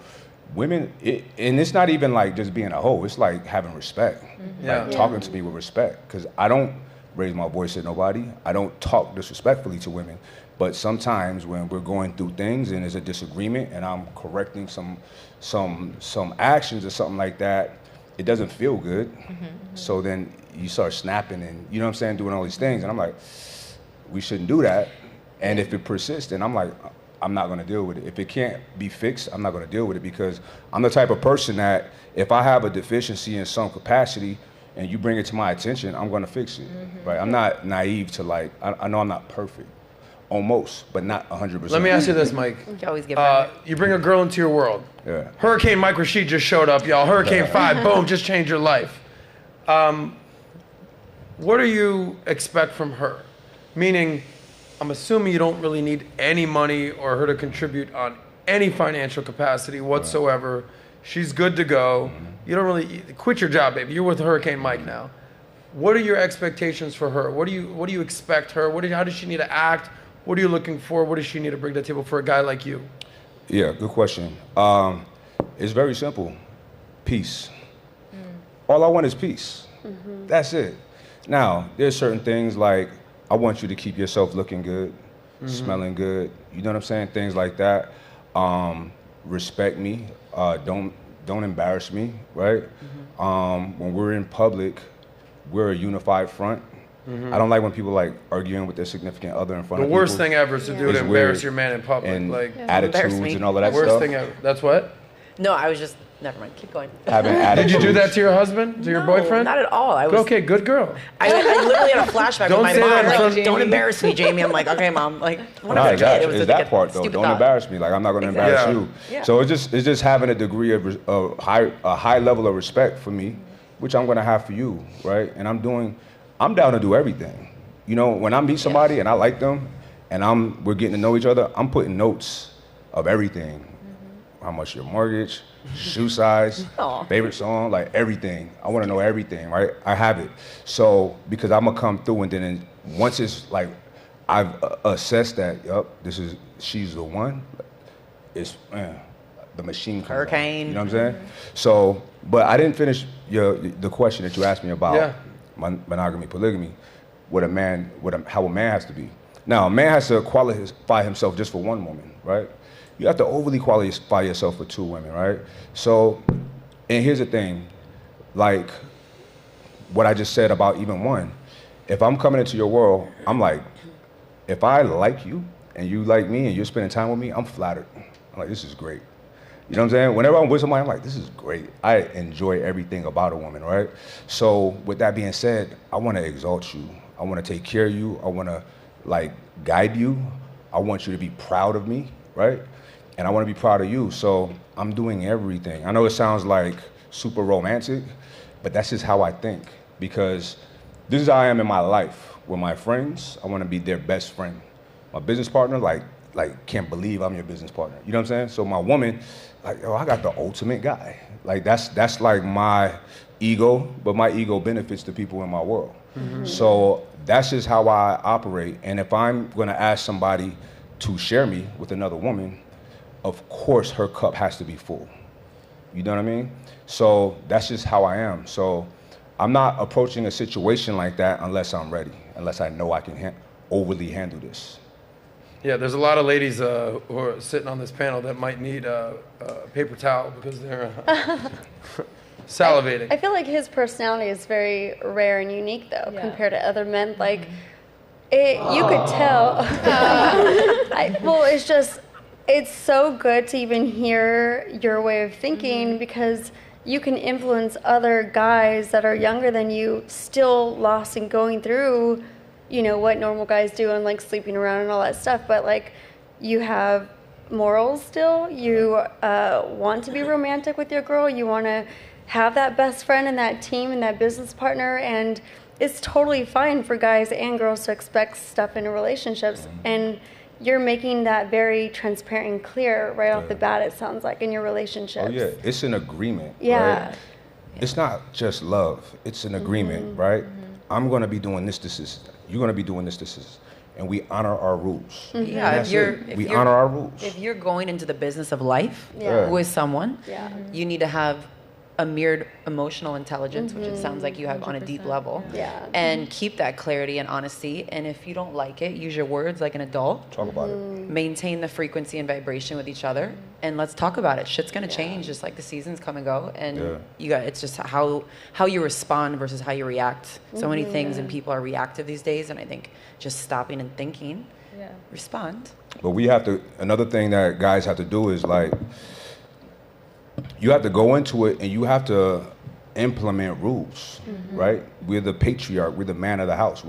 D: women, and it's not even like just being a hoe, it's like having respect. Like talking to me with respect. Because I don't raise my voice at nobody. I don't talk disrespectfully to women. But sometimes when we're going through things and there's a disagreement and I'm correcting some actions or something like that, it doesn't feel good. So then you start snapping and, you know what I'm saying, doing all these things. And I'm like, we shouldn't do that. And if it persists, then I'm like, I'm not gonna deal with it. If it can't be fixed, I'm not gonna deal with it because I'm the type of person that if I have a deficiency in some capacity and you bring it to my attention, I'm gonna fix it, right? I'm not naive to like, I know I'm not perfect. Almost, but not 100%.
B: let me ask you this, Mike.
E: You always get better.
B: You bring a girl into your world.
D: Yeah.
B: Hurricane Mike Rashid just showed up, y'all. Hurricane 5, boom, just changed your life. What do you expect from her? Meaning, I'm assuming you don't really need any money or her to contribute on any financial capacity whatsoever. She's good to go. You don't really quit your job, baby. You're with Hurricane Mike now. What are your expectations for her? What do you expect her? How does she need to act? What are you looking for? What does she need to bring to the table for a guy like you?
D: Yeah, good question. It's very simple. Peace. All I want is peace. That's it. Now, there's certain things like I want you to keep yourself looking good, smelling good. You know what I'm saying? Things like that. Respect me. Don't embarrass me, right? When we're in public, we're a unified front. I don't like when people like arguing with their significant other in front of people.
B: The worst thing ever is to do it to embarrass your man in public.
D: And
B: like
D: attitudes and all of that stuff.
B: Worst thing ever. That's what?
E: No, I was just, never mind, keep going.
D: Having attitudes.
B: Did you do that to your husband, to your boyfriend?
E: Not at all.
B: Okay, good girl.
E: I literally had a flashback with my mom. Like, don't embarrass me, Jamie. I'm like, okay, mom. Like, when I was a kid, it was
D: it's that part though. Don't embarrass me. Like, I'm not going to embarrass you.
E: Yeah.
D: So it's just having a degree of a high level of respect for me, which I'm going to have for you, right? And I'm down to do everything. You know, when I meet somebody and I like them, and we're getting to know each other, I'm putting notes of everything. How much your mortgage, shoe size, favorite song, like everything. I want to know everything, right? I have it. So, because I'm gonna come through and then once it's like, I've assessed that, she's the one, it's, the machine comes
E: Hurricane.
D: out, you know what I'm saying? So, but I didn't finish the question that you asked me about monogamy, polygamy, how a man has to be. Now, a man has to qualify himself just for one woman, right? You have to overly qualify yourself for two women, right? So, and here's the thing, like what I just said about even one, if I'm coming into your world, I'm like, if I like you and you like me and you're spending time with me, I'm flattered. I'm like, this is great. You know what I'm saying? Whenever I'm with somebody, I'm like, this is great. I enjoy everything about a woman, right? So with that being said, I want to exalt you. I want to take care of you. I want to like guide you. I want you to be proud of me, right? And I want to be proud of you. So I'm doing everything. I know it sounds like super romantic, but that's just how I think. Because this is how I am in my life. With my friends, I want to be their best friend. My business partner, like can't believe I'm your business partner. You know what I'm saying? So my woman, like, I got the ultimate guy. Like that's like my ego, but my ego benefits the people in my world. So that's just how I operate. And if I'm gonna ask somebody to share me with another woman, of course her cup has to be full. You know what I mean? So that's just how I am. So I'm not approaching a situation like that unless I'm ready, unless I know I can overly handle this.
B: Yeah, there's a lot of ladies who are sitting on this panel that might need a paper towel because they're salivating.
F: I feel like his personality is very rare and unique, though, compared to other men. Like, you could tell. It's so good to even hear your way of thinking because you can influence other guys that are younger than you, still lost and going through, you know, what normal guys do and like sleeping around and all that stuff. But like, you have morals still. You want to be romantic with your girl. You want to have that best friend and that team and that business partner. And it's totally fine for guys and girls to expect stuff in relationships. And you're making that very transparent and clear right off the bat, it sounds like, in your relationships.
D: Oh yeah, it's an agreement.
F: Yeah.
D: Right? It's not just love, it's an agreement, right? I'm gonna be doing this, you're gonna be doing this, and we honor our rules.
E: Yeah,
D: we honor our rules.
E: If you're going into the business of life with someone, you need to have a mirrored emotional intelligence, which it sounds like you have on a deep level.
F: Yeah.
E: And keep that clarity and honesty. And if you don't like it, use your words like an adult.
D: Talk about it.
E: Maintain the frequency and vibration with each other. And let's talk about it. Shit's gonna change just like the seasons come and go. And it's just how you respond versus how you react. So many things and people are reactive these days. And I think just stopping and thinking, respond.
D: But another thing that guys have to do is like, you have to go into it and you have to implement rules, right? We're the patriarch, we're the man of the house.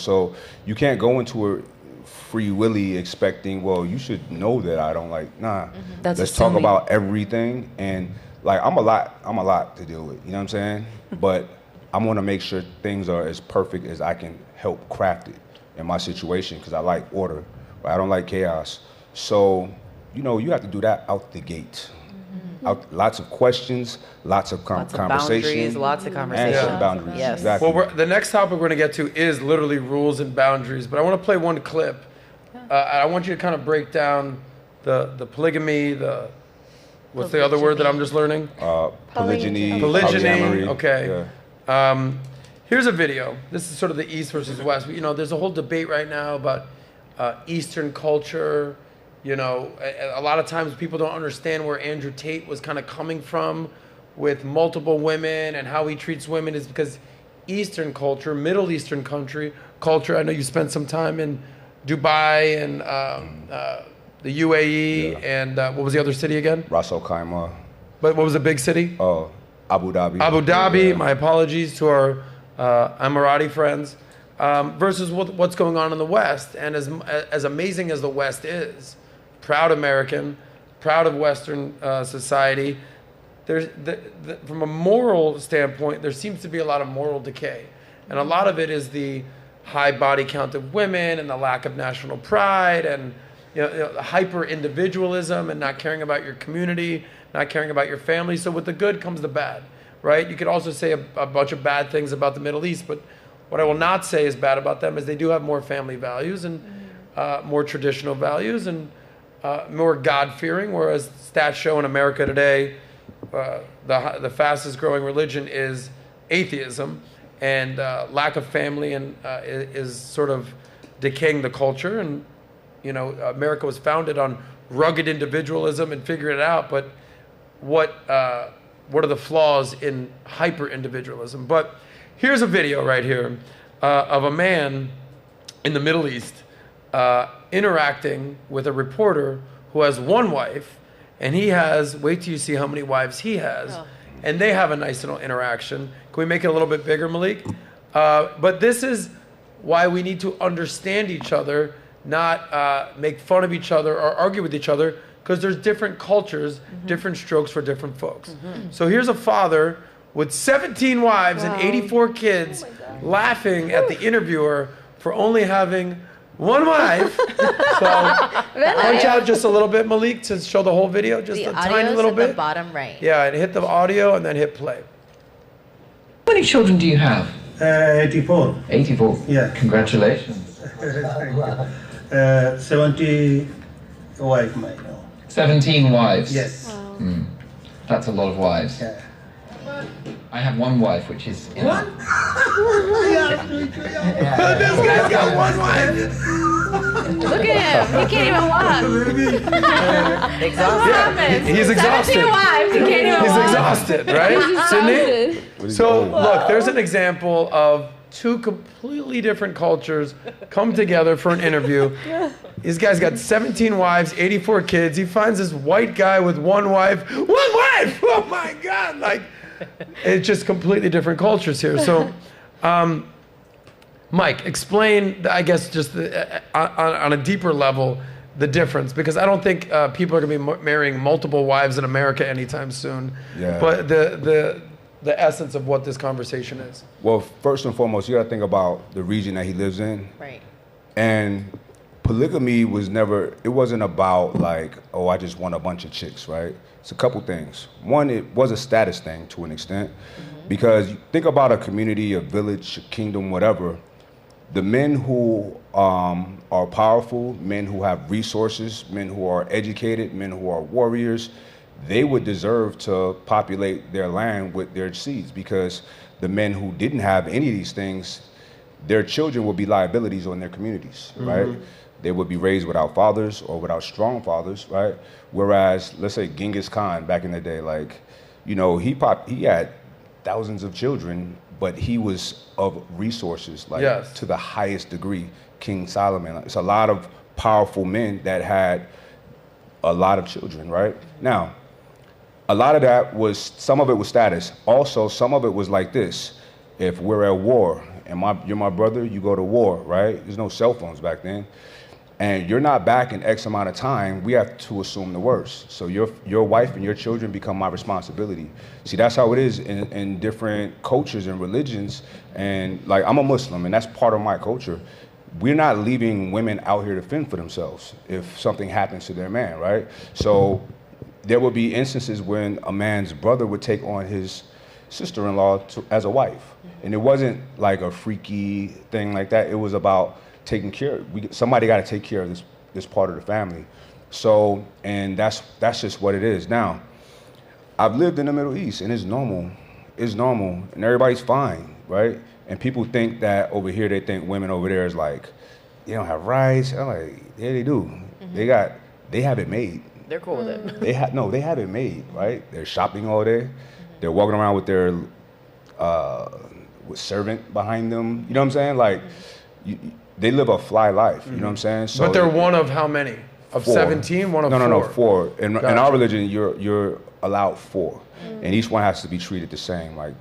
D: So you can't go into it free willy expecting, well, you should know that I don't like, let's talk about everything. And like, I'm a lot to deal with, you know what I'm saying? But I'm gonna make sure things are as perfect as I can help craft it in my situation because I like order, right? I don't like chaos. So, you have to do that out the gate. Lots of questions, lots of conversation.
E: Lots of conversation.
D: And boundaries.
E: Yes.
D: Exactly.
B: Well, the next topic we're going to get to is literally rules and boundaries, but I want to play one clip. I want you to kind of break down the polygamy, what's the other word that I'm just learning?
D: Polygyny.
B: Polygamy. Okay. Yeah. Here's a video. This is sort of the East versus West. There's a whole debate right now about Eastern culture. A lot of times people don't understand where Andrew Tate was kind of coming from with multiple women and how he treats women is because Eastern culture, Middle Eastern culture. I know you spent some time in Dubai and the UAE and what was the other city again?
D: Ras Al Khaimah.
B: But what was the big city?
D: Oh, Abu Dhabi.
B: Abu Dhabi. Yeah. My apologies to our Emirati friends. Versus what's going on in the West. And as amazing as the West is, proud American, proud of Western society, there's from a moral standpoint, there seems to be a lot of moral decay. And a lot of it is the high body count of women and the lack of national pride and hyper individualism and not caring about your community, not caring about your family. So with the good comes the bad, right? You could also say a bunch of bad things about the Middle East, but what I will not say is bad about them is they do have more family values and more traditional values and more God-fearing, whereas stats show in America today, the fastest growing religion is atheism, and lack of family and is sort of decaying the culture. And America was founded on rugged individualism and figuring it out, but what are the flaws in hyper individualism? But here's a video right here of a man in the Middle East interacting with a reporter who has one wife, and he has, wait till you see how many wives he has, and they have a nice little interaction. Can we make it a little bit bigger, Malik? But this is why we need to understand each other, not make fun of each other or argue with each other, because there's different cultures, different strokes for different folks. So here's a father with 17 wives and 84 kids laughing at the interviewer for only having one wife. So punch out just a little bit, Malik, to show the whole video, just a tiny little bit.
C: The bottom right.
B: Yeah, and hit the audio and then hit play.
L: How many children do you have?
N: 84.
L: 84?
N: Yeah.
L: Congratulations.
N: 70 wife, my.
L: 17 wives.
B: Yes.
F: Wow.
L: That's a lot of wives.
B: Yeah.
L: I have one wife, which is
B: What? This guy's got one wife.
C: Look at him. He can't even walk.
J: Exhausted.
B: Yeah, he's exhausted.
C: 17 wives. He can't even
B: He's
C: walk.
B: exhausted, right? Sydney? So look, there's an example of two completely different cultures come together for an interview. This guy's got 17 wives, 84 kids. He finds this white guy with one wife. One wife! Oh my God! Like, it's just completely different cultures here. So, Mike, explain, I guess, just on a deeper level, the difference, because I don't think people are going to be marrying multiple wives in America anytime soon.
D: Yeah.
B: But the essence of what this conversation is.
D: Well, first and foremost, you got to think about the region that he lives in.
C: Right.
D: And polygamy was never, it wasn't about like, oh, I just want a bunch of chicks, right? It's a couple things. One, it was a status thing to an extent, because you think about a community, a village, a kingdom, whatever. The men who are powerful, men who have resources, men who are educated, men who are warriors, they would deserve to populate their land with their seeds, because the men who didn't have any of these things, their children would be liabilities on their communities, right? They would be raised without fathers or without strong fathers, right? Whereas, let's say Genghis Khan back in the day, like, you know, he had thousands of children, but he was of resources, like to the highest degree. King Solomon, it's a lot of powerful men that had a lot of children, right? Now, a lot of that was, some of it was status. Also, some of it was like this. If we're at war, and you're my brother, you go to war, right? There's no cell phones back then. And you're not back in X amount of time, we have to assume the worst. So your wife and your children become my responsibility. See, that's how it is in different cultures and religions. And like, I'm a Muslim, and that's part of my culture. We're not leaving women out here to fend for themselves if something happens to their man, right? So there would be instances when a man's brother would take on his sister-in-law as a wife. And it wasn't like a freaky thing like that. It was about taking care. Somebody got to take care of this part of the family. So, and that's just what it is. Now, I've lived in the Middle East, and it's normal. It's normal, and everybody's fine, right? And people think that over here, they think women over there is like, you don't have rights. I'm like, yeah, they do. They have it made.
J: They're cool with it.
D: They have it made, right? They're shopping all day. They're walking around with their with servant behind them. You know what I'm saying? Like, they live a fly life. You know what I'm saying? So
B: but they're one of how many? Of 17? One of 4?
D: No, 4. In our religion, you're allowed 4, and each one has to be treated the same. Like,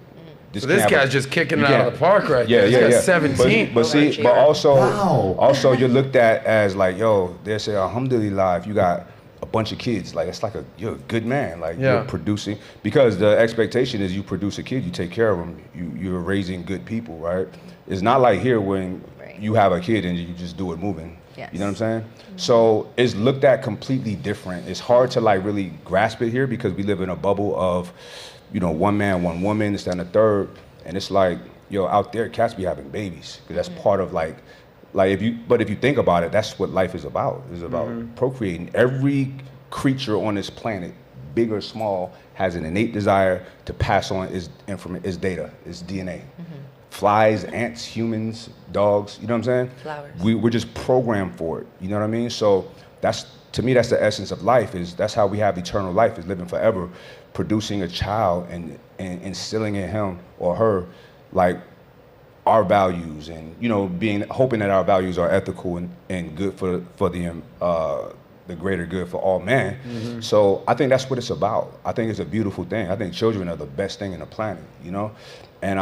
B: so this guy's just kicking it out of the park right there.
D: Yeah.
B: 17.
D: But also you're looked at as like, yo, they say, alhamdulillah, if you got a bunch of kids, like, it's like you're a good man, like you're producing, because the expectation is you produce a kid, you take care of them, you're raising good people, right? It's not like here when you have a kid and you just do it moving.
C: Yes.
D: You know what I'm saying? So it's looked at completely different. It's hard to like really grasp it here because we live in a bubble of, you know, one man, one woman, this, that, and the third. And it's like, yo, out there, cats be having babies. Because that's part of like if you think about it, that's what life is about. It's about procreating. Every creature on this planet, big or small, has an innate desire to pass on its data, its DNA. Flies, ants, humans, dogs, you know what I'm saying?
J: Flowers.
D: We're just programmed for it, you know what I mean? So to me, that's the essence of life, that's how we have eternal life, is living forever, producing a child and instilling in him or her, like, our values, and, you know, hoping that our values are ethical and good for the greater good for all man. So I think that's what it's about. I think it's a beautiful thing. I think children are the best thing in the planet, you know? And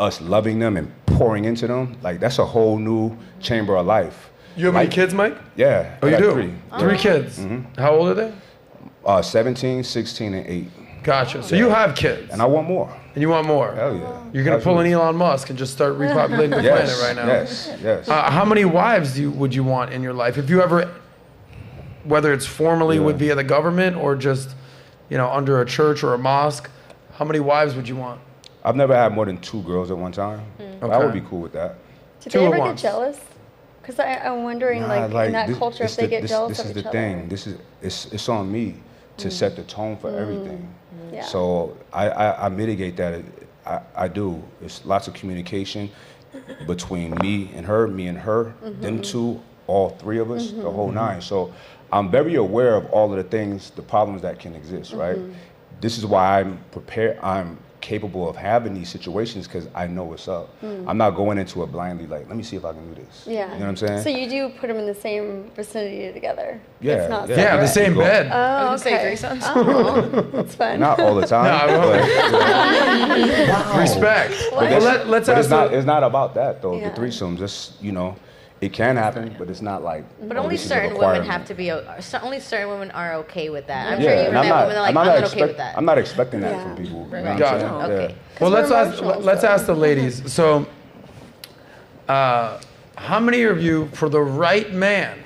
D: us loving them and pouring into them, like, that's a whole new chamber of life.
B: You have any kids, Mike?
D: Yeah.
B: Oh, you do?
D: 3.
B: 3 kids. How old are they?
D: 17, 16, and 8.
B: Gotcha. So you have kids.
D: And I want more.
B: And you want more?
D: Hell yeah.
B: You're going to pull an Elon Musk and just start repopulating the planet right now.
D: Yes.
B: How many wives would you want in your life? If you ever, whether it's formally via the government or just, you know, under a church or a mosque, how many wives would you want?
D: I've never had more than 2 girls at one time. I would be cool with that.
F: Did they ever get jealous? Because I'm wondering, in that culture, if they get jealous of each other. This is the thing. It's on me to set the tone for everything. Yeah. So I mitigate that. I do. It's lots of communication between me and her, them two, all three of us, the whole nine. So I'm very aware of all of the things, the problems that can exist, right? This is why I'm prepared. I'm capable of having these situations because I know what's up. I'm not going into it blindly like, let me see if I can do this. Yeah. You know what I'm saying? So you do put them in the same vicinity together?
B: Yeah.
F: It's not
B: the same bed.
F: Oh, okay. That's fun.
D: Not all the time.
B: Wow. Respect.
D: But let's ask it's not about that though. The threesomes, it's, it can happen, but it's not like.
C: But only certain women have to be. Only certain women are okay with that. I'm sure you've met women that are like, I'm not okay with that.
D: I'm not expecting that from people.
C: Right.
D: You know
B: Got it.
C: Okay.
B: Well, let's ask the ladies. So, how many of you, for the right man,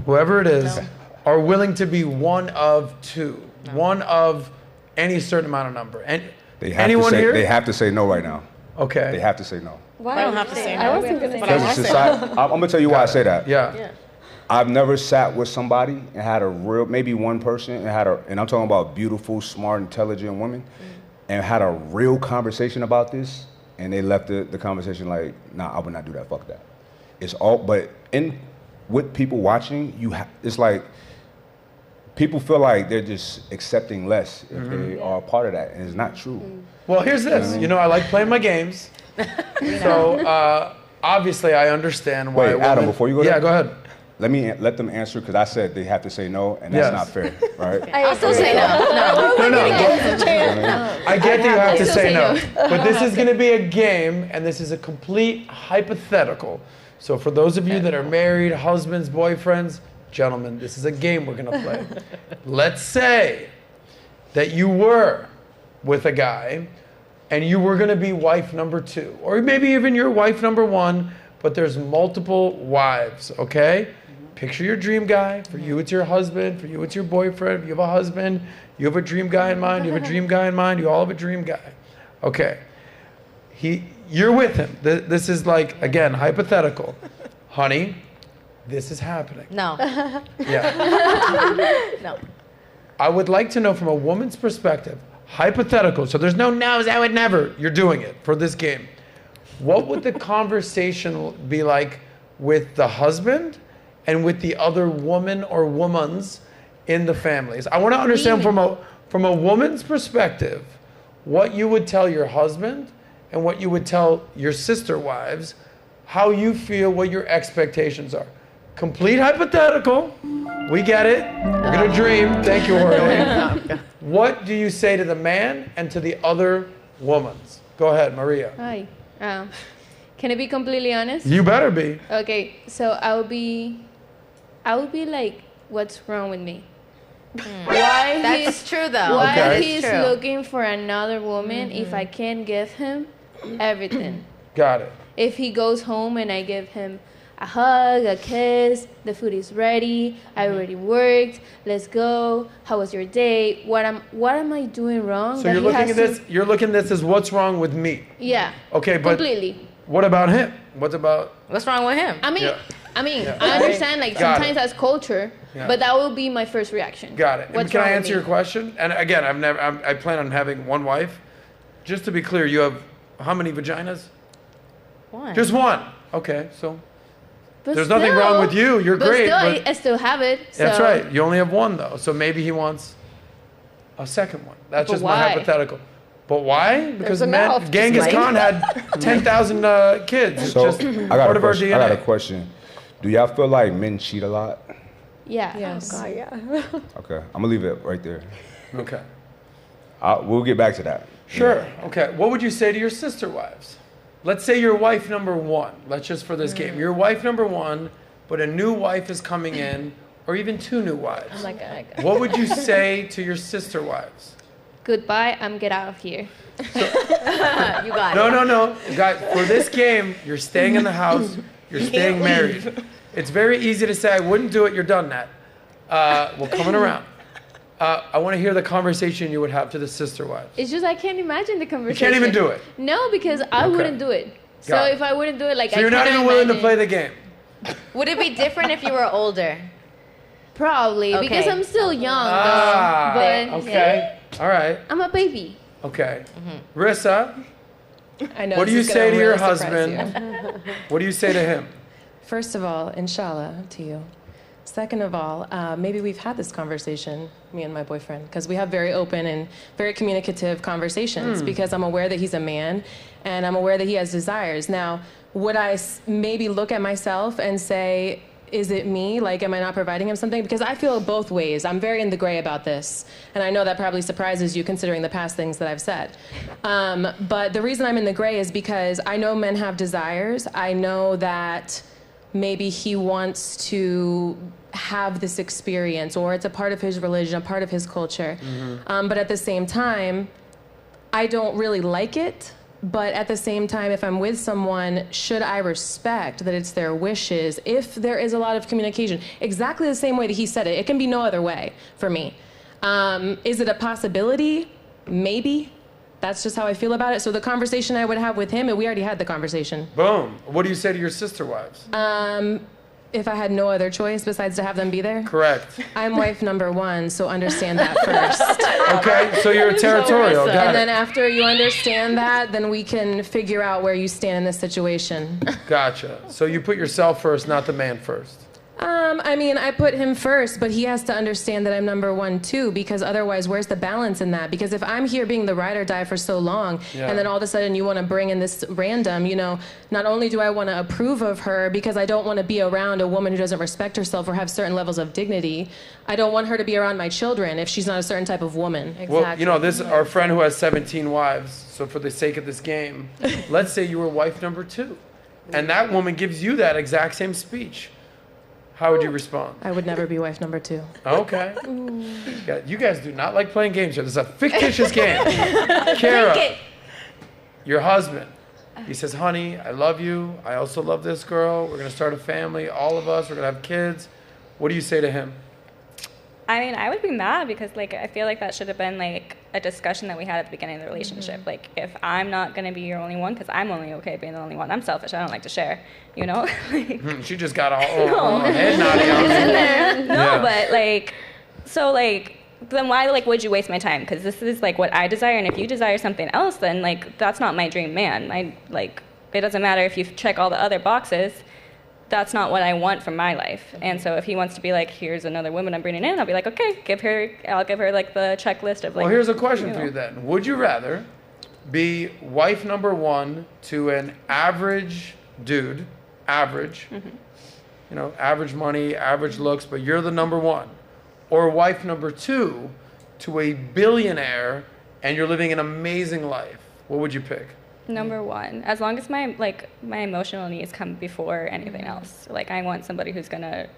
B: whoever it is, are willing to be one of two, one of any certain amount of number? And anyone here?
D: They have to say no right now.
B: Okay.
D: They have to say no.
H: Why? I don't have to say no.
F: I wasn't going to say
D: no. I'm going to tell you why I say that.
B: Yeah.
D: I've never sat with somebody and had maybe one person and I'm talking about beautiful, smart, intelligent women, and had a real conversation about this, and they left the conversation like, nah, I would not do that, fuck that. It's all, but with people watching, it's like, people feel like they're just accepting less if they are a part of that, and it's not true.
B: Well, here's this. I like playing my games. So obviously, I understand why.
D: Wait, Adam, before you go there,
B: go ahead.
D: Let them answer because I said they have to say no, and that's not fair, right?
C: I'll still say no.
B: I get that you have to say no, but this is going to be a game, and this is a complete hypothetical. So for those of you that are married, husbands, boyfriends, gentlemen, this is a game we're going to play. Let's say that you were with a guy and you were going to be wife number 2, or maybe even your wife number 1, but there's multiple wives, okay? Picture your dream guy. For you, it's your husband. For you, it's your boyfriend. If you have a husband, you have a dream guy in mind. You have a dream guy in mind. You all have a dream guy. Okay. You're with him. This is like, again, hypothetical. Honey, this is happening.
C: No.
B: Yeah.
C: No.
B: I would like to know from a woman's perspective, hypothetical, so there's no no's, I would never. You're doing it for this game. What would the conversation be like with the husband and with the other woman or womans in the families? I want to understand from a woman's perspective what you would tell your husband and what you would tell your sister wives, how you feel, what your expectations are. Complete hypothetical. We get it. We're going to dream. Thank you, Jorge. What do you say to the man and to the other womans? Go ahead, Maria.
M: Hi. Can I be completely honest?
B: You better be.
M: Okay, so I would be like, what's wrong with me? Why
C: That's true though.
M: Why he's looking for another woman if I can't give him everything?
B: Got it.
M: If he goes home and I give him a hug, a kiss, the food is ready, I already worked, let's go, how was your day, what am I doing wrong?
B: So you're looking at this as what's wrong with me.
M: Yeah.
B: Okay, but
M: completely.
B: What about him? What's
C: wrong with him?
M: I understand like sometimes that's culture, but that will be my first reaction.
B: Got it. Can I answer your question? And again, I plan on having one wife. Just to be clear, you have how many vaginas?
C: One.
B: Just one. Okay, so
M: but
B: there's nothing wrong with you. You're great.
M: I still have it. So.
B: That's right. You only have one though. So maybe he wants a second one. That's just my hypothetical. But why? Because Genghis Khan had 10,000 kids.
D: So
B: it's just part of our DNA.
D: I got a question. Do y'all feel like men cheat a lot?
M: Yeah.
F: Yes. Oh, God, yeah.
D: Okay. I'm going to leave it right there.
B: Okay.
D: We'll get back to that.
B: Sure. Yeah. Okay. What would you say to your sister wives? Let's say you're wife number 1. Let's just for this game. You're wife number 1, but a new wife is coming in, or even 2 new wives.
M: Oh my God.
B: What would you say to your sister wives?
M: Goodbye, I'm get out of here.
C: You got it.
B: No. Guys, for this game, you're staying in the house, you're staying married. It's very easy to say, I wouldn't do it, you're done that. Well, coming around. I want to hear the conversation you would have to the sister wives.
M: It's just I can't imagine the conversation.
B: You can't even do it?
M: No, because I wouldn't do it. So if I wouldn't do it, like
B: so you're not even willing to play the game?
C: Would it be different if you were older?
M: Probably,
C: Okay.
M: because I'm still young, though. But
B: Okay. All right.
M: I'm a baby.
B: Okay. Rissa,
K: I know
B: what do you
K: this is gonna
B: say to your
K: really surprise
B: husband? What do you say to him?
K: First of all, inshallah to you. Second of all, maybe we've had this conversation, me and my boyfriend, because we have very open and very communicative conversations because I'm aware that he's a man and I'm aware that he has desires. Now, would I maybe look at myself and say, is it me? Like, am I not providing him something? Because I feel both ways. I'm very in the gray about this. And I know that probably surprises you considering the past things that I've said. But the reason I'm in the gray is because I know men have desires. I know that maybe he wants to have this experience, or it's a part of his religion, a part of his culture. But at the same time, I don't really like it. But at the same time, if I'm with someone, should I respect that it's their wishes if there is a lot of communication? Exactly the same way that he said it. It can be no other way for me. Is it a possibility? Maybe. That's just how I feel about it. So the conversation I would have with him, and we already had the conversation.
B: Boom. What do you say to your sister wives?
K: If I had no other choice besides to have them be there?
B: Correct.
K: I'm wife number one, so understand that first.
B: Okay, so you're territorial. Got
K: And
B: it.
K: then after you understand that, then we can figure out where you stand in this situation.
B: Gotcha. So you put yourself first, not the man first.
K: I mean, I put him first, but he has to understand that I'm number one too, because otherwise, where's the balance in that? Because if I'm here being the ride or die for so long, and then all of a sudden you want to bring in this random, you know, not only do I want to approve of her because I don't want to be around a woman who doesn't respect herself or have certain levels of dignity, I don't want her to be around my children if she's not a certain type of woman.
B: Well, you know, this our friend who has 17 wives. So for the sake of this game, let's say you were wife number 2, and that woman gives you that exact same speech. How would you respond?
K: I would never be wife number 2.
B: Okay. You guys do not like playing games here. This is a fictitious game. Kara, your husband, he says, honey, I love you. I also love this girl. We're going to start a family, all of us. We're going to have kids. What do you say to him?
I: I mean, I would be mad because, like, I feel like that should have been, like, a discussion that we had at the beginning of the relationship. Like, if I'm not going to be your only one, because I'm only okay being the only one. I'm selfish. I don't like to share, you know? Like,
B: She just got all head naughty on me.
I: No, but, like, so, like, then why, like, would you waste my time? Because this is, like, what I desire, and if you desire something else, then, like, that's not my dream man. Like, it doesn't matter if you check all the other boxes. That's not what I want from my life. And so if he wants to be like, here's another woman I'm bringing in, I'll be like, okay, I'll give her like the checklist of like.
B: Well, here's a question for you then. Would you rather be wife number 1 to an average dude, average, you know, average money, average looks, but you're the number 1, or wife number 2 to a billionaire and you're living an amazing life? What would you pick?
I: Number 1, as long as my emotional needs come before anything else. Like, I want somebody who's gonna,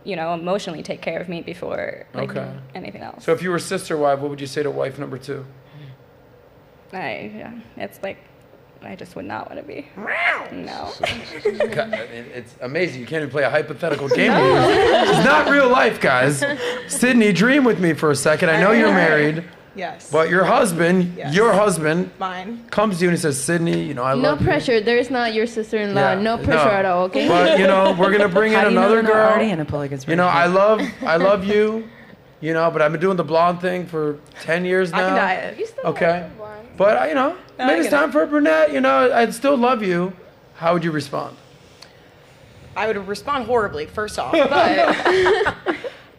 I: you know, emotionally take care of me before like anything else.
B: So if you were sister wife, what would you say to wife number 2?
I: It's like, I just would not want to be. No.
B: God, it's amazing. You can't even play a hypothetical game. It's not real life, guys. Sydney, dream with me for a second. I know you're married.
H: Yes.
B: But your husband, your husband,
H: mine,
B: comes to you and he says, Sydney, you know, I love you.
M: No pressure. There is not your sister-in-law. No pressure at all, okay?
B: But, you know, we're going to bring in another girl.
J: Already in a polygamous
B: you know, I love you, you know, but I've been doing the blonde thing for 10 years now.
H: I can dye it.
M: You still
B: Okay. But, you know, maybe it's time for a brunette. You know, I'd still love you. How would you respond?
H: I would respond horribly, first off. But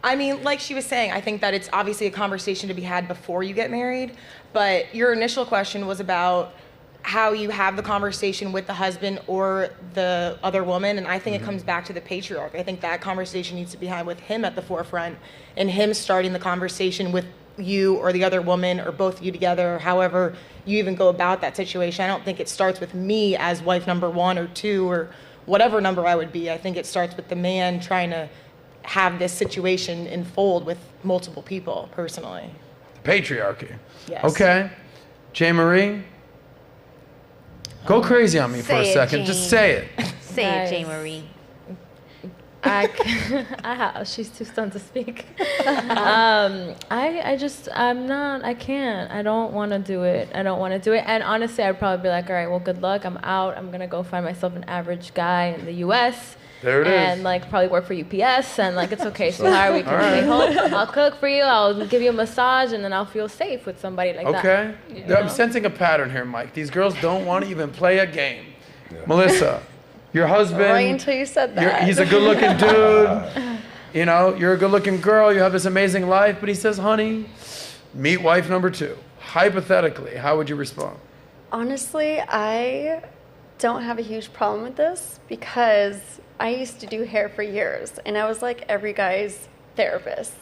H: I mean, like she was saying, I think that it's obviously a conversation to be had before you get married. But your initial question was about how you have the conversation with the husband or the other woman. And I think it comes back to the patriarch. I think that conversation needs to be had with him at the forefront and him starting the conversation with you or the other woman or both of you together, or however you even go about that situation. I don't think it starts with me as wife number 1 or 2 or whatever number I would be. I think it starts with the man trying to have this situation unfold with multiple people, personally.
B: Patriarchy.
H: Yes.
B: Okay. Jay Marie, go crazy on me for a second. Just say it.
C: Say it, Jay Marie.
G: She's too stunned to speak. I can't. I don't want to do it. And honestly, I'd probably be like, all right, well, good luck. I'm out. I'm going to go find myself an average guy in the U.S.
B: There it is.
G: And like probably work for UPS and like it's okay, sweetheart, we can stay home. I'll cook for you, I'll give you a massage, and then I'll feel safe with somebody like that.
B: Okay.
G: You
B: I'm
G: know?
B: sensing a pattern here, Mike. These girls don't want to even play a game. Melissa, your husband.
F: Right until you said that.
B: He's a good-looking dude. You know, you're a good-looking girl. You have this amazing life. But he says, honey, meet wife number 2. Hypothetically, how would you respond?
F: Honestly, I don't have a huge problem with this because I used to do hair for years and I was like every guy's therapist.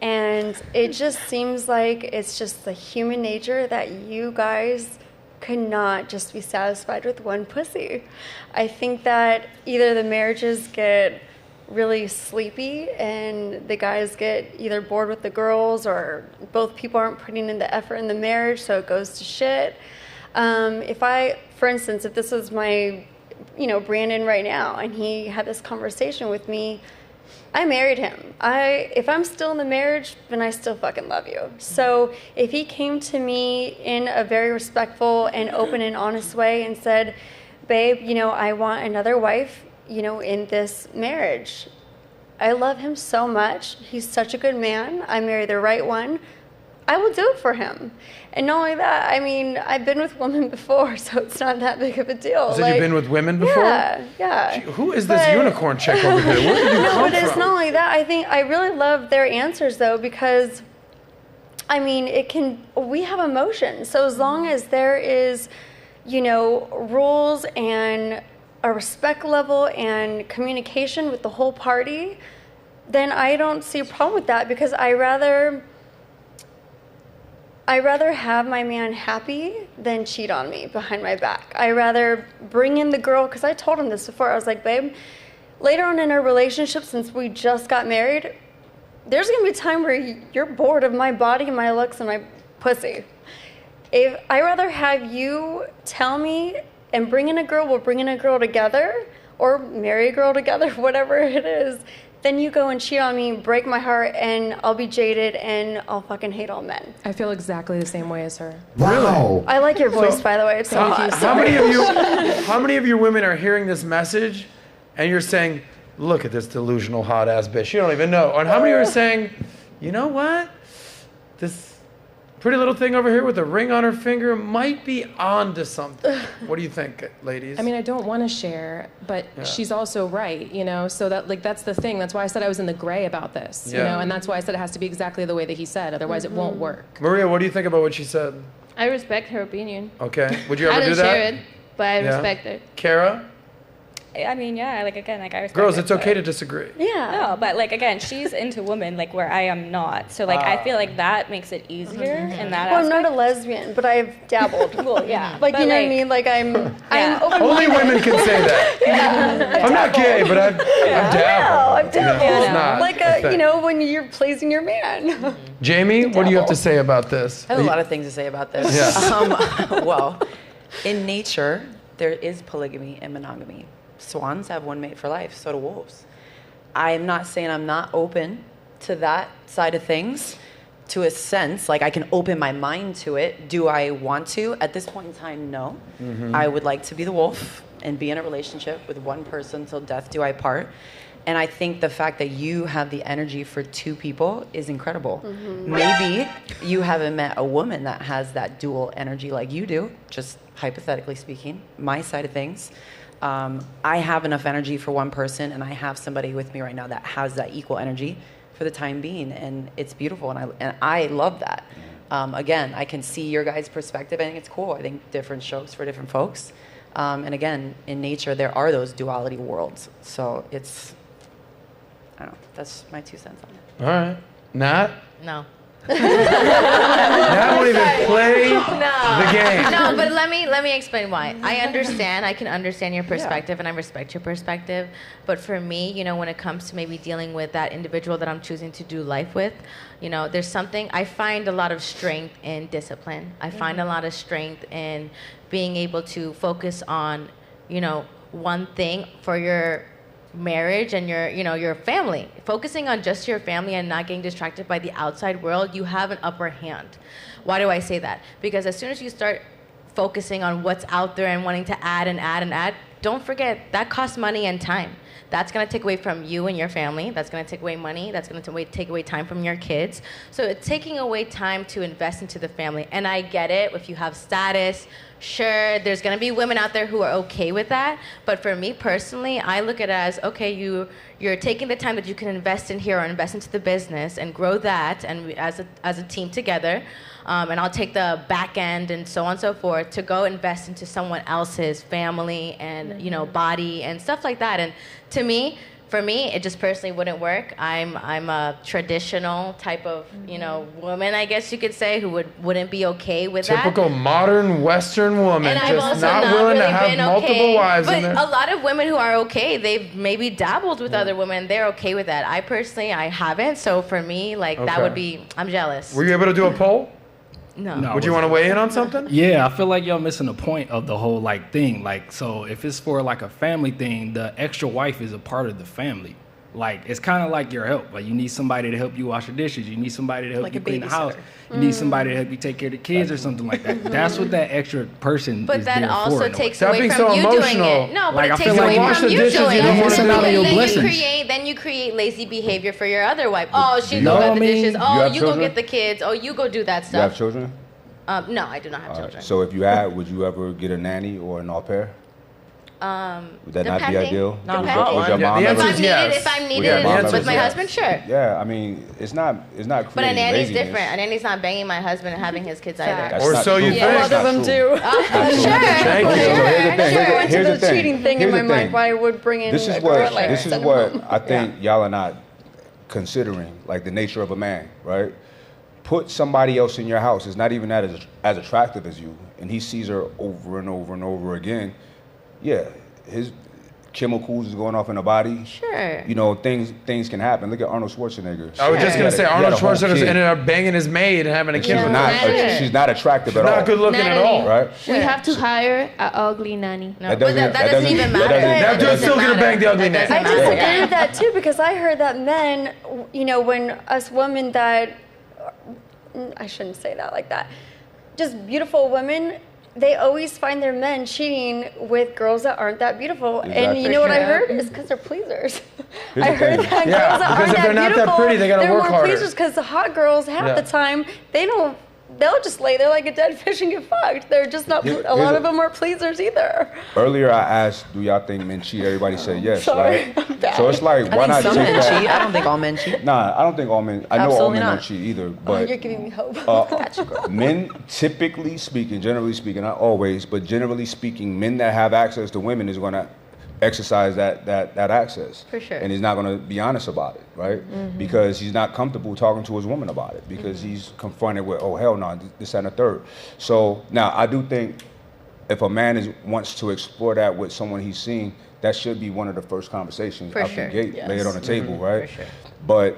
F: And it just seems like it's just the human nature that you guys could not just be satisfied with one pussy. I think that either the marriages get really sleepy and the guys get either bored with the girls or both people aren't putting in the effort in the marriage, so it goes to shit. For instance, if this was my, Brandon right now, and he had this conversation with me, I married him. If I'm still in the marriage, then I still fucking love you. So if he came to me in a very respectful and open and honest way and said, babe, I want another wife, in this marriage. I love him so much. He's such a good man. I married the right one. I will do it for him. And not only that, I've been with women before, so it's not that big of a deal.
B: So you've been with women before?
F: Yeah.
B: Gee, who is this unicorn chick over here? Where did you come
F: but it's
B: from?
F: not only that. I really love their answers, though, because, we have emotions. So as long as there is, rules and a respect level and communication with the whole party, then I don't see a problem with that because I rather have my man happy than cheat on me behind my back. I rather bring in the girl, because I told him this before. I was like, babe, later on in our relationship, since we just got married, there's going to be a time where you're bored of my body, my looks, and my pussy. If I rather have you tell me and bring in a girl, we'll bring in a girl together, or marry a girl together, whatever it is, then you go and cheat on me, break my heart, and I'll be jaded, and I'll fucking hate all men.
K: I feel exactly the same way as her.
B: Really?
F: I like your voice, by the way. It's so hot.
B: How many of you women are hearing this message, and you're saying, look at this delusional hot-ass bitch. You don't even know. And how many are saying, you know what? This pretty little thing over here with a ring on her finger might be on to something. What do you think, ladies?
K: I don't want to share, but she's also right, so that's the thing. That's why I said I was in the gray about this, and that's why I said it has to be exactly the way that he said, otherwise it won't work.
B: Maria, what do you think about what she said?
M: I respect her opinion.
B: Okay. Would you ever do that?
M: I don't share it, but I respect it.
B: Kara?
I: I respect
B: Girls,
I: it,
B: it's okay to disagree.
F: Yeah.
I: No, but again, she's into women where I am not. So I feel like that makes it easier in that
F: Well,
I: aspect.
F: I'm not a lesbian, but I've dabbled.
I: Well, yeah.
F: You know what I mean? I'm open-minded.
B: Only women can say that. I'm not gay, but I've dabbled.
F: I've dabbled.
B: It's not
F: when you're pleasing your man.
B: Jamie, what do you have to say about this?
E: I have a lot of things to say about this.
B: Yeah.
E: Well, in nature, there is polygamy and monogamy. Swans have one mate for life, so do wolves. I am not saying I'm not open to that side of things, to a sense, I can open my mind to it. Do I want to? At this point in time, no. Mm-hmm. I would like to be the wolf and be in a relationship with one person till death do I part. And I think the fact that you have the energy for 2 people is incredible. Mm-hmm. Maybe you haven't met a woman that has that dual energy like you do, just hypothetically speaking, my side of things. I have enough energy for one person, and I have somebody with me right now that has that equal energy for the time being, and it's beautiful, and I love that. Again, I can see your guys' perspective. I think it's cool. I think different strokes for different folks. And again, in nature, there are those duality worlds. So it's, I don't know, that's my 2 cents on it.
B: All right. Nat?
C: No.
B: Now I won't even play the game.
C: No, but let me explain why. I can understand your perspective, and I respect your perspective. But for me, when it comes to maybe dealing with that individual that I'm choosing to do life with, there's something, I find a lot of strength in discipline. I find a lot of strength in being able to focus on, one thing for your marriage and your family. Focusing on just your family and not getting distracted by the outside world, you have an upper hand. Why do I say that? Because as soon as you start focusing on what's out there and wanting to add and add and add, don't forget that costs money and time. That's going to take away from you and your family. That's going to take away money. That's going to take away time from your kids. So it's taking away time to invest into the family. And I get it. If you have status, sure, there's going to be women out there who are okay with that. But for me personally, I look at it as, okay, you're taking the time that you can invest in here or invest into the business and grow that and as a team together. And I'll take the back end and so on and so forth to go invest into someone else's family and, you know, body and stuff like that. And to me, for me, it just personally wouldn't work. I'm a traditional type of, you know, woman, I guess you could say, who wouldn't be okay with that.
B: Typical modern Western woman,
C: and
B: just not willing
C: really
B: to have multiple wives
C: but
B: in there.
C: a lot of women who are okay, they've maybe dabbled with other women. They're okay with that. I personally, I haven't. So for me, like that would be, I'm jealous.
B: Were you able to do a poll?
C: No.
B: Would you want to weigh in on something?
N: Yeah, I feel like y'all missing the point of the whole like thing. Like, so if it's for like a family thing, the extra wife is a part of the family. Like, it's kind of like your help. Like, you need somebody to help you wash the dishes. You need somebody to help you clean the house. You need somebody to help you take care of the kids or something like that. That's what that extra person
C: but
N: is
C: that
N: there
C: also
N: for.
C: takes away from you doing it. No, but
N: like,
C: it takes away from you doing it.
N: You're missing out on your blessings.
C: Then you create lazy behavior for your other wife. Oh, she go get the dishes. Oh, you go get the kids. Oh, you go do that stuff.
D: You have children?
C: No, I do not have children.
D: So if you had, would you ever get a nanny or an au pair? Would that not be ideal?
C: No,
D: was your mom
C: if I'm needed with my husband, sure.
D: Yeah, I mean, it's not creating
C: But a nanny's
D: laziness.
C: different. A nanny's not banging my husband and having his kids either.
B: Or so you think.
F: A lot of them do.
D: Here's the thing.
F: cheating thing in my mind. Why I would bring in
D: This is
F: a girl like
D: what I think y'all are not considering, like the nature of a man, right? Put somebody else in your house is not even that as attractive as you, and he sees her over and over and over again. Yeah, his chemicals is going off in the body.
C: Sure.
D: You know, things can happen. Look at Arnold Schwarzenegger.
B: I was just gonna say Arnold Schwarzenegger ended up banging his maid and having a kid.
D: She's not attractive at all.
B: Not good looking at all,
D: right?
M: We have to hire an ugly nanny.
C: No, that doesn't even matter.
B: That dude's still gonna bang the ugly nanny.
F: I disagree with that too, because I heard that men, you know, when us women that, I shouldn't say that like that, just beautiful women, they always find their men cheating with girls that aren't that beautiful.
D: Exactly.
F: And you know what I heard? It's because they're pleasers. I heard that girls that aren't that beautiful,
B: that pretty, they gotta work
F: more
B: harder.
F: pleasers, because the hot girls, half the time, they'll just lay there like a dead fish and get fucked. They're just not, a lot of them aren't pleasers either.
D: Earlier I asked, do y'all think men cheat? Everybody said yes,
F: Sorry.
D: right? So it's like, why not
J: some
D: take
J: men
D: that?
J: cheat. I don't think all men cheat.
D: Nah, I don't think all men. I know all
J: Absolutely
D: men
J: not.
D: don't cheat either.
F: Oh,
D: But
F: you're giving me hope.
D: men, typically speaking, generally speaking, not always, but generally speaking, men that have access to women is going to exercise that access.
C: For sure.
D: And he's not going to be honest about it, right? Because he's not comfortable talking to his woman about it, because he's confronted with, oh, hell no, this and a third. So now I do think if a man wants to explore that with someone he's seen, that should be one of the first conversations out the gate, lay it on the table, right?
C: For sure.
D: But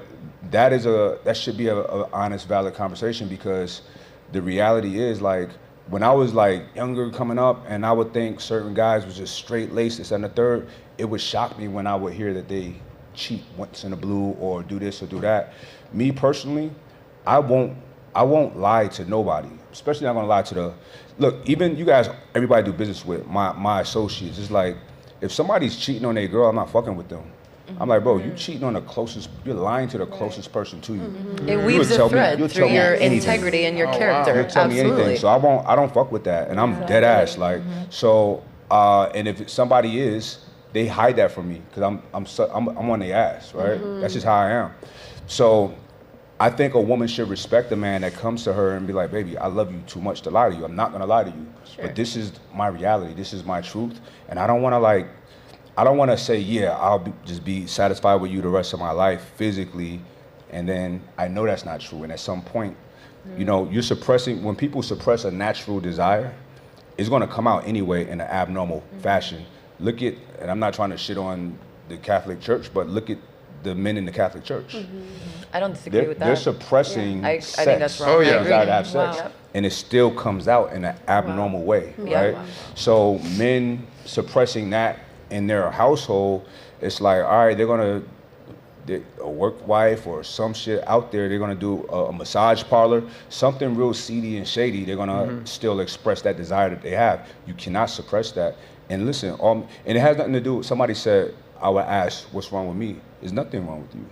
D: that should be a honest, valid conversation, because the reality is, like, when I was like younger coming up and I would think certain guys was just straight laced, this and the third, it would shock me when I would hear that they cheat once in a blue or do this or do that. Me personally, I won't lie to nobody, especially not gonna lie to look, even you guys, everybody I do business with, my associates, it's like, if somebody's cheating on their girl, I'm not fucking with them. I'm like, bro, you cheating on you're lying to the closest person to you.
J: It weaves a thread through your integrity and your character.
D: You'll tell me anything. So I don't fuck with that, and I'm dead ass. Like, so, and if somebody is, they hide that from me, because I'm on their ass, right? That's just how I am. So I think a woman should respect a man that comes to her and be like, baby, I love you too much to lie to you. I'm not gonna lie to you, but this is my reality. This is my truth, and I don't want to say, yeah, I'll just be satisfied with you the rest of my life physically, and then I know that's not true. And at some point, you know, when people suppress a natural desire, it's going to come out anyway in an abnormal fashion. Look at, and I'm not trying to shit on the Catholic Church, but look at the men in the Catholic Church.
J: I don't disagree with that.
D: They're suppressing
J: sex.
D: I
J: think that's wrong.
B: Oh, yeah.
D: Desire to have sex. And it still comes out in an abnormal way, right? So men suppressing that in their household, it's like, all right, a work wife or some shit out there, they're gonna do a massage parlor, something real seedy and shady, they're gonna still express that desire that they have. You cannot suppress that. And listen, and it has nothing to do with, somebody said, I would ask, what's wrong with me? There's nothing wrong with you.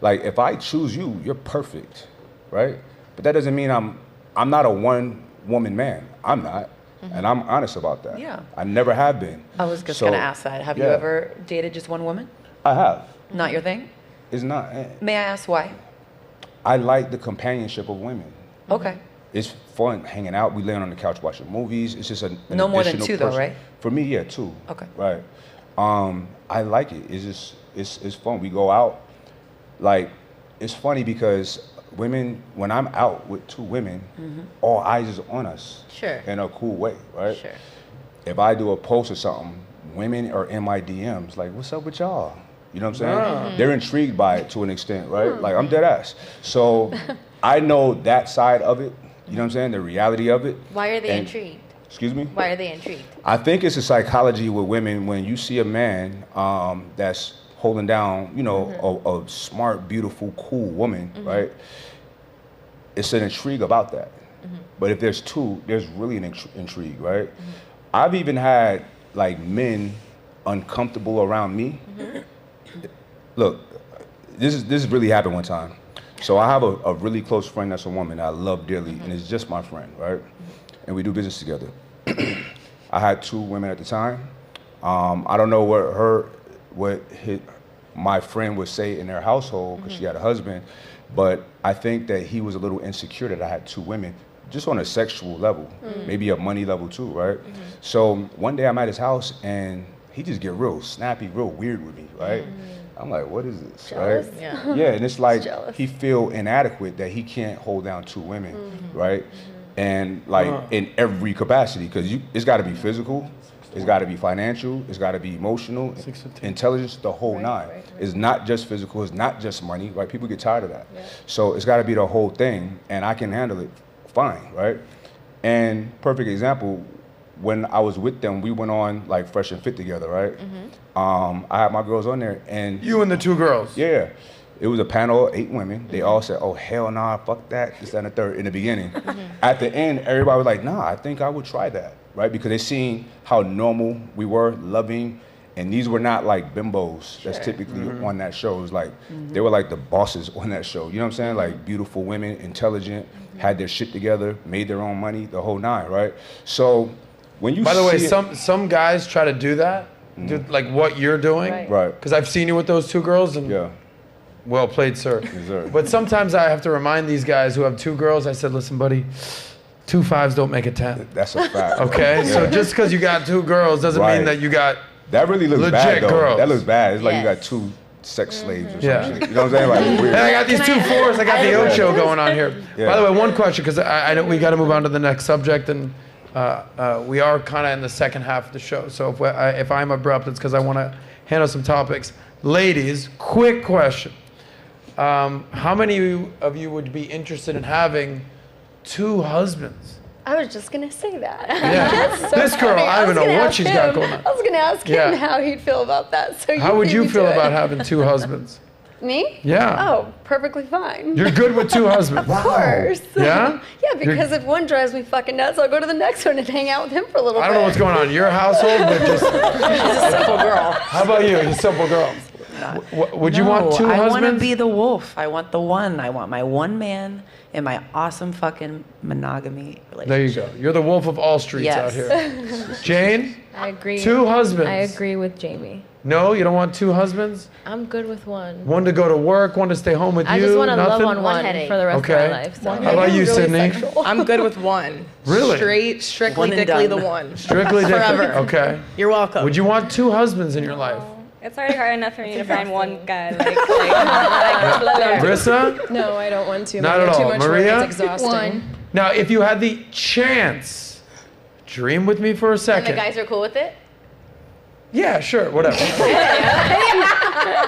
D: Like, if I choose you, you're perfect, right? But that doesn't mean I'm not a one-woman man. I'm not. And I'm honest about that.
E: Yeah.
D: I never have been.
E: I was just going to ask that. Have you ever dated just one woman?
D: I have.
E: Not your thing?
D: It's not.
E: May I ask why?
D: I like the companionship of women.
E: Okay.
D: It's fun hanging out. We laying on the couch watching movies. It's just an
E: no more than two,
D: person.
E: though, right?
D: For me, yeah, 2.
E: Okay.
D: Right. I like it. It's just it's fun. We go out. Like, it's funny because women, when I'm out with 2 women, all eyes is on us.
C: Sure.
D: In a cool way, right?
C: Sure.
D: If I do a post or something, women are in my DMs like, what's up with y'all? You know what I'm saying? They're intrigued by it to an extent, right? Like, I'm dead ass. So I know that side of it, you know what I'm saying? The reality of it.
C: Why are they intrigued?
D: Excuse me?
C: Why are they intrigued?
D: I think it's a psychology with women when you see a man that's holding down, you know, a smart, beautiful, cool woman, right? It's an intrigue about that. But if there's 2, there's really an intrigue, right? I've even had, like, men uncomfortable around me. Look, this really happened one time. So I have a really close friend that's a woman I love dearly, and it's just my friend, right? And we do business together. I had 2 women at the time. I don't know what my friend would say in their household because she had a husband, but I think that he was a little insecure that I had 2 women, just on a sexual level, maybe a money level too, right? So one day I'm at his house and he just get real snappy, real weird with me, right? I'm like, what is this,
F: Jealous?
D: right?
F: Yeah.
D: And it's like he feel inadequate that he can't hold down 2 women, right? And like in every capacity, because it's got to be physical, it's got to be financial, it's got to be emotional, intelligence, the whole 9. It's not just physical, it's not just money, right? People get tired of that. So it's got to be the whole thing, and I can handle it fine, right? And perfect example, when I was with them, we went on like Fresh and Fit together, right? I had my girls on there, and
B: you and the 2 girls.
D: Yeah, it was a panel of 8 women. They all said, "Oh hell nah, fuck that," this, that, and the third in the beginning. At the end, everybody was like, "Nah, I think I would try that," right? Because they seen how normal we were, loving, and these were not like bimbos that's typically on that show. It was like they were like the bosses on that show. You know what I'm saying? Like beautiful women, intelligent, had their shit together, made their own money, the whole 9, right? So when you
B: by the way, some guys try to do that, do like what you're doing,
D: right?
B: Because I've seen you with those 2 girls, and well played, sir.
D: Yes, sir.
B: But sometimes I have to remind these guys who have 2 girls. I said, listen, buddy, 2 5s don't make a 10.
D: That's a fact.
B: Okay, so just because you got 2 girls doesn't mean that you got
D: that really looks
B: legit
D: bad though.
B: girls.
D: That looks bad. It's like you got 2 sex slaves or
B: Yeah.
D: something. You know what I'm saying? Like weird.
B: And I got these 2 4s. I got the Ocho going on here. By the way, one question, because I know we got to move on to the next subject, and we are kind of in the second half of the show. So if I'm abrupt, it's because I want to handle some topics. Ladies, quick question. How many of you would be interested in having 2 husbands?
F: I was just going to say that.
B: Yeah.
F: That's so
B: This girl,
F: funny.
B: I don't even know what she's got
F: him.
B: going on.
F: I was going to ask him
B: Yeah.
F: how he'd feel about that. So
B: How would
F: beat
B: you
F: me
B: feel
F: to
B: about
F: it.
B: having 2 husbands?
F: Me?
B: Yeah.
F: Oh, perfectly fine.
B: You're good with 2 husbands?
F: Of course.
B: Yeah?
F: Yeah, because if one drives me fucking nuts, I'll go to the next one and hang out with him for a little bit.
B: I don't know what's going on in your household, but just...
E: She's a simple girl.
B: How about you? You're a simple girl. Would you want 2 husbands?
E: I want to be the wolf. I want the one. I want my one man in my awesome fucking monogamy relationship.
B: There you go. You're the wolf of all streets out here. Jane?
G: I agree.
B: 2 husbands.
G: I agree with Jamie.
B: No, you don't want 2 husbands?
G: I'm good with one.
B: One to go to work, one to stay home with you?
G: I just want to love on one
C: headache.
G: for the rest of my life. So.
B: How about you, Sydney?
H: I'm good with one.
B: Really?
H: Strictly
E: One and
H: dickly
E: done.
H: the one.
B: Strictly dickly.
H: Forever.
B: Okay.
H: You're welcome.
B: Would you want 2 husbands in your life?
I: It's already hard enough for me to find one guy like
B: Marissa?
K: No, I don't want to.
B: Not at
K: Too
B: all.
K: much
B: Maria?
K: work, it's exhausting.
F: One.
B: Now, if you had the chance, dream with me for a
C: And
B: second.
C: the guys are cool with it?
B: Yeah, sure, whatever.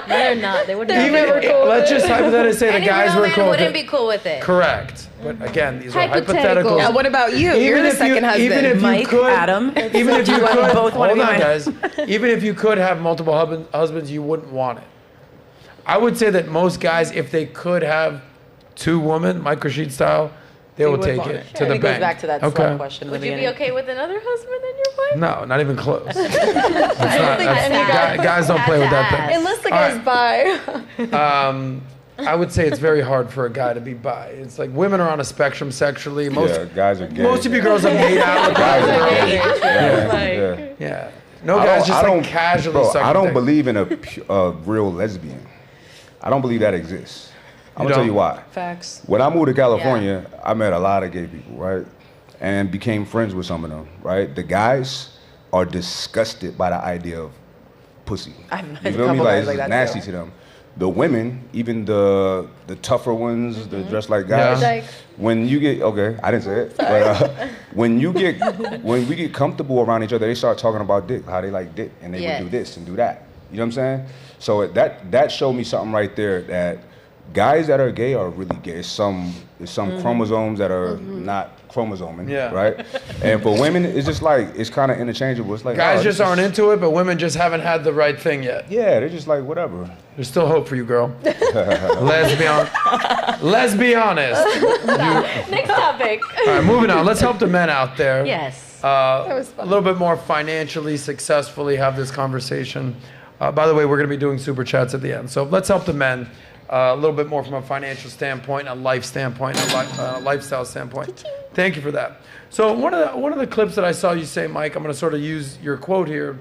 G: They're not. They wouldn't.
B: Let's just hypothetically say the
C: Any
B: guys
C: real
B: were
C: man
B: cool with
C: wouldn't
B: it.
C: be cool with it.
B: Correct. But again, these are
G: Hypothetical.
B: hypotheticals.
H: Yeah, what about you?
B: Even
H: You're the
B: if
H: second husband.
B: Even if
E: Mike,
B: you could,
E: Adam.
B: even if you
E: Do I
B: could,
E: both wanna
B: hold
E: be
B: on,
E: my-
B: guys. Even if you could have multiple husbands, you wouldn't want it. I would say that most guys, if they could have 2 women, Mike Rashid style, they will take it to the
E: it
B: bank.
E: goes back to that slut question.
C: Would you be okay with another husband than your wife?
B: No, not even close. Guys don't play with that thing.
F: Unless the guy's bi.
B: I would say it's very hard for a guy to be bi. It's like women are on a spectrum sexually.
D: Guys are gay.
B: Most of you girls have made out with guys. Yeah. No guys just like casually sucking
D: I don't
B: dick.
D: believe in a real lesbian. I don't believe that exists. I'm gonna tell you why.
K: Facts.
D: When I moved to California, I met a lot of gay people, right? And became friends with some of them, right? The guys are disgusted by the idea of pussy. You feel me? Like, it's nasty to them. The women, even the tougher ones, the dressed like guys, when you get, I didn't say it, but when we get comfortable around each other, they start talking about dick, how they like dick, and they would do this and do that. You know what I'm saying? So that showed me something right there, that guys that are gay are really gay. There's some chromosomes that are not chromosoming, right? And for women, it's just like, it's kind of interchangeable. It's like
B: guys just aren't into it, but women just haven't had the right thing yet.
D: Yeah, they're just like, whatever.
B: There's still hope for you, girl. Let's be honest.
C: Next topic.
B: All right, moving on. Let's help the men out there.
C: Yes.
B: That was fun. A little bit more financially, successfully have this conversation. By the way, we're going to be doing super chats at the end. So let's help the men. A little bit more from a financial standpoint, a life standpoint, a lifestyle standpoint. Thank you for that. So one of the clips that I saw you say, Mike, I'm going to sort of use your quote here,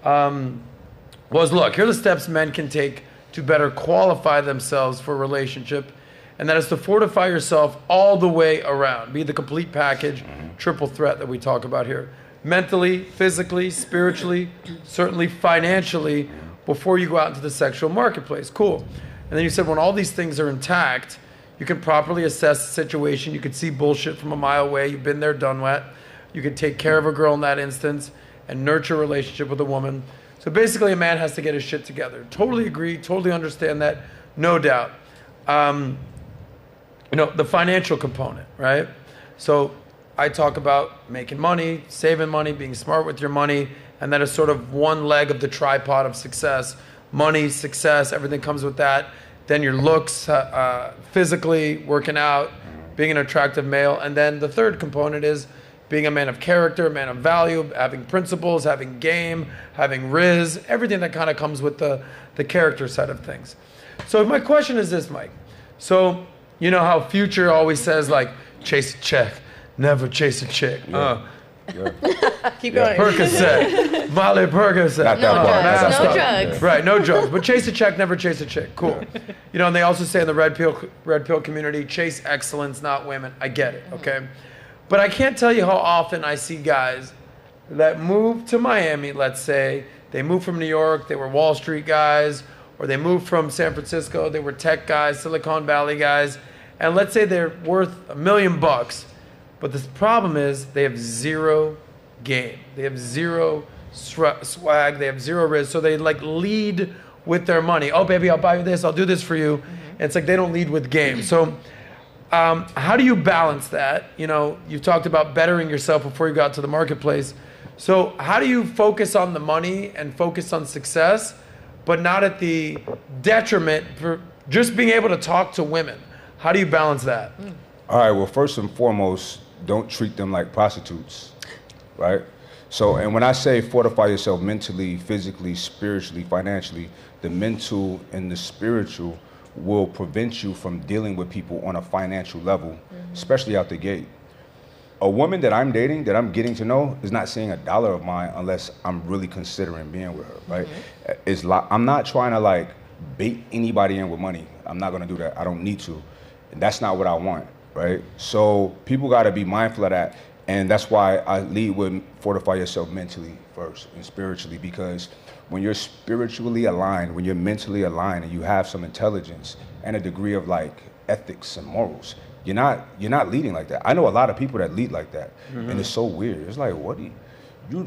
B: was, look, here are the steps men can take to better qualify themselves for a relationship, and that is to fortify yourself all the way around. Be the complete package, triple threat that we talk about here. Mentally, physically, spiritually, certainly financially, before you go out into the sexual marketplace. Cool. And then you said when all these things are intact, you can properly assess the situation. You can see bullshit from a mile away. You've been there, done that. You can take care of a girl in that instance and nurture a relationship with a woman. So basically a man has to get his shit together. Totally agree, totally understand that, no doubt. The financial component, right? So I talk about making money, saving money, being smart with your money, and that is sort of one leg of the tripod of success. Money, success, everything comes with that. Then your looks, physically, working out, being an attractive male. And then the third component is being a man of character, a man of value, having principles, having game, having riz, everything that kind of comes with the character side of things. So my question is this, Mike. So you know how Future always says, like, chase a check, never chase a chick.
E: Keep going.
B: Percocet, Molly Percocet.
C: No drugs.
B: Right, no drugs. But chase a check, never chase a chick. Cool. And they also say in the red pill community, chase excellence, not women. I get it, okay? But I can't tell you how often I see guys that move to Miami, let's say. They moved from New York, they were Wall Street guys, or they moved from San Francisco, they were tech guys, Silicon Valley guys, and let's say they're worth $1 million. But the problem is they have zero game. They have zero swag. They have zero risk. So they like lead with their money. Oh, baby, I'll buy you this. I'll do this for you. And it's like they don't lead with game. So how do you balance that? You talked about bettering yourself before you got to the marketplace. So how do you focus on the money and focus on success, but not at the detriment for just being able to talk to women? How do you balance that?
D: All right, well, first and foremost, don't treat them like prostitutes, right? So, and when I say fortify yourself mentally, physically, spiritually, financially, the mental and the spiritual will prevent you from dealing with people on a financial level, especially out the gate. A woman that I'm dating, that I'm getting to know, is not seeing $1 of mine unless I'm really considering being with her, right? It's like, I'm not trying to like bait anybody in with money. I'm not gonna do that. I don't need to. And that's not what I want. Right? So people got to be mindful of that. And that's why I lead with fortify yourself mentally first and spiritually, because when you're spiritually aligned, when you're mentally aligned and you have some intelligence and a degree of like ethics and morals, you're not leading like that. I know a lot of people that lead like that. And it's so weird. It's like, what do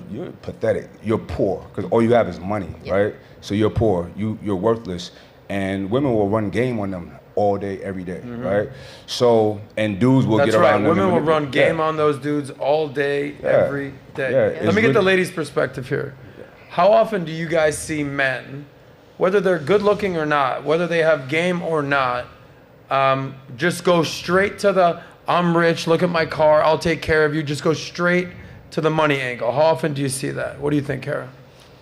D: you're pathetic. You're poor because all you have is money, right? So you're poor, you're worthless. And women will run game on them all day, every day, right? So, and dudes will get around them.
B: Women will run game on those dudes all day, every day. Let me get the ladies' perspective here. How often do you guys see men, whether they're good looking or not, whether they have game or not, just go straight to the, I'm rich, look at my car, I'll take care of you, just go straight to the money angle. How often do you see that? What do you think, Kara?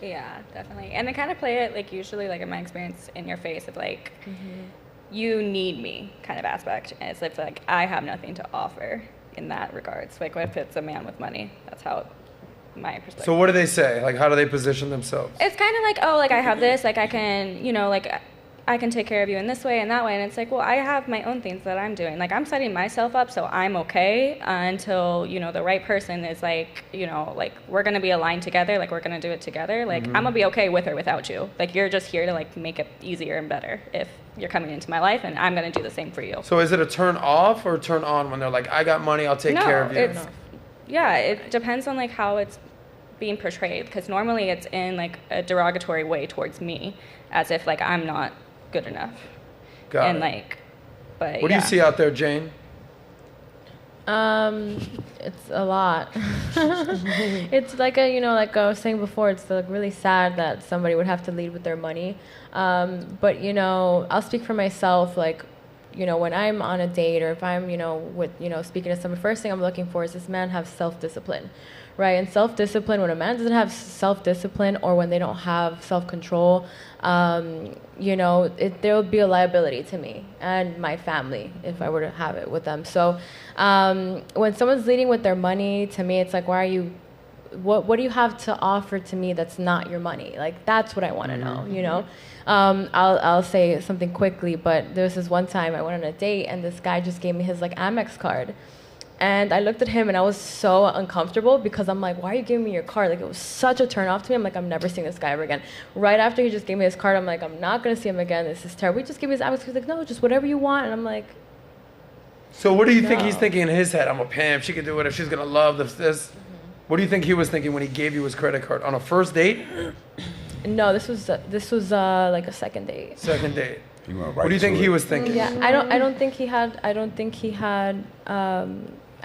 I: Yeah, definitely. And they kind of play it, like, usually, like, in my experience, in your face of, like, you need me kind of aspect. And it's like, I have nothing to offer in that regards. Like, if it's a man with money, that's how my perspective.
B: So what do they say? Like, how do they position themselves?
I: It's kind of like, oh, like, I have this, like, I can, you know, like, I can take care of you in this way and that way. And it's like, well, I have my own things that I'm doing. Like, I'm setting myself up so I'm okay until, you know, the right person is like, you know, like, we're going to be aligned together. Like, we're going to do it together. Like, I'm going to be okay with or without you. Like, you're just here to, like, make it easier and better if you're coming into my life, and I'm going to do the same for you.
B: So is it a turn off or a turn on when they're like, I got money, I'll take care of you?
I: Yeah, it depends on, like, how it's being portrayed. Because normally it's in, like, a derogatory way towards me, as if, like, I'm not good enough.
B: Got it.
I: Like, but
B: what do you see out there, Jane?
G: It's a lot. It's like you know, like I was saying before, it's like really sad that somebody would have to lead with their money. But you know, I'll speak for myself. Like, you know, when I'm on a date or if I'm, you know, with, you know, speaking to someone, first thing I'm looking for is this man have self-discipline, right? And self-discipline, when a man doesn't have self-discipline or when they don't have self-control, you know, there would be a liability to me and my family if I were to have it with them. So when someone's leading with their money, to me, it's like, why are you, what do you have to offer to me that's not your money? Like, that's what I want to know, you know? I'll say something quickly, but there was this one time I went on a date and this guy just gave me his like Amex card. And I looked at him and I was so uncomfortable because I'm like, why are you giving me your card? Like, it was such a turn off to me. I'm like, I'm never seeing this guy ever again. Right after he just gave me his card, I'm like, I'm not going to see him again. This is terrible. He just gave me his Amex. He's like, no, just whatever you want. And I'm like,
B: so what do you think he's thinking in his head? I'm a pimp. She can do it if she's going to love this. What do you think he was thinking when he gave you his credit card? On a first date?
G: No, this was like a second date.
B: Second date. What do you think he was thinking?
G: Yeah, I don't think he had,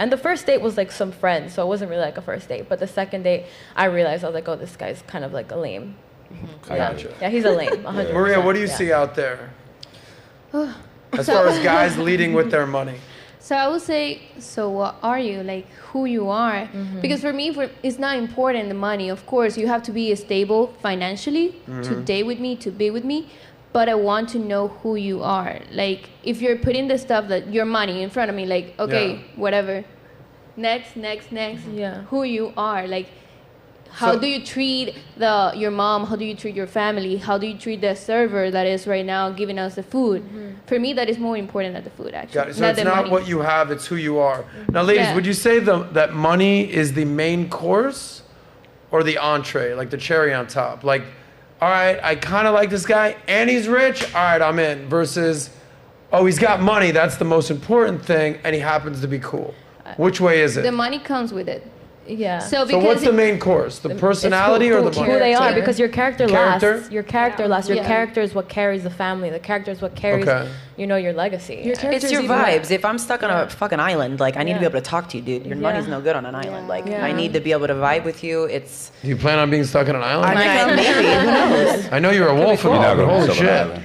G: and the first date was like some friends, so it wasn't really like a first date. But the second date, I realized, I was like, oh, this guy's kind of like a lame.
B: Gotcha.
G: Yeah, he's a lame, 100%.
B: Maria, what do you see out there? As far as guys leading with their money.
M: So I would say, so what are you? Like, who you are? Because for me, it's not important the money. Of course, you have to be stable financially to date with me, to be with me. But I want to know who you are. Like, if you're putting the stuff that your money in front of me, like, okay, whatever. Next. Yeah. Who you are. Like, how do you treat your mom? How do you treat your family? How do you treat the server that is right now giving us the food? For me, that is more important than the food, actually.
B: Got it. So it's not what you have, it's who you are. Now, ladies, would you say that money is the main course or the entree, like the cherry on top? Like, all right, I kind of like this guy, and he's rich. All right, I'm in. Versus, oh, he's got money. That's the most important thing, and he happens to be cool. Which way is it?
M: The money comes with it.
G: Yeah.
M: So
B: what's the main course? The personality or the money?
G: Who they are, because your character lasts. Your character lasts. Your
M: Yeah.
G: character is what carries the family. The character is what carries, you know, your legacy.
E: It's your vibes. If I'm stuck on a fucking island, like, I need to be able to talk to you, dude. Your money's no good on an island. Like, I need to be able to vibe with you. It's.
B: Do you plan on being stuck on an island?
E: I mean, maybe. Who knows?
B: I know you're a wolf.
D: You're not gonna
B: Holy
D: be stuck on an
B: shit.
D: island.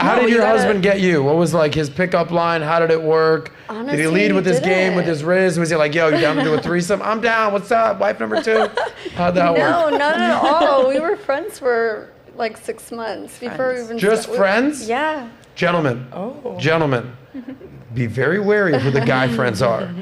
B: How did your husband get you? What was like his pickup line? How did it work?
F: Honestly,
B: did he lead with his
F: he
B: game,
F: didn't.
B: with his riz? Was he like, yo, you down to do a threesome? I'm down. What's up? Wife number 2? How'd that work?
F: No, not at all. We were friends for like 6 months before we even
B: Just friends?
F: Yeah.
B: Gentlemen, be very wary of who the guy friends are,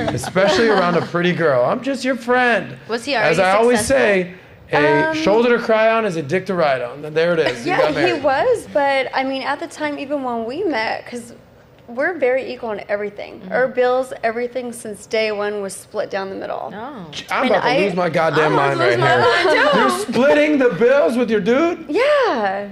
B: especially around a pretty girl. I'm just your friend.
C: Was he already
B: As I always
C: successful?
B: say, a shoulder to cry on is a dick to ride on. And there it is. You got
F: Yeah, he
B: married.
F: was, but I mean, at the time, even when we met, because we're very equal in everything. Our bills, everything since day one was split down the middle.
B: I'm about to lose my goddamn mind right here. You're splitting the bills with your dude?
F: Yeah.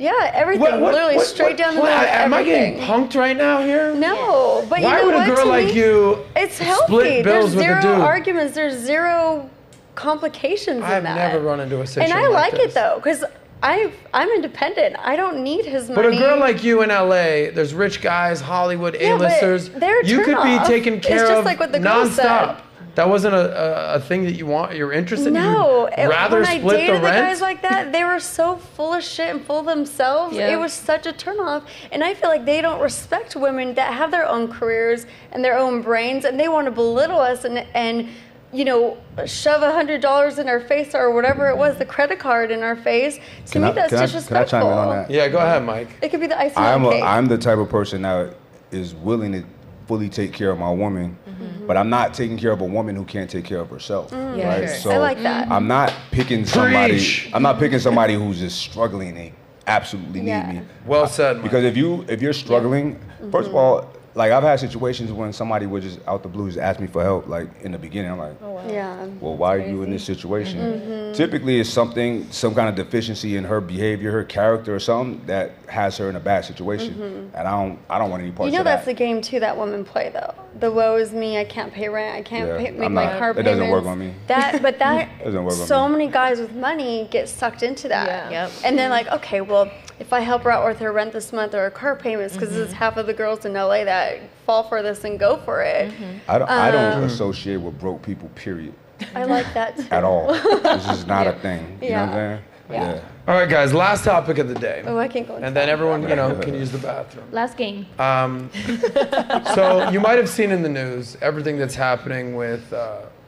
F: Yeah, everything. Literally straight down the middle.
B: Am I getting punked right now here?
F: No, but
B: Why
F: you know
B: would
F: what,
B: a girl
F: to
B: like
F: me,
B: you
F: it's healthy.
B: split bills
F: There's
B: with a
F: zero
B: dude?
F: arguments. There's zero complications in
B: I've
F: that.
B: never run into a situation
F: And I like
B: this.
F: it though, because I'm independent. I don't need his money.
B: But a girl like you in LA, there's rich guys, Hollywood, A-listers.
F: They're
B: You could be
F: turn-off.
B: taken care
F: It's just
B: of
F: like what the girl
B: nonstop.
F: said.
B: That wasn't a thing that you're interested in?
F: No.
B: You'd rather
F: when I
B: split
F: dated
B: the rent?
F: guys like that, they were so full of shit and full of themselves.
M: Yeah.
F: It was such a turnoff. And I feel like they don't respect women that have their own careers and their own brains, and they want to belittle us and you know, shove $100 in our face or whatever it was, the credit card in our face. To me, that's disrespectful.
D: Can I chime in on that?
B: Yeah, go ahead, Mike.
F: It could be the icing on the cake.
D: I'm the type of person that is willing to fully take care of my woman, but I'm not taking care of a woman who can't take care of herself. Right? So
F: I like that.
D: I'm not picking somebody. I'm not picking somebody who's just struggling and absolutely need me.
B: Well said, Mike.
D: Because if you're struggling, first of all, like I've had situations when somebody would just out the blue just ask me for help. Like in the beginning, I'm like, well, why are you in this situation? Typically, it's some kind of deficiency in her behavior, her character, or something that has her in a bad situation. And I don't want any parts of that.
F: You know that's the game too that women play though. The woe is me. I can't pay rent. I can't make my car payments.
D: It doesn't work on me.
F: That
D: doesn't work on
F: so
D: me.
F: many guys with money get sucked into that.
C: Yep.
F: And then like, okay, well, if I help her out with her rent this month or her car payments, because this is half of the girls in LA that fall for this and go for it.
D: I don't associate with broke people, period.
F: I like that too.
D: At all. This is not a thing. You know what I'm saying?
F: Yeah.
B: All right, guys, last topic of the day.
F: Oh, I can go.
B: And then everyone, can use the bathroom.
M: Last game.
B: So you might have seen in the news everything that's happening with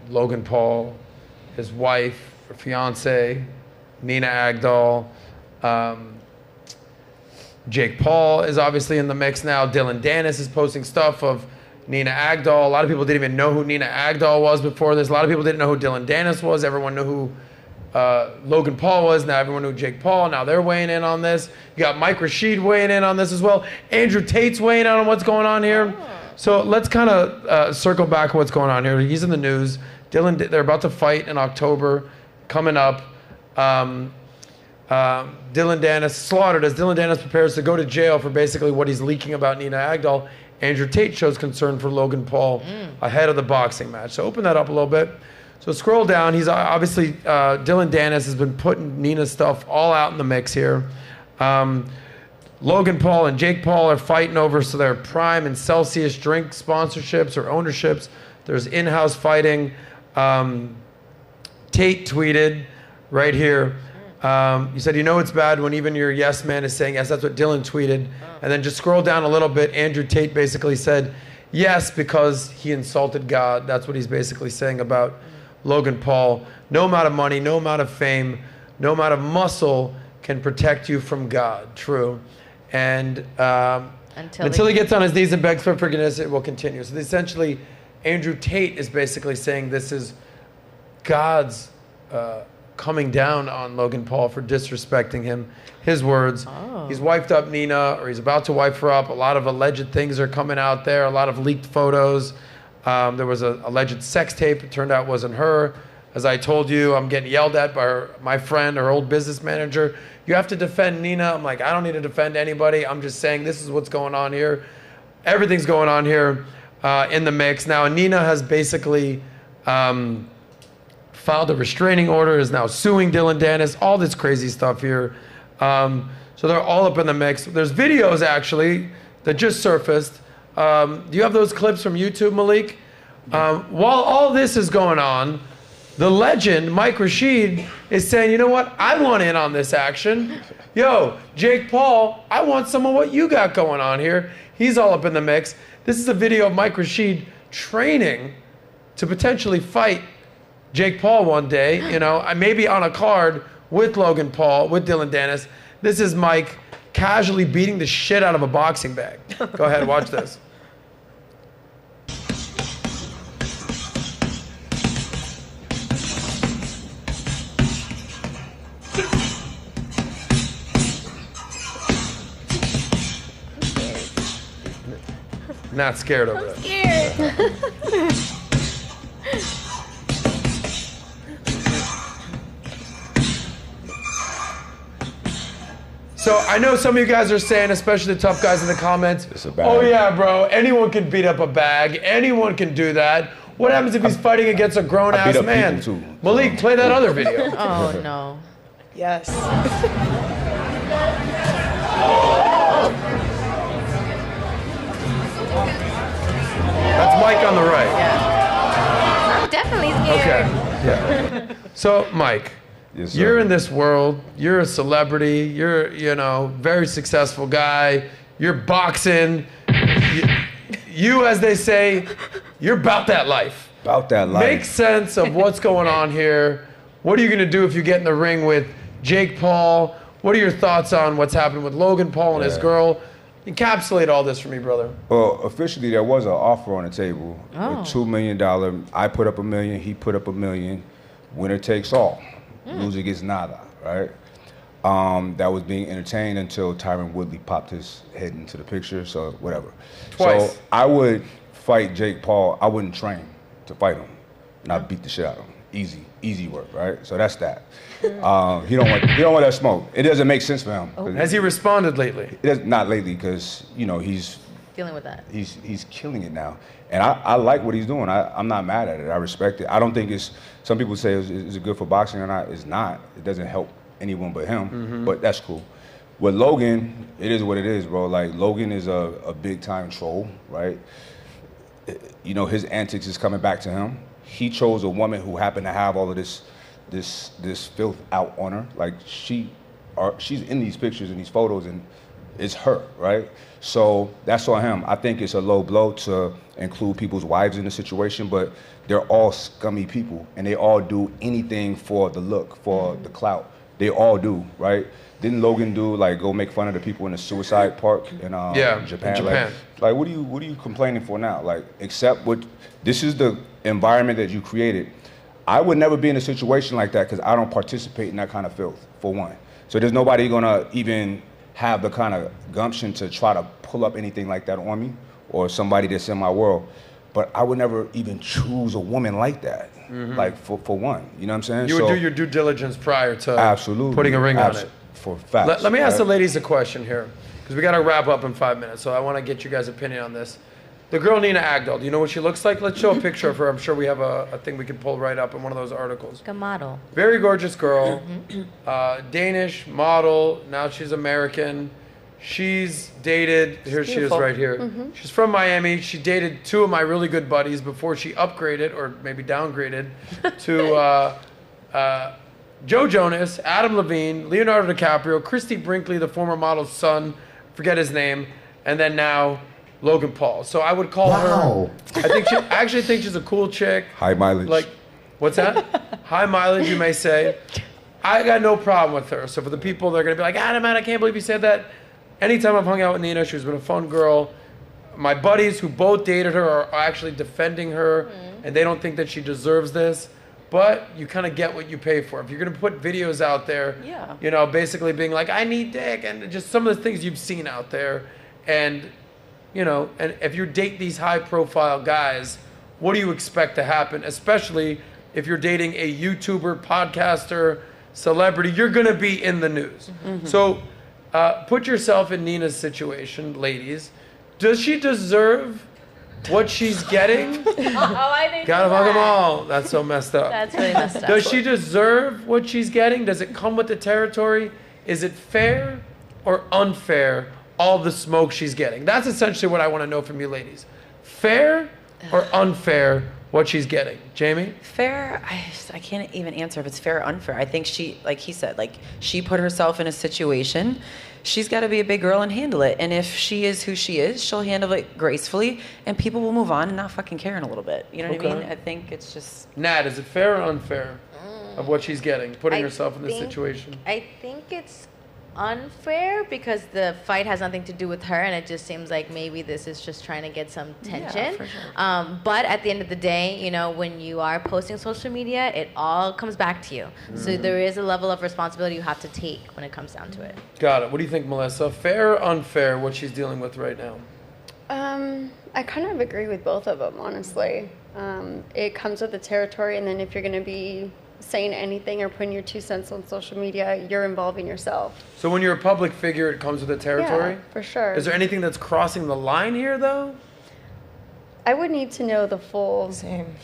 B: Logan Paul, his wife, her fiance, Nina Agdal. Jake Paul is obviously in the mix now. Dylan Dennis is posting stuff of Nina Agdal. A lot of people didn't even know who Nina Agdal was before this. A lot of people didn't know who Dylan Dennis was. Everyone knew who Logan Paul was. Now everyone knew Jake Paul. Now they're weighing in on this. You got Mike Rashid weighing in on this as well. Andrew Tate's weighing in on what's going on here. So let's kind of circle back what's going on here. He's in the news. They're about to fight in October, coming up. Dylan Dennis slaughtered as Dylan Dennis prepares to go to jail for basically what he's leaking about Nina Agdal. Andrew Tate shows concern for Logan Paul ahead of the boxing match. So open that up a little bit. So scroll down. He's obviously, Dylan Dennis has been putting Nina's stuff all out in the mix here. Logan Paul and Jake Paul are fighting over their Prime and Celsius drink sponsorships or ownerships. There's in-house fighting. Tate tweeted right here. You said, it's bad when even your yes man is saying yes. That's what Dylan tweeted. And then just scroll down a little bit. Andrew Tate basically said yes because he insulted God. That's what he's basically saying about Logan Paul. No amount of money, no amount of fame, no amount of muscle can protect you from God. True. And until he gets on his knees and begs for forgiveness, it will continue. So essentially, Andrew Tate is basically saying this is God's coming down on Logan Paul for disrespecting him. His words. He's wifed up Nina, or he's about to wife her up. A lot of alleged things are coming out there, a lot of leaked photos. There was an alleged sex tape. It turned out it wasn't her. As I told you, I'm getting yelled at by my friend, her old business manager. You have to defend Nina. I'm like, I don't need to defend anybody. I'm just saying this is what's going on here. Everything's going on here in the mix. Now, Nina has basically filed a restraining order, is now suing Dylan Dennis, all this crazy stuff here. So they're all up in the mix. There's videos, actually, that just surfaced. Do you have those clips from YouTube, Malik? While all this is going on, the legend, Mike Rashid, is saying, you know what? I want in on this action. Yo, Jake Paul, I want some of what you got going on here. He's all up in the mix. This is a video of Mike Rashid training to potentially fight Jake Paul one day, maybe on a card with Logan Paul, with Dylan Dennis. This is Mike casually beating the shit out of a boxing bag. Go ahead, watch this. Not scared over it.
M: Scared.
B: So I know some of you guys are saying, especially the tough guys in the comments, oh yeah, bro, anyone can beat up a bag. Anyone can do that. What happens if he's fighting against a grown-ass man?
D: Too.
B: Malik, play that other video.
C: Oh, no.
H: Yes.
B: That's Mike on the right.
C: Yeah. I'm
B: Okay. Yeah. So, Mike,
D: Yes, sir.
B: you're in this world. You're a celebrity. You're, very successful guy. You're boxing. You, as they say, you're about that life.
D: About that life.
B: Make sense of what's going on here. What are you going to do if you get in the ring with Jake Paul? What are your thoughts on what's happened with Logan Paul and his girl? Encapsulate all this for me, brother.
D: Well, officially, there was an offer on the table with $2 million. I put up $1 million. He put up $1 million. Winner takes all. Loser gets nada, right? That was being entertained until Tyron Woodley popped his head into the picture, so whatever.
B: Twice.
D: So I would fight Jake Paul. I wouldn't train to fight him, not beat the shit out of him. Easy work, right? So that's that. He don't want that smoke. It doesn't make sense for him.
B: Has he responded lately?
D: Not lately, because he's
C: dealing with that.
D: He's killing it now, and I like what he's doing. I'm not mad at it. I respect it. I don't think it's. Some people say is it good for boxing or not? It's not. It doesn't help anyone but him. But that's cool. With Logan, it is what it is, bro. Like Logan is a big time troll, right? His antics is coming back to him. He chose a woman who happened to have all of this filth out on her. Like she's in these pictures and these photos, and it's her, right? So that's on him. I think it's a low blow to include people's wives in the situation, but they're all scummy people, and they all do anything for the look, for the clout. They all do, right? Didn't Logan go make fun of the people in the suicide park in Japan?
B: In Japan.
D: Like what are you complaining for now? Like, accept what this is the environment that you created. I would never be in a situation like that because I don't participate in that kind of filth, for one. So there's nobody gonna even have the kind of gumption to try to pull up anything like that on me or somebody that's in my world. But I would never even choose a woman like that, like for one. You know what I'm saying?
B: You would do your due diligence prior to
D: absolutely
B: putting a ring on it.
D: For facts.
B: Let me ask the ladies a question here, because we got to wrap up in 5 minutes. So I want to get you guys' opinion on this. The girl Nina Agdal, do you know what she looks like? Let's show a picture of her. I'm sure we have a thing we can pull right up in one of those articles.
C: Like a model.
B: Very gorgeous girl, Danish model. Now she's American. She's dated. Here she is right here. She's from Miami. She dated two of my really good buddies before she upgraded or maybe downgraded to Joe Jonas, Adam Levine, Leonardo DiCaprio, Christy Brinkley, the former model's son, forget his name, and then now Logan Paul. So I would call her. I actually think she's a cool chick.
D: High mileage.
B: Like, what's that? High mileage, you may say. I got no problem with her. So for the people that are gonna be like, Adam, I can't believe you said that. Anytime I've hung out with Nina, she's been a fun girl. My buddies who both dated her are actually defending her, and they don't think that she deserves this. But you kind of get what you pay for. If you're gonna put videos out there, basically being like, I need dick, and just some of the things you've seen out there, and and if you date these high-profile guys, what do you expect to happen? Especially if you're dating a YouTuber, podcaster, celebrity, you're gonna be in the news. So put yourself in Nina's situation, ladies. Does she deserve what she's getting?
C: I think
B: Gotta fuck them all. That's so messed up.
C: That's really messed up.
B: Does she deserve what she's getting? Does it come with the territory? Is it fair or unfair, all the smoke she's getting? That's essentially what I want to know from you ladies. Fair or unfair, what she's getting? Jamie?
E: Fair, I can't even answer if it's fair or unfair. I think she, like he said, she put herself in a situation. She's got to be a big girl and handle it. And if she is who she is, she'll handle it gracefully, and people will move on and not fucking care in a little bit. You know what I mean? I think it's just...
B: Nat, is it fair or unfair of what she's getting, putting herself in this situation?
C: I think it's unfair because the fight has nothing to do with her, and it just seems like maybe this is just trying to get some tension.
E: Yeah, for sure.
C: But at the end of the day, when you are posting social media, it all comes back to you. So there is a level of responsibility you have to take when it comes down to it.
B: Got it. What do you think, Melissa? Fair or unfair, what she's dealing with right now?
F: I kind of agree with both of them, honestly. It comes with the territory, and then if you're going to be saying anything or putting your 2 cents on social media, you're involving yourself.
B: So when you're a public figure, it comes with the territory?
F: Yeah, for sure.
B: Is there anything that's crossing the line here, though?
F: I would need to know the full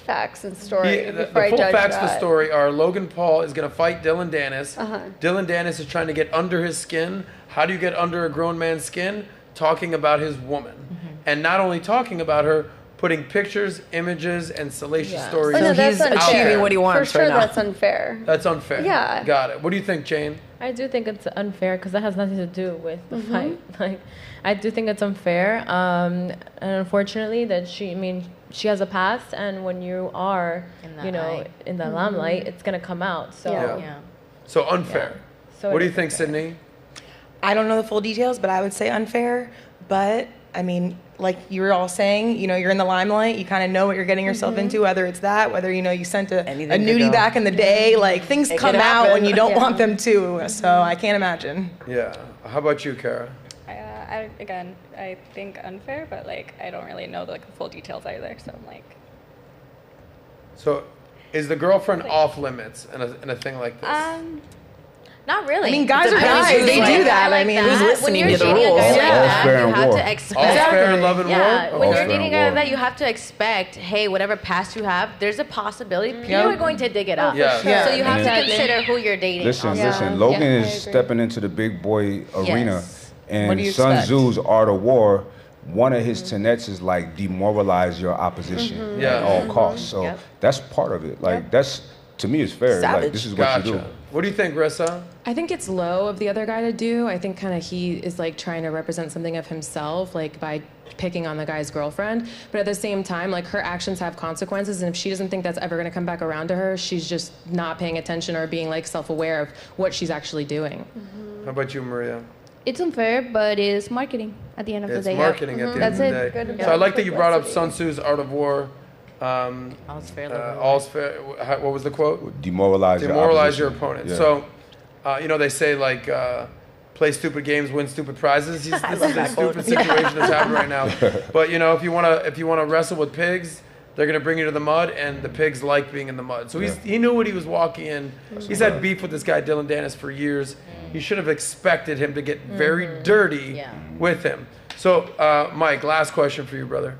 F: facts and story before I
B: judge that. The full facts of the story are Logan Paul is going to fight Dylan Dennis. Dylan Dennis is trying to get under his skin. How do you get under a grown man's skin? Talking about his woman. And not only talking about her, putting pictures, images, and salacious
F: Yeah.
B: stories.
F: Oh, no, that's
B: out
F: unfair.
B: there.
E: what he wants
F: For sure,
E: right now.
F: that's unfair.
B: That's unfair.
F: Yeah.
B: Got it. What do you think, Jane?
G: I do think it's unfair because that has nothing to do with the fight. Like, I do think it's unfair, and unfortunately, that she has a past, and when you are, in the limelight, it's gonna come out. So,
B: So unfair.
G: So
B: what do
G: it
B: you
G: is
B: think,
G: unfair.
B: Sydney?
H: I don't know the full details, but I would say unfair. But I mean, like you were all saying, you're in the limelight. You kind of know what you're getting yourself into, whether it's that, whether you sent a nudie back in the day. Like things come out when you don't want them to. So I can't imagine.
B: Yeah. How about you, Kara?
I: I think unfair, but like I don't really know the full details either. So I'm like,
B: So, is the girlfriend off limits in a thing like this?
C: Not really.
H: I mean, guys are
C: Depends
H: guys.
C: who's
H: They
C: dating
H: do
C: a guy
H: that. I
C: like
H: mean,
C: that,
H: who's
C: when
H: listening
C: you're
H: to the
C: dating a
H: rules?
C: guy like that,
D: fair
C: you
D: in
C: have
D: war.
C: to expect.
B: All fair in love and
C: Yeah,
B: war?
C: when
B: Okay.
C: you're dating a guy
D: war.
C: like that, you have to expect, hey, whatever past you have, there's a possibility people are going to dig it up.
B: Yeah.
F: Yeah.
C: So you have
D: And
C: to
D: then-
C: consider who you're dating.
D: Listen,
C: also.
D: listen. Logan
F: Yeah, I
D: is
F: agree.
D: stepping into the big boy arena,
C: Yes.
H: What do
D: and
H: you
D: Sun
H: expect?
D: Tzu's Art of War. One of his tenets is like demoralize your opposition
B: Yeah.
D: at all costs. So
C: Yep.
D: that's part of it. Like that's to me is fair. Like
E: Savage.
D: this is what you do.
B: Gotcha. What do you think, Rissa?
K: I think it's low of the other guy to do. I think kind of he is like trying to represent something of himself, like by picking on the guy's girlfriend. But at the same time, like her actions have consequences, and if she doesn't think that's ever going to come back around to her, she's just not paying attention or being like self-aware of what she's actually doing.
B: How about you, Maria?
M: It's unfair, but it's marketing at the end of
B: It's
M: the day.
B: marketing at the
M: That's
B: end of
M: it.
B: the day.
F: Good
B: So I like that you brought up
F: publicity.
B: Sun Tzu's Art of War.
C: All's fair, love and war.
B: All's fair. What was the quote?
D: Demoralize
B: Demoralize your
D: your opposition.
B: opponent.
D: Yeah.
B: So, they say like, play stupid games, win stupid prizes. This is a stupid situation that's happening right now. But if you wanna wrestle with pigs, they're gonna bring you to the mud, and the pigs like being in the mud. So he knew what he was walking in. He's had beef with this guy Dylan Dennis for years. He should have expected him to get very dirty with him. So, Mike, last question for you, brother.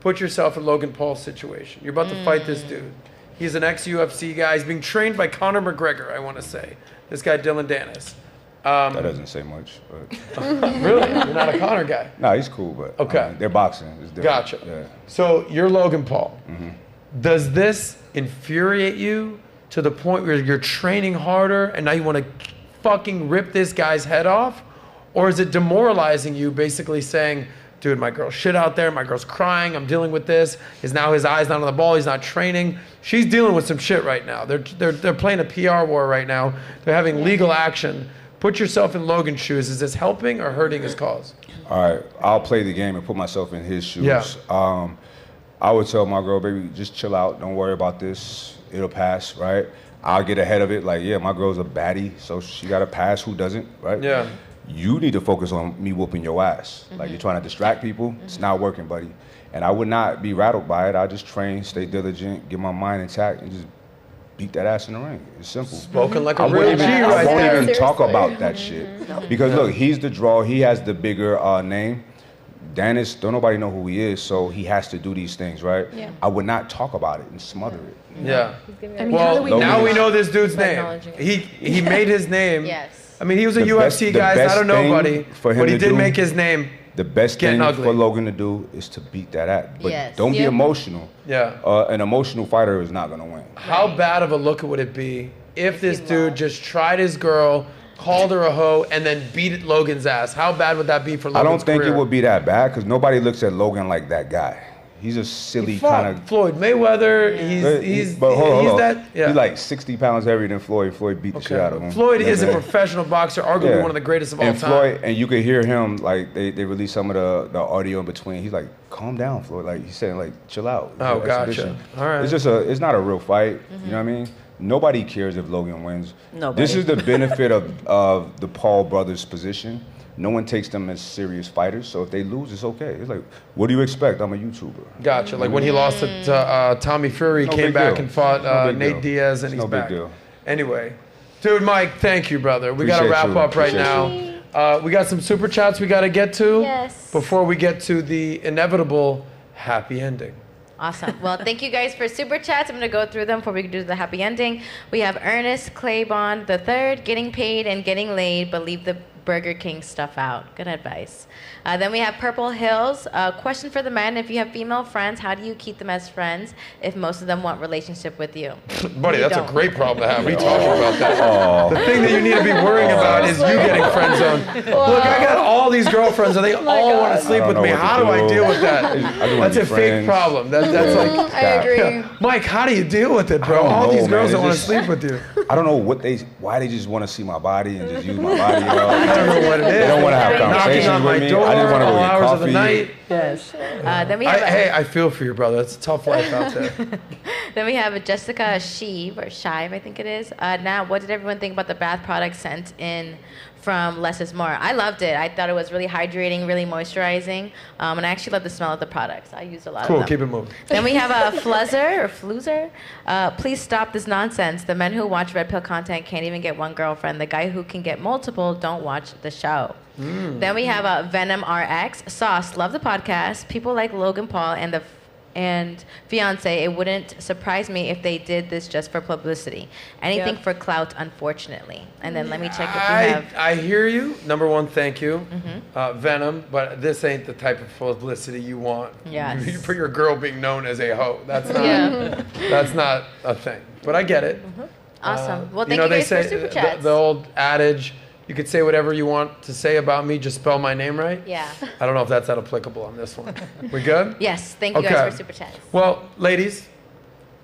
B: Put yourself in Logan Paul's situation. You're about to fight this dude. He's an ex-UFC guy. He's being trained by Conor McGregor, I want to say. This guy, Dylan Dennis.
D: That doesn't say much. But
B: Really? You're not a Conor guy?
D: no, he's cool. But
B: Okay.
D: they're boxing. It's different.
B: Gotcha.
D: Yeah.
B: So you're Logan Paul. Does this infuriate you to the point where you're training harder and now you want to fucking rip this guy's head off? Or is it demoralizing you, basically saying, dude, my girl's shit out there, my girl's crying, I'm dealing with this. His eyes not on the ball, he's not training. She's dealing with some shit right now. They're playing a PR war right now. They're having legal action. Put yourself in Logan's shoes. Is this helping or hurting his cause?
D: All right, I'll play the game and put myself in his shoes.
B: Yeah.
D: I would tell my girl, baby, just chill out. Don't worry about this. It'll pass, right? I'll get ahead of it. Like, yeah, my girl's a baddie, so she got to pass. Who doesn't, right?
B: Yeah.
D: You need to focus on me whooping your ass. Like, you're trying to distract people. It's not working, buddy. And I would not be rattled by it. I just train, stay diligent, get my mind intact, and just beat that ass in the ring. It's simple.
B: Spoken like a
D: I
B: real
D: won't
B: G
D: even,
B: right
D: I won't
B: there.
D: even talk about that shit. Because look, he's the draw. He has the bigger name. Dennis, don't nobody know who he is, so he has to do these things, right?
M: Yeah.
D: I would not talk about it and smother it.
B: Yeah.
K: I mean, how do
B: Well,
K: we
B: now
K: know
B: we know this dude's
K: by
B: name.
K: acknowledging it?
B: He made his name.
C: Yes.
B: I mean, he was a
D: The
B: UFC
D: best-
B: guy,
D: the
B: not a
D: best thing
B: nobody,
D: for him
B: but he
D: to
B: did
D: do-
B: make his name.
D: The best
B: Getting
D: thing
B: ugly.
D: for Logan to do is to beat that ass. But
C: Yes.
D: don't be
C: Yeah.
D: emotional.
B: Yeah.
D: An emotional fighter is not going to win.
B: How bad of a look would it be if this dude just tried his girl, called her a hoe, and then beat Logan's ass? How bad would that be for
D: I
B: Logan's
D: don't think
B: career?
D: it would be that bad because nobody looks at Logan like that guy. He's a silly kind of.
B: Floyd Mayweather. He's
D: But hold on.
B: that. Yeah.
D: He's like 60 pounds heavier than Floyd. Floyd beat the shit out of him.
B: Floyd
D: You know
B: is a
D: what I'm saying?
B: professional boxer, arguably
D: Yeah.
B: one of the greatest of all
D: and
B: time.
D: Floyd, and you could hear him like they released some of the audio in between. He's like, "Calm down, Floyd." Like he's saying, like, "Chill out." It's
B: Oh,
D: an
B: gotcha.
D: exhibition.
B: All right.
D: It's just it's not a real fight. You know what I mean? Nobody cares if Logan wins.
E: Nobody.
D: This is the benefit of the Paul brothers' position. No one takes them as serious fighters. So if they lose, it's okay. It's like, what do you expect? I'm a YouTuber.
B: Gotcha. Like when he lost to Tommy Fury, he
D: No
B: came
D: big
B: back
D: deal.
B: and fought
D: No big
B: Nate
D: deal.
B: Diaz, and
D: It's
B: he's
D: no big
B: back.
D: deal.
B: Anyway, dude, Mike, thank you, brother. We got to
D: Appreciate
B: wrap
D: you.
B: up right
D: Appreciate
B: now. We got some super chats we got to get to
C: Yes.
B: before we get to the inevitable happy ending.
C: Awesome. Well, thank you guys for super chats. I'm going to go through them before we do the happy ending. We have Ernest Claybon III, getting paid and getting laid, but leave the Burger King stuff out. Good advice. Then we have Purple Hills. Question for the men: if you have female friends, how do you keep them as friends if most of them want relationship with you?
B: Buddy, that's a great problem to have. What are you talking about that? The thing that you need to be worrying about is you getting friend zoned. Look, I got all these girlfriends and they all want to sleep with me. How do I deal with that? That's a fake problem. That's like,
F: I agree.
B: Mike, how do you deal with it, bro? All these girls that want to sleep with you.
D: I don't know why they just want to see my body and just use my body. You know?
B: I don't know what it is.
D: They don't want to have conversations
B: on my
D: with me.
B: door,
D: I just want to go
B: all
D: get
B: hours
D: coffee.
B: of the night.
C: Yes. Then we have
B: Hey, I feel for you, brother. It's a tough life out there.
C: Then we have Jessica Sheev, or Shive, I think it is. Now, what did everyone think about the bath product sent in from Less is More? I loved it. I thought it was really hydrating, really moisturizing, and I actually love the smell of the products. I used a lot of them.
B: Cool, keep it moving.
C: Then we have a Floozer. Please stop this nonsense. The men who watch Red Pill content can't even get one girlfriend. The guy who can get multiple don't watch the show. Then we have a Venom RX. Sauce, love the podcast. People like Logan Paul and fiance, it wouldn't surprise me if they did this just for publicity. Anything for clout, unfortunately. And then let me check if you have.
B: I hear you. Number one, thank you. Venom, but this ain't the type of publicity you want.
C: Yes.
B: For your girl being known as a hoe. That's not, that's not a thing. But I get it.
C: Awesome. Well, thank you guys for super chats.
B: The old adage, you could say whatever you want to say about me, just spell my name right.
C: Yeah.
B: I don't know if that's that applicable on this one. We good?
C: Yes. Thank you guys for super chats.
B: Well, ladies,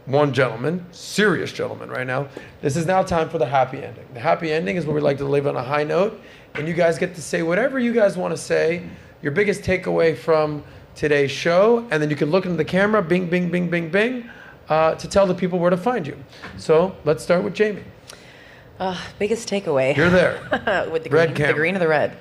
B: one gentleman, serious gentleman right now. This is now time for the happy ending. The happy ending is where we like to live on a high note, and you guys get to say whatever you guys want to say, your biggest takeaway from today's show, and then you can look into the camera, bing, bing, bing, bing, bing, to tell the people where to find you. So let's start with Jamie.
E: Biggest takeaway.
B: You're there.
E: With the
B: Red
E: green, the green or the red?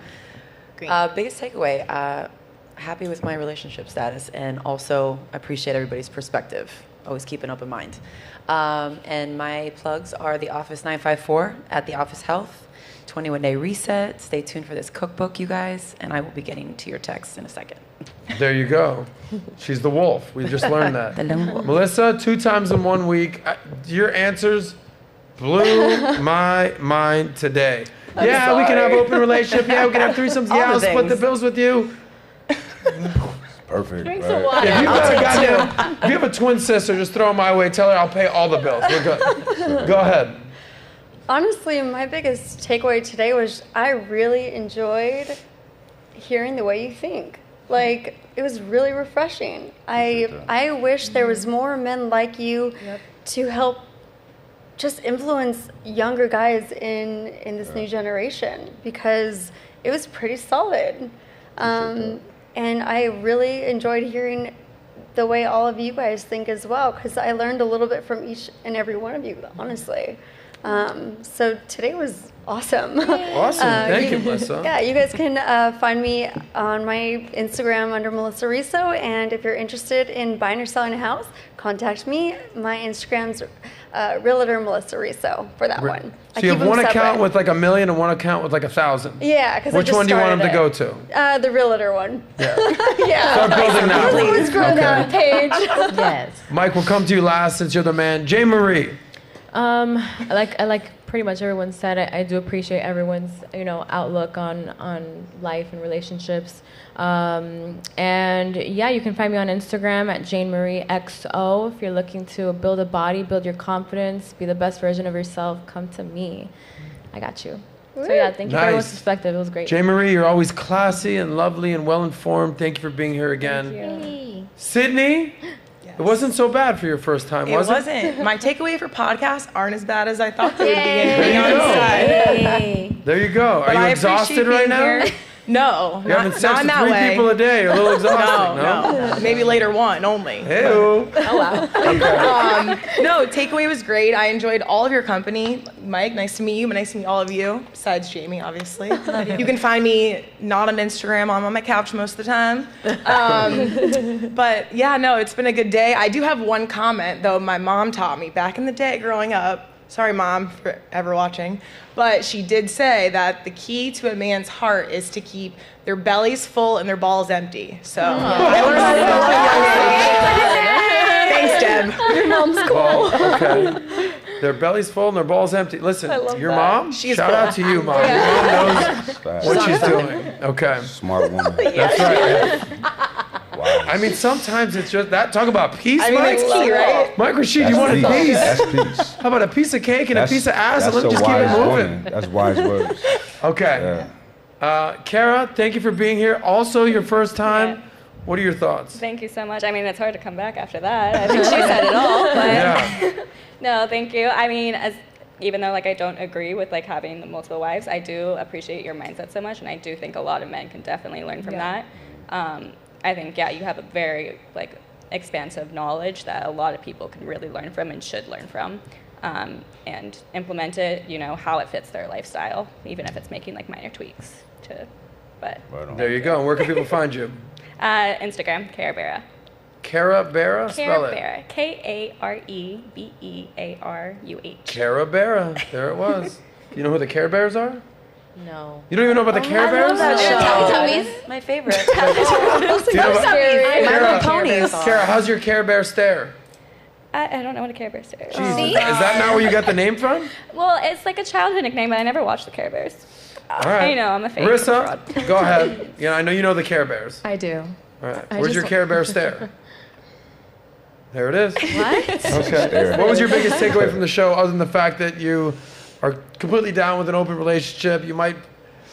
C: Green.
E: Biggest takeaway. Happy with my relationship status, and also appreciate everybody's perspective. Always keep an open mind. And my plugs are the Office 954 at the Office Health, 21-day reset. Stay tuned for this cookbook, you guys, and I will be getting to your text in a second.
B: There you go. She's the wolf. We just learned that.
E: The lone wolf.
B: Melissa, 2 times in 1 week. Your answers blew my mind today. We can have open relationship. Yeah, we can have threesomes. Yeah, I'll split the bills with you.
D: Perfect.
C: Drink
D: right?
C: some water.
B: If you have a twin sister, just throw them my way. Tell her I'll pay all the bills. We're good. Go ahead.
F: Honestly, my biggest takeaway today was I really enjoyed hearing the way you think. Like, it was really refreshing. I wish there was more men like you to help just influence younger guys in this new generation, because it was pretty solid. And I really enjoyed hearing the way all of you guys think as well, because I learned a little bit from each and every one of you, honestly. So today was awesome.
B: Awesome. Thank you, Melissa.
F: Yeah, you guys can find me on my Instagram under Melissa Riso, and if you're interested in buying or selling a house, contact me. My Instagram's Realtor Melissa Riso for that one.
B: So you have one account with like 1 million and one account with like 1,000.
F: Yeah, because
B: which one do you want them to go to?
F: The Realtor one.
B: Yeah.
F: Yeah.
B: Start building that one.
F: Let's grow that page.
C: Yes.
B: Mike, we'll come to you last since you're the man. Jay Marie.
G: I like pretty much everyone said. I do appreciate everyone's outlook on life and relationships. And yeah, you can find me on Instagram at JaneMarieXO. If you're looking to build a body, build your confidence, be the best version of yourself, come to me. I got you. So yeah, thank you for everyone's perspective. It was great.
B: Jay Marie, you're always classy and lovely and well informed. Thank you for being here again.
G: Thank you.
B: Sydney. It wasn't so bad for your first time, was it?
H: It wasn't. My takeaway for podcasts aren't as bad as I thought they would be.
B: There you go. Are you exhausted right now?
H: No,
B: You're having sex with 3 people a day. You're a little exhausted.
H: No. Maybe later one only.
B: Ew.
H: Oh, wow. No, takeaway was great. I enjoyed all of your company. Mike, nice to meet you, but nice to meet all of you, besides Jamie, obviously. You can find me not on Instagram. I'm on my couch most of the time. But yeah, no, it's been a good day. I do have one comment, though, my mom taught me back in the day growing up. Sorry, Mom, for ever watching. But she did say that the key to a man's heart is to keep their bellies full and their balls empty. So I learned that at a young age. Thanks, Deb.
F: Your mom's cool.
B: Okay. Their belly's full and their balls empty. Listen, your mom,
E: She's
B: shout out to you, Mom. Your mom knows what she's doing. Okay.
D: Smart woman.
B: That's right. Wow. I mean, sometimes it's just that. Talk about peace,
E: I mean,
B: Mike.
E: that's key, right?
B: Mike Rashid, you wanted peace. That's peace. How about a piece of cake and a piece of ass, and let's just keep it moving.
D: That's wise words.
B: Okay. Kara, thank you for being here. Also, your first time. Yeah. What are your thoughts?
I: Thank you so much. I mean, it's hard to come back after that. I think she said it all. But no, thank you. I mean, even though like I don't agree with like having multiple wives, I do appreciate your mindset so much, and I do think a lot of men can definitely learn from that. I think you have a very like expansive knowledge that a lot of people can really learn from and should learn from, and implement it. You know how it fits their lifestyle, even if it's making like minor tweaks to. But
B: there you go. And where can people find you?
I: Instagram, Kara Bera.
B: Kara Bera? Spell it.
I: Kara K-A-R-E-B-E-A-R-U-H.
B: Kara Bera. There it was. You know who the Care Bears are?
C: No.
B: You don't even know about the Care Bears?
E: I love that show. My favorite.
B: Kara, Kara, how's your Care Bear stare?
I: I don't know what a Care Bear stare is.
B: Is that not where you got the name from?
I: Well, it's like a childhood nickname, but I never watched the Care Bears.
B: All right.
I: I know, I'm a fake
B: Marissa, go ahead. I know you know the Care Bears.
K: I do.
B: All right. Where's your Care Bear stare? There it is.
C: What?
B: Okay. What was your biggest takeaway from the show, other than the fact that you are completely down with an open relationship? You might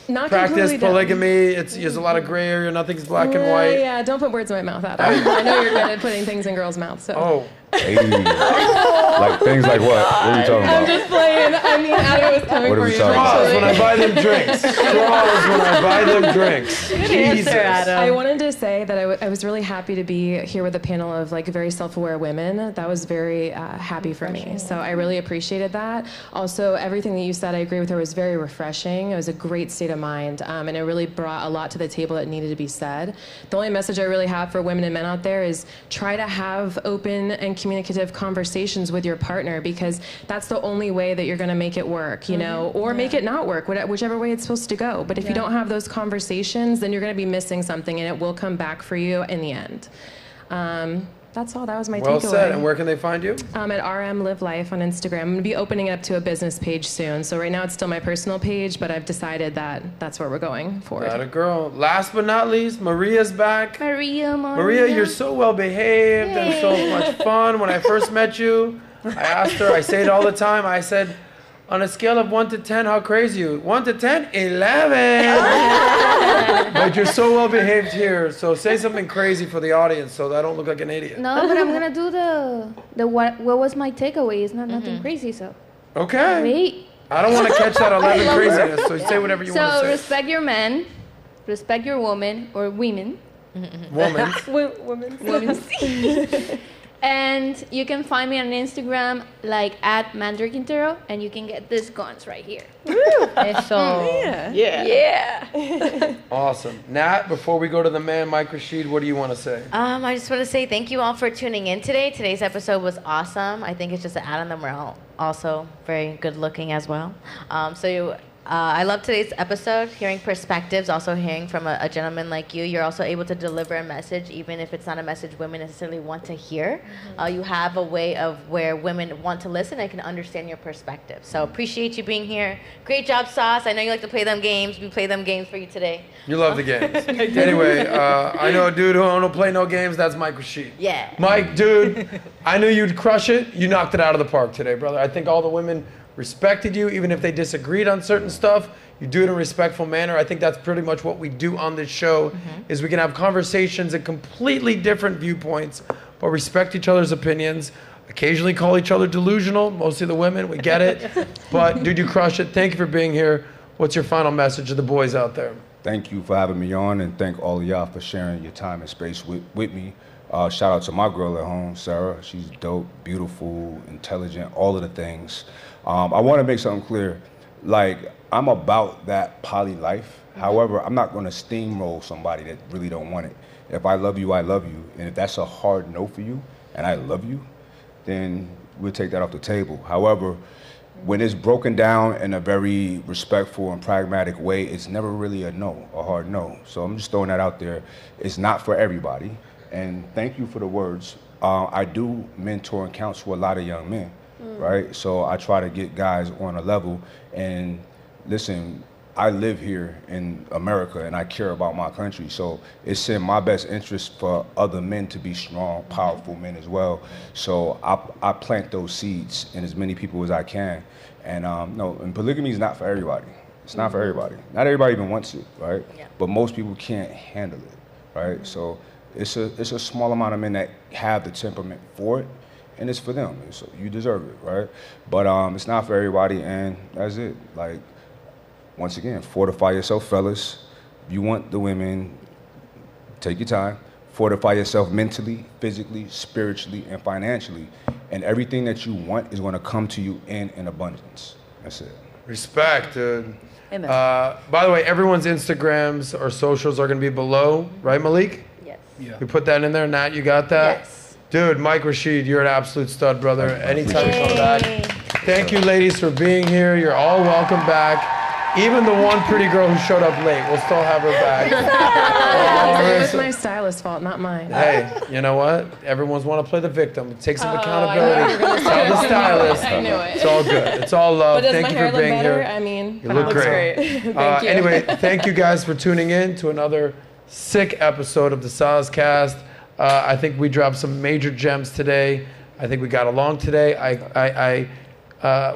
B: practice polygamy. There's a lot of gray area. Nothing's black and white.
K: Yeah, don't put words in my mouth, Adam. I know you're good at putting things in girls' mouths. So.
B: Oh.
D: Hey. Like things like what? What are you talking about?
K: I'm just playing. I mean, Adam was coming for you.
B: Straws when I buy them drinks. Straws when I buy them drinks. Jesus.
K: I wanted to say that I was really happy to be here with a panel of like very self-aware women. That was very happy for me. So I really appreciated that. Also, everything that you said, I agree with her, was very refreshing. It was a great state of mind, and it really brought a lot to the table that needed to be said. The only message I really have for women and men out there is try to have open and communicative conversations with your partner, because that's the only way that you're going to make it work, or make it not work, whichever way it's supposed to go. But if you don't have those conversations, then you're going to be missing something, and it will come back for you in the end. That's all. That was my takeaway.
B: Well said. And where can they find you?
K: At RM Live Life on Instagram. I'm going to be opening up to a business page soon. So right now it's still my personal page, but I've decided that that's where we're going forward.
B: Got a girl. Last but not least, Maria's back.
M: Maria,
B: you're so well behaved and so much fun. When I first met you, I asked her, I say it all the time, I said, on a scale of 1 to 10, how crazy are you? 1 to 10? 11. But you're so well behaved here. So say something crazy for the audience so that I don't look like an idiot.
M: No, but I'm gonna do the what was my takeaway? It's not nothing crazy, so.
B: Okay.
M: Wait.
B: I don't want to catch that 11 craziness. So say whatever you want to say.
M: So respect your men, respect your woman or women.
B: Woman.
M: Women. And you can find me on Instagram like @Mandrakeintero, and you can get these guns right here.
C: Yeah.
B: Awesome. Nat, before we go to the man, Mike Rashid, what do you want to say?
C: I just want to say thank you all for tuning in today. Today's episode was awesome. I think it's just an add on them. We're all also very good looking as well. I love today's episode, hearing perspectives, also hearing from a gentleman like you. You're also able to deliver a message, even if it's not a message women necessarily want to hear. You have a way of where women want to listen and can understand your perspective. So appreciate you being here. Great job, Sauce. I know you like to play them games. We play them games for you today.
B: You love the games. Anyway, I know a dude who don't play no games. That's Mike Rashid.
C: Yeah.
B: Mike, dude, I knew you'd crush it. You knocked it out of the park today, brother. I think all the women respected you, even if they disagreed on certain stuff. You do it in a respectful manner. I think that's pretty much what we do on this show, is we can have conversations at completely different viewpoints, but respect each other's opinions, occasionally call each other delusional, mostly the women, we get it. But dude, you crush it. Thank you for being here. What's your final message to the boys out there?
D: Thank you for having me on, and thank all of y'all for sharing your time and space with me. Shout out to my girl at home, Sarah. She's dope, beautiful, intelligent, all of the things. I want to make something clear. Like, I'm about that poly life. However, I'm not going to steamroll somebody that really don't want it. If I love you, I love you. And if that's a hard no for you, and I love you, then we'll take that off the table. However, when it's broken down in a very respectful and pragmatic way, it's never really a no, a hard no. So I'm just throwing that out there. It's not for everybody. And thank you for the words. I do mentor and counsel a lot of young men. right? So I try to get guys on a level. And listen, I live here in America and I care about my country. So it's in my best interest for other men to be strong, powerful men as well. So I plant those seeds in as many people as I can. And no, and polygamy is not for everybody. It's not for everybody. Not everybody even wants it, right? Yeah. But most people can't handle it, right? So it's a small amount of men that have the temperament for it, and it's for them. So you deserve it, right? But it's not for everybody, and that's it. Like, once again, fortify yourself, fellas. If you want the women, take your time. Fortify yourself mentally, physically, spiritually, and financially. And everything that you want is going to come to you in abundance. That's it.
B: Respect, dude. By the way, everyone's Instagrams or socials are going to be below, right, Malik?
C: Yes.
B: Yeah. We put that in there. Nat, you got that?
C: Yes.
B: Dude, Mike Rashid, you're an absolute stud, brother. Anytime you come back. Thank you, ladies, for being here. You're all welcome back. Even the one pretty girl who showed up late, we'll still have her back.
K: It was my stylist's fault, not mine.
B: Hey, you know what? Everyone's want to play the victim. Take some accountability. Tell the stylist.
K: I knew it.
B: It's all good. It's all love.
K: But does
B: Thank
K: my
B: you
K: hair
B: for
K: look
B: being
K: better?
B: here.
K: I mean,
B: you look great.
K: Thank you.
B: Anyway, thank you guys for tuning in to another sick episode of the SOSCAST. I think we dropped some major gems today. I think we got along today. I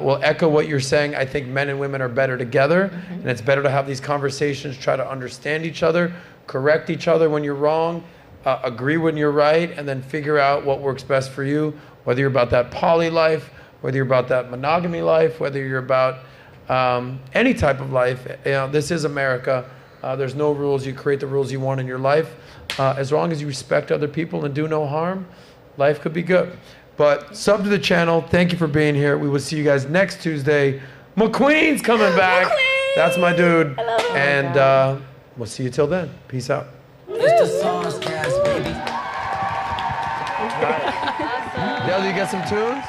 B: will echo what you're saying. I think men and women are better together, and it's better to have these conversations, try to understand each other, correct each other when you're wrong, agree when you're right, and then figure out what works best for you, whether you're about that poly life, whether you're about that monogamy life, whether you're about any type of life. You know, this is America. There's no rules. You create the rules you want in your life. As long as you respect other people and do no harm, life could be good. But sub to the channel. Thank you for being here. We will see you guys next Tuesday. McQueen's coming back. McQueen! That's my dude.
C: I love him.
B: And we'll see you till then. Peace out.
A: It's the SOSCAST, baby.
B: Awesome. Dale, you got some tunes?